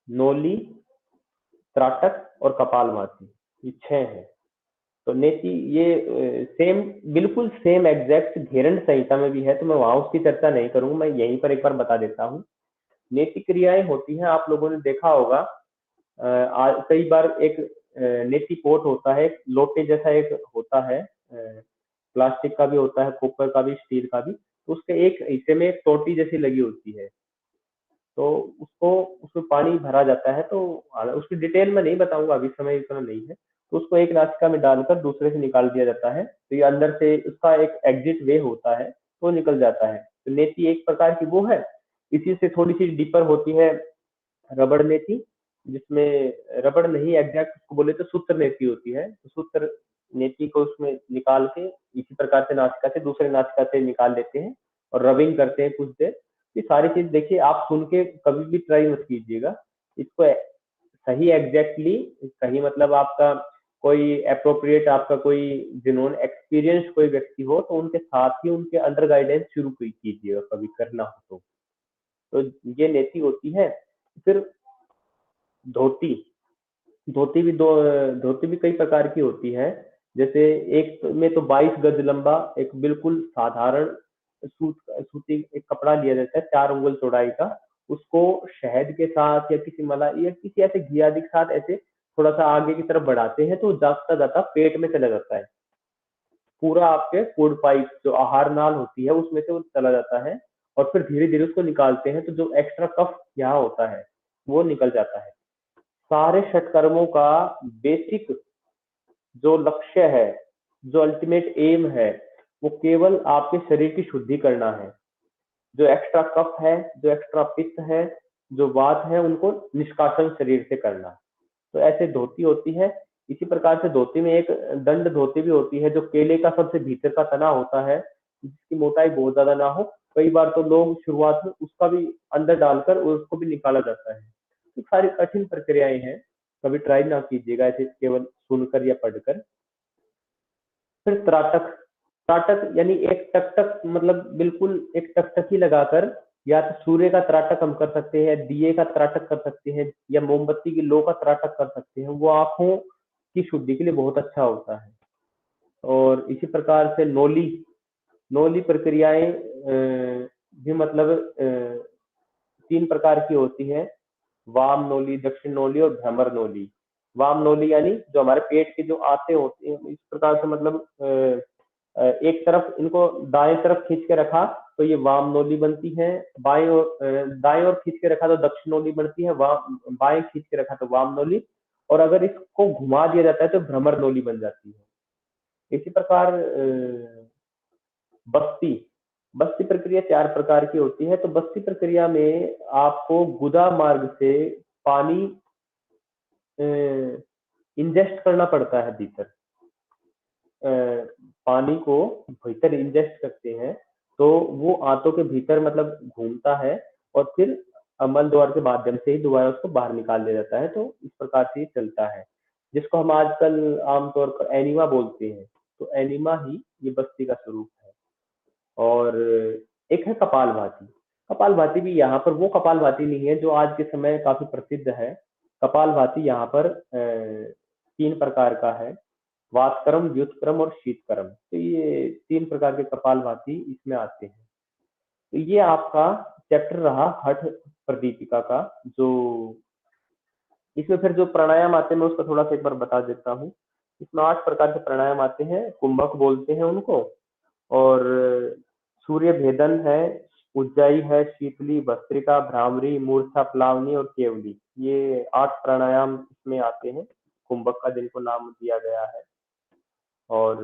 नोली, त्राटक और कपालभाति। ये 6 है। तो नेति ये सेम, बिल्कुल सेम एग्जैक्ट घेरंड संहिता में भी है, तो मैं वहां उसकी चर्चा नहीं करूंगा, मैं यहीं पर एक बार बता देता हूँ। नेति क्रियाएं होती हैं, आप लोगों ने देखा होगा कई बार एक नेति पोट होता है, लोटे जैसा एक होता है, प्लास्टिक का भी होता है, कॉपर का भी, स्टील का भी। तो उसके एक हिस्से में एक टोटी जैसी लगी होती है, तो उसको उसमें पानी भरा जाता है। तो उसकी डिटेल में नहीं बताऊंगा, अभी समय इतना नहीं है। तो उसको एक नासिका में डालकर दूसरे से निकाल दिया जाता है। तो ये अंदर से उसका एक एग्जिट वे होता है, तो निकल जाता है। तो नेति एक प्रकार की वो है। इसी से थोड़ी सी डीपर होती है रबड़ नेति, जिसमें रबड़ नहीं, एग्जैक्ट उसको बोले तो सूत्र नेति होती है। तो सूत्र नेति को उसमें निकाल के इसी प्रकार से नासिका से दूसरे नासिका से निकाल लेते हैं और रबिंग करते हैं कुछ देर। ये सारी चीज देखिए, आप सुन के कभी भी ट्राई मत कीजिएगा इसको सही एग्जैक्टली। कहीं मतलब आपका कोई अप्रोप्रिएट, आपका कोई जिन्होंने एक्सपीरियंस कोई व्यक्ति हो, तो उनके साथ ही उनके अंडर गाइडेंस शुरू कीजिएगा कभी करना हो तो ये नेति होती है। फिर धोती, धोती भी कई प्रकार की होती है। जैसे एक में तो 22 गज लंबा एक बिल्कुल साधारण सूती एक कपड़ा लिया जाता है, 4 उंगल चौड़ाई का। उसको शहद के साथ या किसी मलाई या किसी ऐसे घी आदि के साथ ऐसे थोड़ा सा आगे की तरफ बढ़ाते हैं, तो जाता जाता पेट में चला जाता है। पूरा आपके फूड पाइप जो आहार नाल होती है उसमें से वो चला जाता है, और फिर धीरे धीरे उसको निकालते हैं, तो जो एक्स्ट्रा कफ यहाँ होता है वो निकल जाता है। सारे षटकर्मों का बेसिक जो लक्ष्य है, जो अल्टीमेट एम है, वो केवल आपके शरीर की शुद्धि करना है। जो एक्स्ट्रा कफ है, जो एक्स्ट्रा पित्त है, जो वात है, उनको निष्कासन शरीर से करना। तो ऐसे धोती होती है। इसी प्रकार से धोती में एक दंड धोती भी होती है, जो केले का सबसे भीतर का तना होता है, जिसकी मोटाई बहुत ज्यादा ना हो। कई बार तो लोग शुरुआत में उसका भी अंदर डालकर उसको भी निकाला जाता है। तो सारी कठिन प्रक्रियाएं हैं, कभी ट्राई ना कीजिएगा ऐसे केवल सुनकर या पढ़कर। फिर त्राटक, त्राटक यानी एक टकटक, मतलब बिल्कुल एक टकटकी लगाकर, या तो सूर्य का त्राटक हम कर सकते हैं, दिए का त्राटक कर सकते हैं, या मोमबत्ती की लो का त्राटक कर सकते हैं। वो आंखों की शुद्धि के लिए बहुत अच्छा होता है। और इसी प्रकार से नोली, नोली प्रक्रियाएं भी मतलब 3 प्रकार की होती है: वाम नोली, दक्षिण नोली और भ्रमर नोली। वाम नोली यानी जो हमारे पेट के जो आते होते हैं, इस प्रकार से मतलब एक तरफ इनको दाएं तरफ खींच के रखा तो ये वाम नोली बनती है, बाएं और दाएं और खींच के रखा तो दक्षिण नोली बनती है, बाएं खींच के रखा तो वाम नोली, और अगर इसको घुमा दिया जाता है तो भ्रमर नोली बन जाती है। इसी प्रकार बस्ती, बस्ती प्रक्रिया 4 प्रकार की होती है। तो बस्ती प्रक्रिया में आपको गुदा मार्ग से पानी इंजेस्ट करना पड़ता है भीतर। पानी को भीतर इंजेस्ट करते हैं तो वो आंतों के भीतर मतलब घूमता है और फिर मल द्वार के माध्यम से ही दोबारा उसको बाहर निकाल दिया जाता है। तो इस प्रकार से ये चलता है, जिसको हम आजकल आमतौर पर एनीमा बोलते हैं। तो एनीमा ही ये बस्ती का स्वरूप है। और एक है कपालभाति। कपालभाति भी यहाँ पर वो कपालभाति नहीं है जो आज के समय काफी प्रसिद्ध है। कपालभाति यहाँ पर 3 प्रकार का है, वातक्रम, व्युत्क्रम और शीतक्रम। तो ये 3 प्रकार के कपालभाति इसमें आते हैं। तो ये आपका चैप्टर रहा हठ प्रदीपिका का। जो इसमें फिर जो प्राणायाम आते हैं मैं उसका थोड़ा सा एक बार बता देता हूँ। इसमें 8 प्रकार के प्राणायाम आते हैं, कुंभक बोलते हैं उनको। और सूर्य भेदन है, उज्जाई है, शीतली, भस्त्रिका, भ्रामरी, मूर्छा, प्लावनी और केवली। ये 8 प्राणायाम इसमें आते हैं, कुंभक का जिनको नाम दिया गया है। और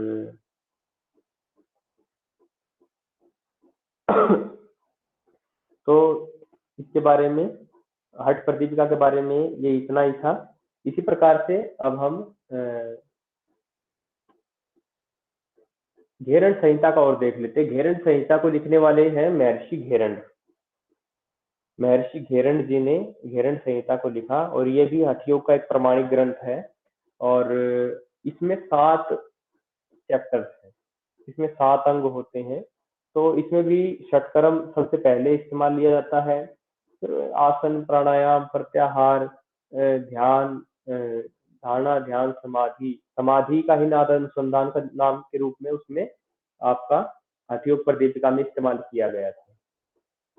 तो इसके बारे में, हठ प्रदीपिका के बारे में ये इतना ही था। इसी प्रकार से अब हम घेरण संहिता का और देख लेते हैं। घेरण संहिता को लिखने वाले हैं महर्षि घेरण। महर्षि घेरण जी ने घेरण संहिता को लिखा और ये भी हठ योग का एक प्रमाणिक ग्रंथ है। और इसमें 7 चैप्टर्स हैं, इसमें 7 अंग होते हैं। तो इसमें भी षटकर्म सबसे पहले इस्तेमाल लिया जाता है। फिर आसन, प्राणायाम, प्रत्याहार, ध्यान, धारणा, ध्यान, समाधि। समाधि का ही नाद अनुसंधान का नाम के रूप में उसमें आपका हठ योग प्रदीपिका में इस्तेमाल किया गया था।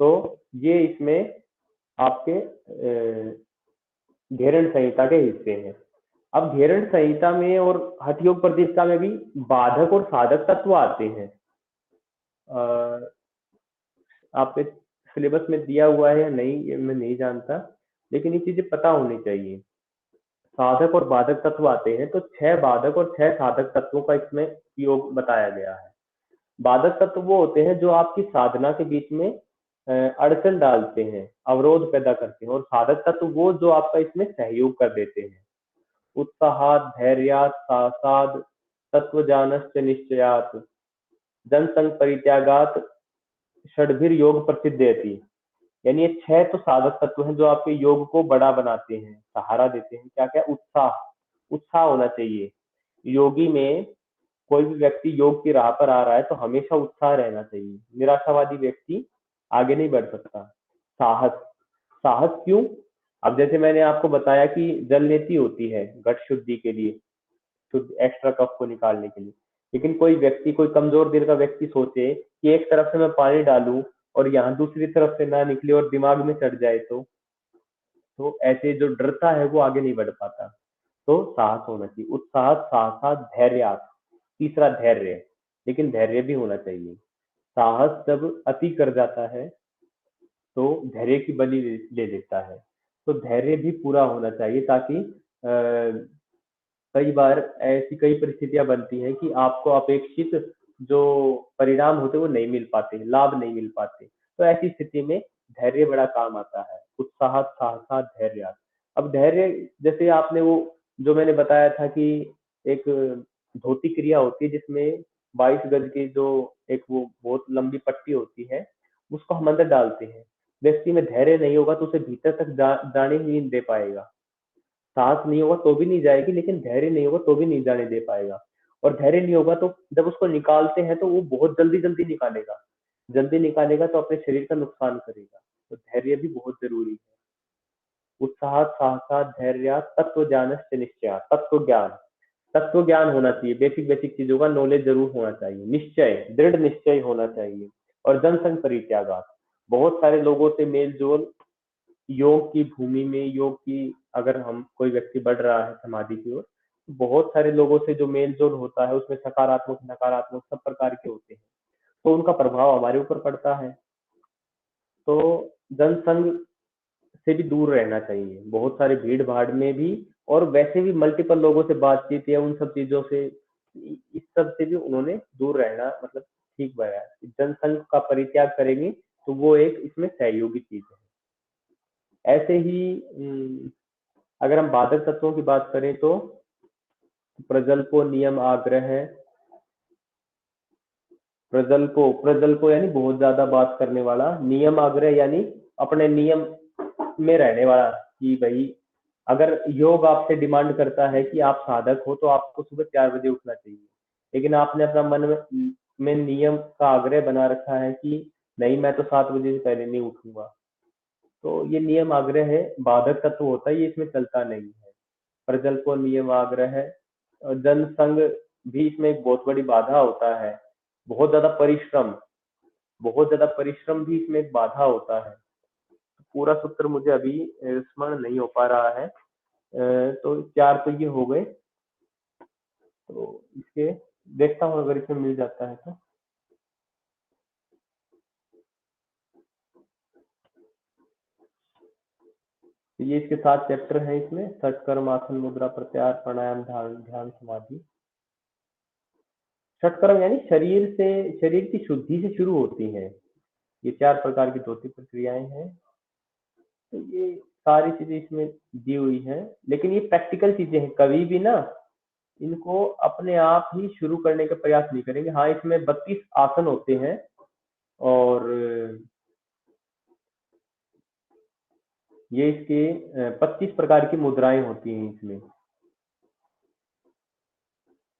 तो ये इसमें आपके घेरण संहिता के हिस्से हैं। अब घेरण संहिता में और हठ योग प्रदीपिका में भी बाधक और साधक तत्व आते हैं। आपके सिलेबस में दिया हुआ है या नहीं ये मैं नहीं जानता, लेकिन ये चीजें पता होनी चाहिए। साधक और बाधक तत्व आते हैं, तो 6 बाधक और 6 साधक तत्वों का इसमें योग बताया गया है। बाधक तत्व वो होते हैं जो आपकी साधना के बीच में अड़चन डालते हैं, अवरोध पैदा करते हैं। और साधक तत्व वो जो आपका इसमें सहयोग कर देते हैं। उत्साहात, धैर्यात, साहसाद, तत्वज्ञानश्च निश्चयात, जनसंग परित्यागात, षड्भिर योग प्रसिद्धयति। यानी ये 6 तो साधक तत्व हैं जो आपके योग को बड़ा बनाते हैं, सहारा देते हैं। क्या क्या? उत्साह, उत्साह होना चाहिए योगी में। कोई भी व्यक्ति योग की राह पर आ रहा है तो हमेशा उत्साह रहना चाहिए। निराशावादी व्यक्ति आगे नहीं बढ़ सकता। साहस, साहस क्यों? अब जैसे मैंने आपको बताया कि जल नीति होती है घट शुद्धि के लिए, शुद्ध एक्स्ट्रा कफ को निकालने के लिए। लेकिन कोई व्यक्ति, कोई कमजोर दिल का व्यक्ति सोचे कि एक तरफ से मैं पानी डालूं और यहाँ दूसरी तरफ से ना निकले और दिमाग में चढ़ जाए, तो ऐसे जो डरता है वो आगे नहीं बढ़ पाता। तो साहस होना चाहिए, उत्साह, साहस, धैर्य। तीसरा धैर्य, लेकिन धैर्य भी होना चाहिए। साहस जब अति कर जाता है तो धैर्य की बलि ले लेता है। तो धैर्य भी पूरा होना चाहिए, ताकि कई बार ऐसी कई परिस्थितियां बनती हैं कि आपको अपेक्षित जो परिणाम होते वो नहीं मिल पाते, लाभ नहीं मिल पाते। तो ऐसी स्थिति में धैर्य बड़ा काम आता है। उत्साह, साहस, धैर्य। अब धैर्य, जैसे आपने वो जो मैंने बताया था कि एक धोती क्रिया होती है जिसमें 22 गज की जो एक वो बहुत लंबी पट्टी होती है, उसको हम अंदर डालते हैं। व्यक्ति में धैर्य नहीं होगा तो उसे भीतर तक जाने ही नहीं दे पाएगा। साहस नहीं होगा तो भी नहीं जाएगी, लेकिन धैर्य नहीं होगा तो भी नहीं जाने दे पाएगा। और धैर्य नहीं होगा तो जब उसको निकालते हैं तो वो बहुत जल्दी जल्दी निकालेगा, जल्दी निकालेगा तो अपने शरीर का नुकसान करेगा। तो धैर्य भी बहुत जरूरी है। उत्साह, साहस, धैर्य, तत्व ज्ञानश्च निश्चय। तत्व ज्ञान, तत्व ज्ञान होना चाहिए। बेसिक बेसिक चीजों का नॉलेज जरूर होना चाहिए। निश्चय, दृढ़ निश्चय होना चाहिए। और जनसंग परित्यागात, बहुत सारे लोगों से मेल जोल। योग की भूमि में, योग की अगर हम कोई व्यक्ति बढ़ रहा है समाधि की ओर, तो बहुत सारे लोगों से जो मेल जोल होता है उसमें सकारात्मक, नकारात्मक सब प्रकार के होते हैं। तो उनका प्रभाव हमारे ऊपर पड़ता है। तो जनसंग से भी दूर रहना चाहिए, बहुत सारे भीड़ भाड़ में भी। और वैसे भी मल्टीपल लोगों से बातचीत या उन सब चीजों से, इस सब से भी उन्होंने दूर रहना मतलब ठीक बताया। जनसंघ का परित्याग करेंगे तो वो एक इसमें सहयोगी चीज है। ऐसे ही अगर हम बाधक तत्वों की बात करें तो प्रजल्पो नियम आग्रह है। प्रजल्पो यानी बहुत ज्यादा बात करने वाला, नियम आग्रह यानी अपने नियम में रहने वाला, कि भाई अगर योग आपसे डिमांड करता है कि आप साधक हो तो आपको सुबह 4 बजे उठना चाहिए, लेकिन आपने अपना मन में नियम का आग्रह बना रखा है कि नहीं मैं तो 7 बजे से पहले नहीं उठूंगा, तो ये नियम आग्रह है, बाधक तत्व होता है, ये इसमें चलता नहीं है। प्रजल्पो नियम आग्रह है। जनसंग भी इसमें एक बहुत बड़ी बाधा होता है। बहुत ज्यादा परिश्रम भी इसमें एक बाधा होता है। पूरा सूत्र मुझे अभी स्मरण नहीं हो पा रहा है। तो 4 तो ये हो गए, तो इसके देखता हूँ अगर इसमें मिल जाता है तो। ये इसके 7 चैप्टर हैं इसमें, षटकर्म, आसन, मुद्रा, प्रत्याहार, प्राणायाम, ध्यान, समाधि। षटकर्म यानी शरीर की शुद्धि से शुरू होती है। ये 4 प्रकार की धोती प्रक्रियाएं हैं। तो ये सारी चीजें इसमें दी हुई हैं, लेकिन ये प्रैक्टिकल चीजें हैं, कभी भी ना इनको अपने आप ही शुरू करने का प्रयास नहीं करेंगे। हाँ, इसमें 32 आसन होते हैं और ये इसके 25 प्रकार की मुद्राएं होती हैं इसमें।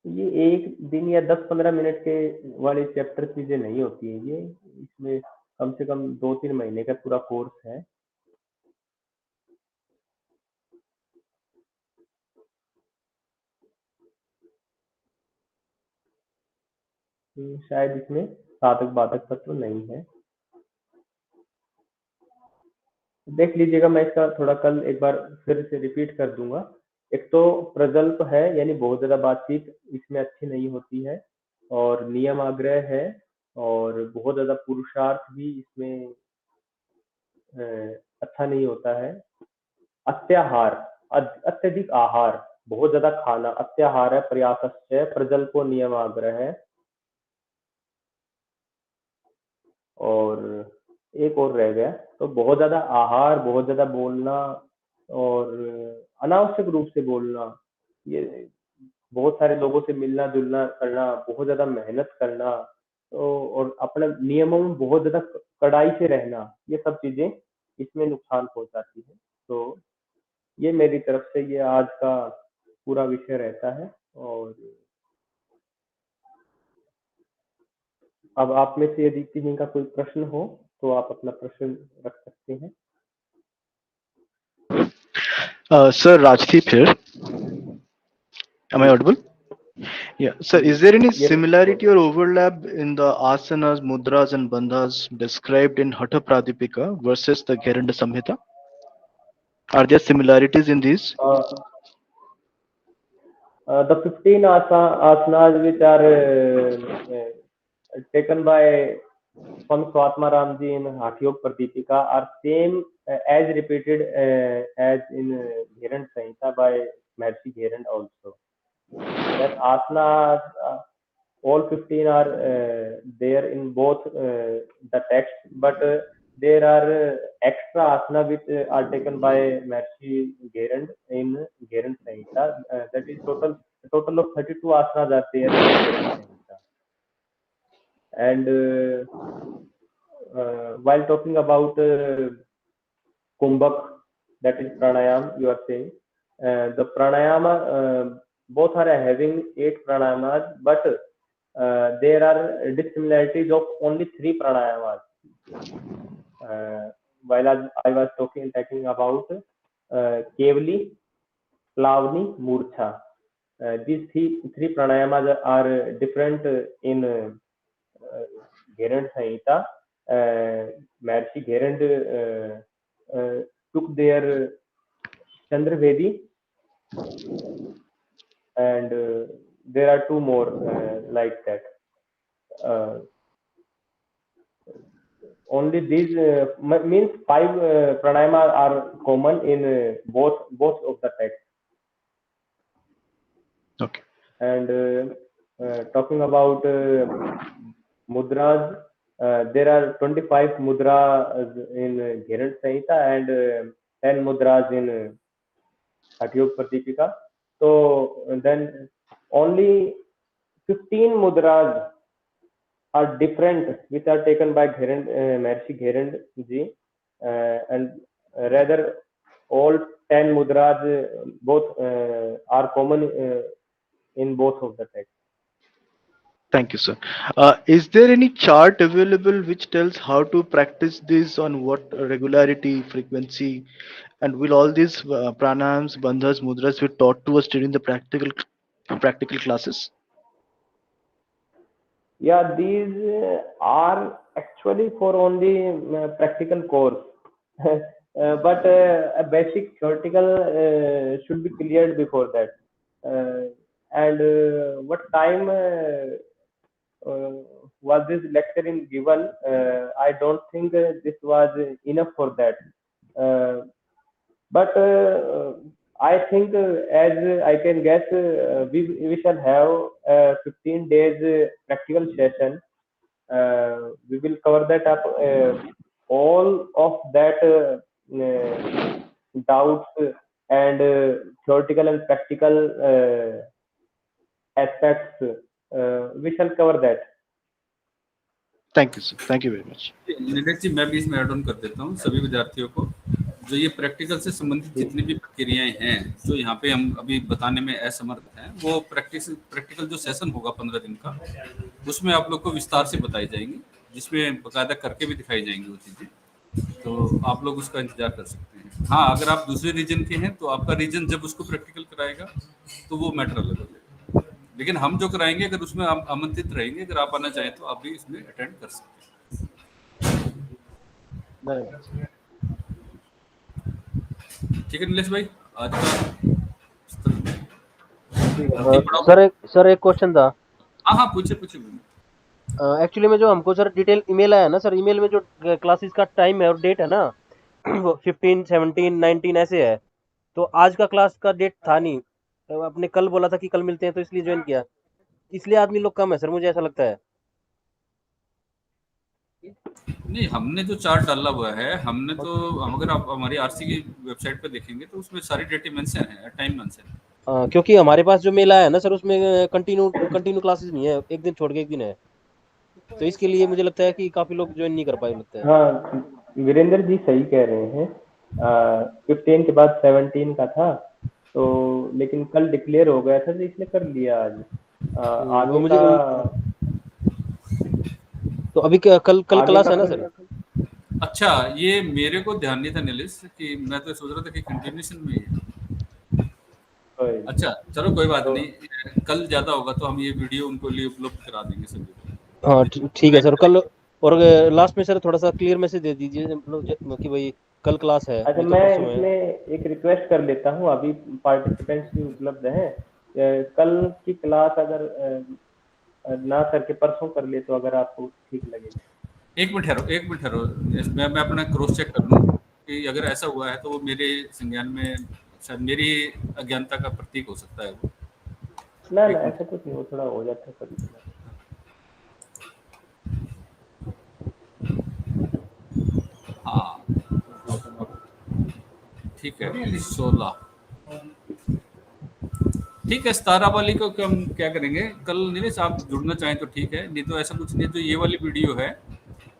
ये एक दिन या 10-15 मिनट के वाले चैप्टर चीजें नहीं होती हैं, ये इसमें कम से कम 2-3 महीने का पूरा कोर्स है। शायद इसमें साधक बाधक तत्व नहीं है, देख लीजिएगा, मैं इसका थोड़ा कल एक बार फिर से रिपीट कर दूंगा। एक तो प्रजल्प है यानी बहुत ज्यादा बातचीत इसमें अच्छी नहीं होती है, और नियम आग्रह है, और बहुत ज्यादा पुरुषार्थ भी इसमें अच्छा नहीं होता है। अत्याहार, अत्यधिक आहार, बहुत ज्यादा खाना, अत्याहार है, प्रयासस्य, प्रजल्पो नियम आग्रह है, और एक और रह गया, तो बहुत ज्यादा आहार, बहुत ज्यादा बोलना और अनावश्यक रूप से बोलना, ये बहुत सारे लोगों से मिलना जुलना करना, बहुत ज्यादा मेहनत करना, तो और अपने नियमों में बहुत ज्यादा कड़ाई से रहना, ये सब चीजें इसमें नुकसान पहुंचाती है। तो ये मेरी तरफ से ये आज का पूरा विषय रहता है। और अब आप में से यदि किसी का कोई प्रश्न हो तो आप अपना प्रश्न रख सकते हैं। Sir, Rajdeep here. Am I audible? Yeah. Sir, is there any Yes. similarity or overlap in the asanas, mudras, and bandhas described in Hatha Pradipika versus the Gheranda Samhita? Are there similarities in these? The 15 asanas which are taken by Swami Swatma Ji in Hatha Yoga Pradipika are same as repeated as in Gheranda Samhita by Maharishi Gheranda also. That asanas, all 15 are there in both the text, but there are extra asana which are taken by Maharishi Gheranda in Gheranda Samhita. That is total of 32 asanas are there in Gheranda Samhita. And while talking about Kumbhak, that is pranayam, you are saying, the pranayama, both are having 8 pranayamas, but there are dissimilarities of only 3 pranayamas. While I was talking about Kevali, Plavani, Murcha. These three pranayamas are different in Gheranda Samhita. Maharishi Gheranda took their Chandravedi, and there are 2 more like that. Only these means 5 pranayama are common in both of the texts. Okay. And talking about mudras, there are 25 mudras in Gheranda Samhita and 10 mudras in Hatha Yoga Pradipika. So then only 15 mudras are different, which are taken by Maharishi Gherend ji, and rather all 10 mudras both are common in both of the texts. Thank you, sir. Is there any chart available which tells how to practice this on what regularity, frequency, and will all these pranayams, bandhas, mudras be taught to us during the practical classes? Yeah, these are actually for only practical course. But a basic theoretical should be cleared before that. And what time was this lecture in given? I don't think this was enough for that. But I think, as I can guess, we shall have a 15 days practical session. We will cover that up, all of that doubts and theoretical and practical aspects. We shall cover that. Thank you, sir. Thank you very much. Neeraj ji, मैं भी इसमें add on कर देता हूँ सभी विद्यार्थियों को। जो ये प्रैक्टिकल से संबंधित जितनी भी प्रक्रियाएं हैं जो यहाँ पे हम अभी बताने में असमर्थ हैं, वो प्रैक्टिकल जो सेशन होगा 15 दिन का, उसमें आप लोग को विस्तार से बताई जाएंगी, जिसमें बाकायदा करके भी दिखाई जाएंगी वो चीज़ें। तो आप लोग उसका इंतजार कर सकते हैं। हाँ, अगर आप दूसरे रीजन के हैं तो आपका रीजन जब उसको प्रैक्टिकल कराएगा तो वो मैटर अलग है, लेकिन हम जो कराएंगे अगर उसमें आप आमंत्रित रहेंगे, अगर आप आना चाहें तो आप भी इसमें अटेंड कर सकते हैं। ठीक है नीलेश भाई, आज का सर एक क्वेश्चन था। हाँ पूछे। एक्चुअली में जो हमको सर डिटेल ईमेल आया ना सर, ईमेल में जो क्लासेस का टाइम है और डेट है ना, वो 15, 17, 19 ऐसे है। तो आज का क्लास का डेट था नहीं, तो आपने कल बोला था कि कल मिलते हैं, तो इसलिए ज्वाइन किया। इसलिए आदमी लोग कम है सर, मुझे ऐसा लगता है। नहीं, हमने जो चार्ट डाला हुआ है, हमने तो अगर आप हमारी आरसी की वेबसाइट पे देखेंगे तो उसमें सारी डेटें मेंशन है, टाइम मेंशन है। क्योंकि हमारे पास जो मेल आया ना सर, उसमें कंटिन्यू क्लासेस नहीं है, एक दिन छोड़ के एक दिन है, तो इसके लिए मुझे लगता है कि काफी लोग ज्वाइन नहीं कर पाए लगता है। हाँ, वीरेंद्र जी सही कह रहे हैं। 15 के बाद 17 का था, तो लेकिन कल डिक्लेयर हो गया था तो इसलिए कर लिया आज। आगे मुझे का तो अभी कल क्लास है ना सर? अच्छा, ये मेरे को ध्यान नहीं था नीलेश, कि मैं तो सोच रहा था कि कंटिन्यूएशन में ही है। अच्छा चलो कोई बात नहीं, कल ज्यादा होगा तो हम ये वीडियो उनको लिए उपलब्ध करा देंगे सभी को। हाँ ठीक है सर। कल और लास्ट में सर थोड़ा सा क्लियर मैसेज दे दीजिए कि भाई कल क्लास है। अच्छा, मैं इसमें एक रिक्वेस्ट कर लेता हूँ, अभी पार्टिसिपेंट्स भी उपलब्ध हैं। कल की क्लास अगर ना करके परसों कर ले तो अगर आपको ठीक लगे। एक मिनट ठहरो, मैं अपना क्रॉस चेक कर लूँ कि अगर ऐसा हुआ है तो वो मेरे संज्ञान में शायद मेरी अज्ञानता का प्रतीक हो सकता है वो। ना ऐसा कुछ नहीं हो, थोड़ा हो जाता है कभी। हाँ ठीक है, 16 ठीक है। 17 वाली को हम क्या करेंगे कल, नीलेश आप जुड़ना चाहें तो ठीक है, नहीं तो ऐसा कुछ नहीं, जो ये वाली वीडियो है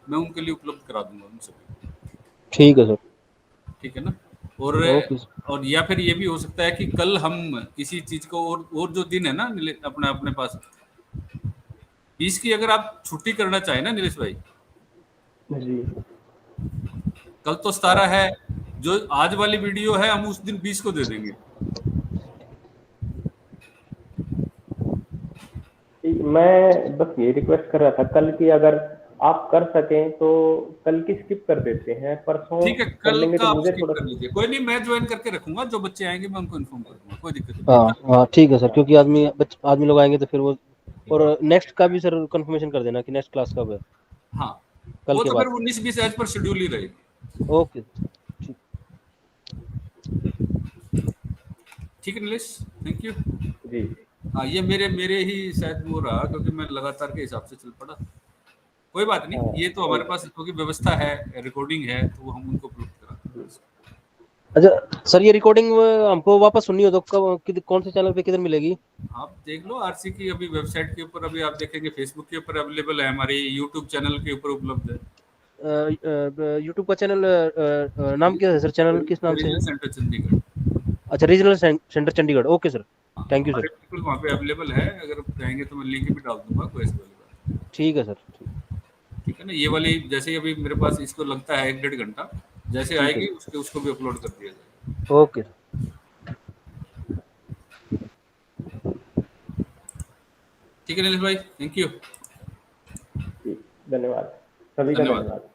मैं उनके लिए उपलब्ध करा दूंगा उन सभी। ठीक है सर, ठीक है ना। और या फिर ये भी हो सकता है कि कल हम किसी चीज को और जो दिन है ना अपने पास 20 की, अगर आप छुट्टी करना चाहें ना नीलेश भाई जी, कल तो 17 है, जो आज वाली वीडियो है हम उस दिन 20 को दे देंगे। मैं बस ये रिक्वेस्ट कर रहा था, कल की अगर आप कर सकें तो कल की स्किप कर देते हैं, परसों ठीक है, कल लेंगे का तो आप मुझे स्किप थोड़ा कर लीजिए, कोई नहीं, मैं ज्वाइन करके रखूंगा, जो बच्चे आएंगे मैं उनको इन्फॉर्म कर दूंगा, कोई दिक्कत नहीं। हाँ ठीक है सर, क्योंकि आदमी लोग आएंगे तो फिर वो, और नेक्स्ट का भी सर कंफर्मेशन कर देना कि नेक्स्ट क्लास कब है। हाँ कल वो के तो बाद फिर 19-20 एज पर शेड्यूल ही रहेगी। ओके ठीक है नीलेश, थैंक यू जी। हाँ, ये मेरे ही शायद वो रहा, क्योंकि मैं लगातार के हिसाब से चल पड़ा। कोई बात नहीं, ये तो हमारे पास क्योंकि व्यवस्था है, रिकॉर्डिंग है, तो हम उनको उपलब्ध करा। अच्छा सर, ये रिकॉर्डिंग हमको वापस सुननी हो तो कौन से चैनल पे किधर मिलेगी? आप देख लो आरसी की अभी वेबसाइट के ऊपर, अभी आप देखेंगे फेसबुक के ऊपर अवेलेबल है, हमारी यूट्यूब चैनल के ऊपर उपलब्ध है। यूट्यूब का चैनल नाम क्या है सर? चैनल किस नाम से है? Regional centre Chandigarh. अच्छा, regional centre Chandigarh. Okay sir, हाँ, थैंक यू हमारे सर। बिल्कुल वहाँ पे अवेलेबल है, अगर आप चाहेंगे तो मैं लिंक भी डाल दूंगा, कोई ऐसी वाली बात नहीं। ठीक है सर, ठीक है ना, ये वाली जैसे ही अभी मेरे पास इसको लगता है 1-1.5 घंटा, जैसे ठीक है आएगी सर। उसको भी अपलोड कर दिया जाएगा। Okay sir. ठीक है नीलेश भाई, थैंक यू। धन्यवाद, सभी का धन्यवाद। धन्यवाद।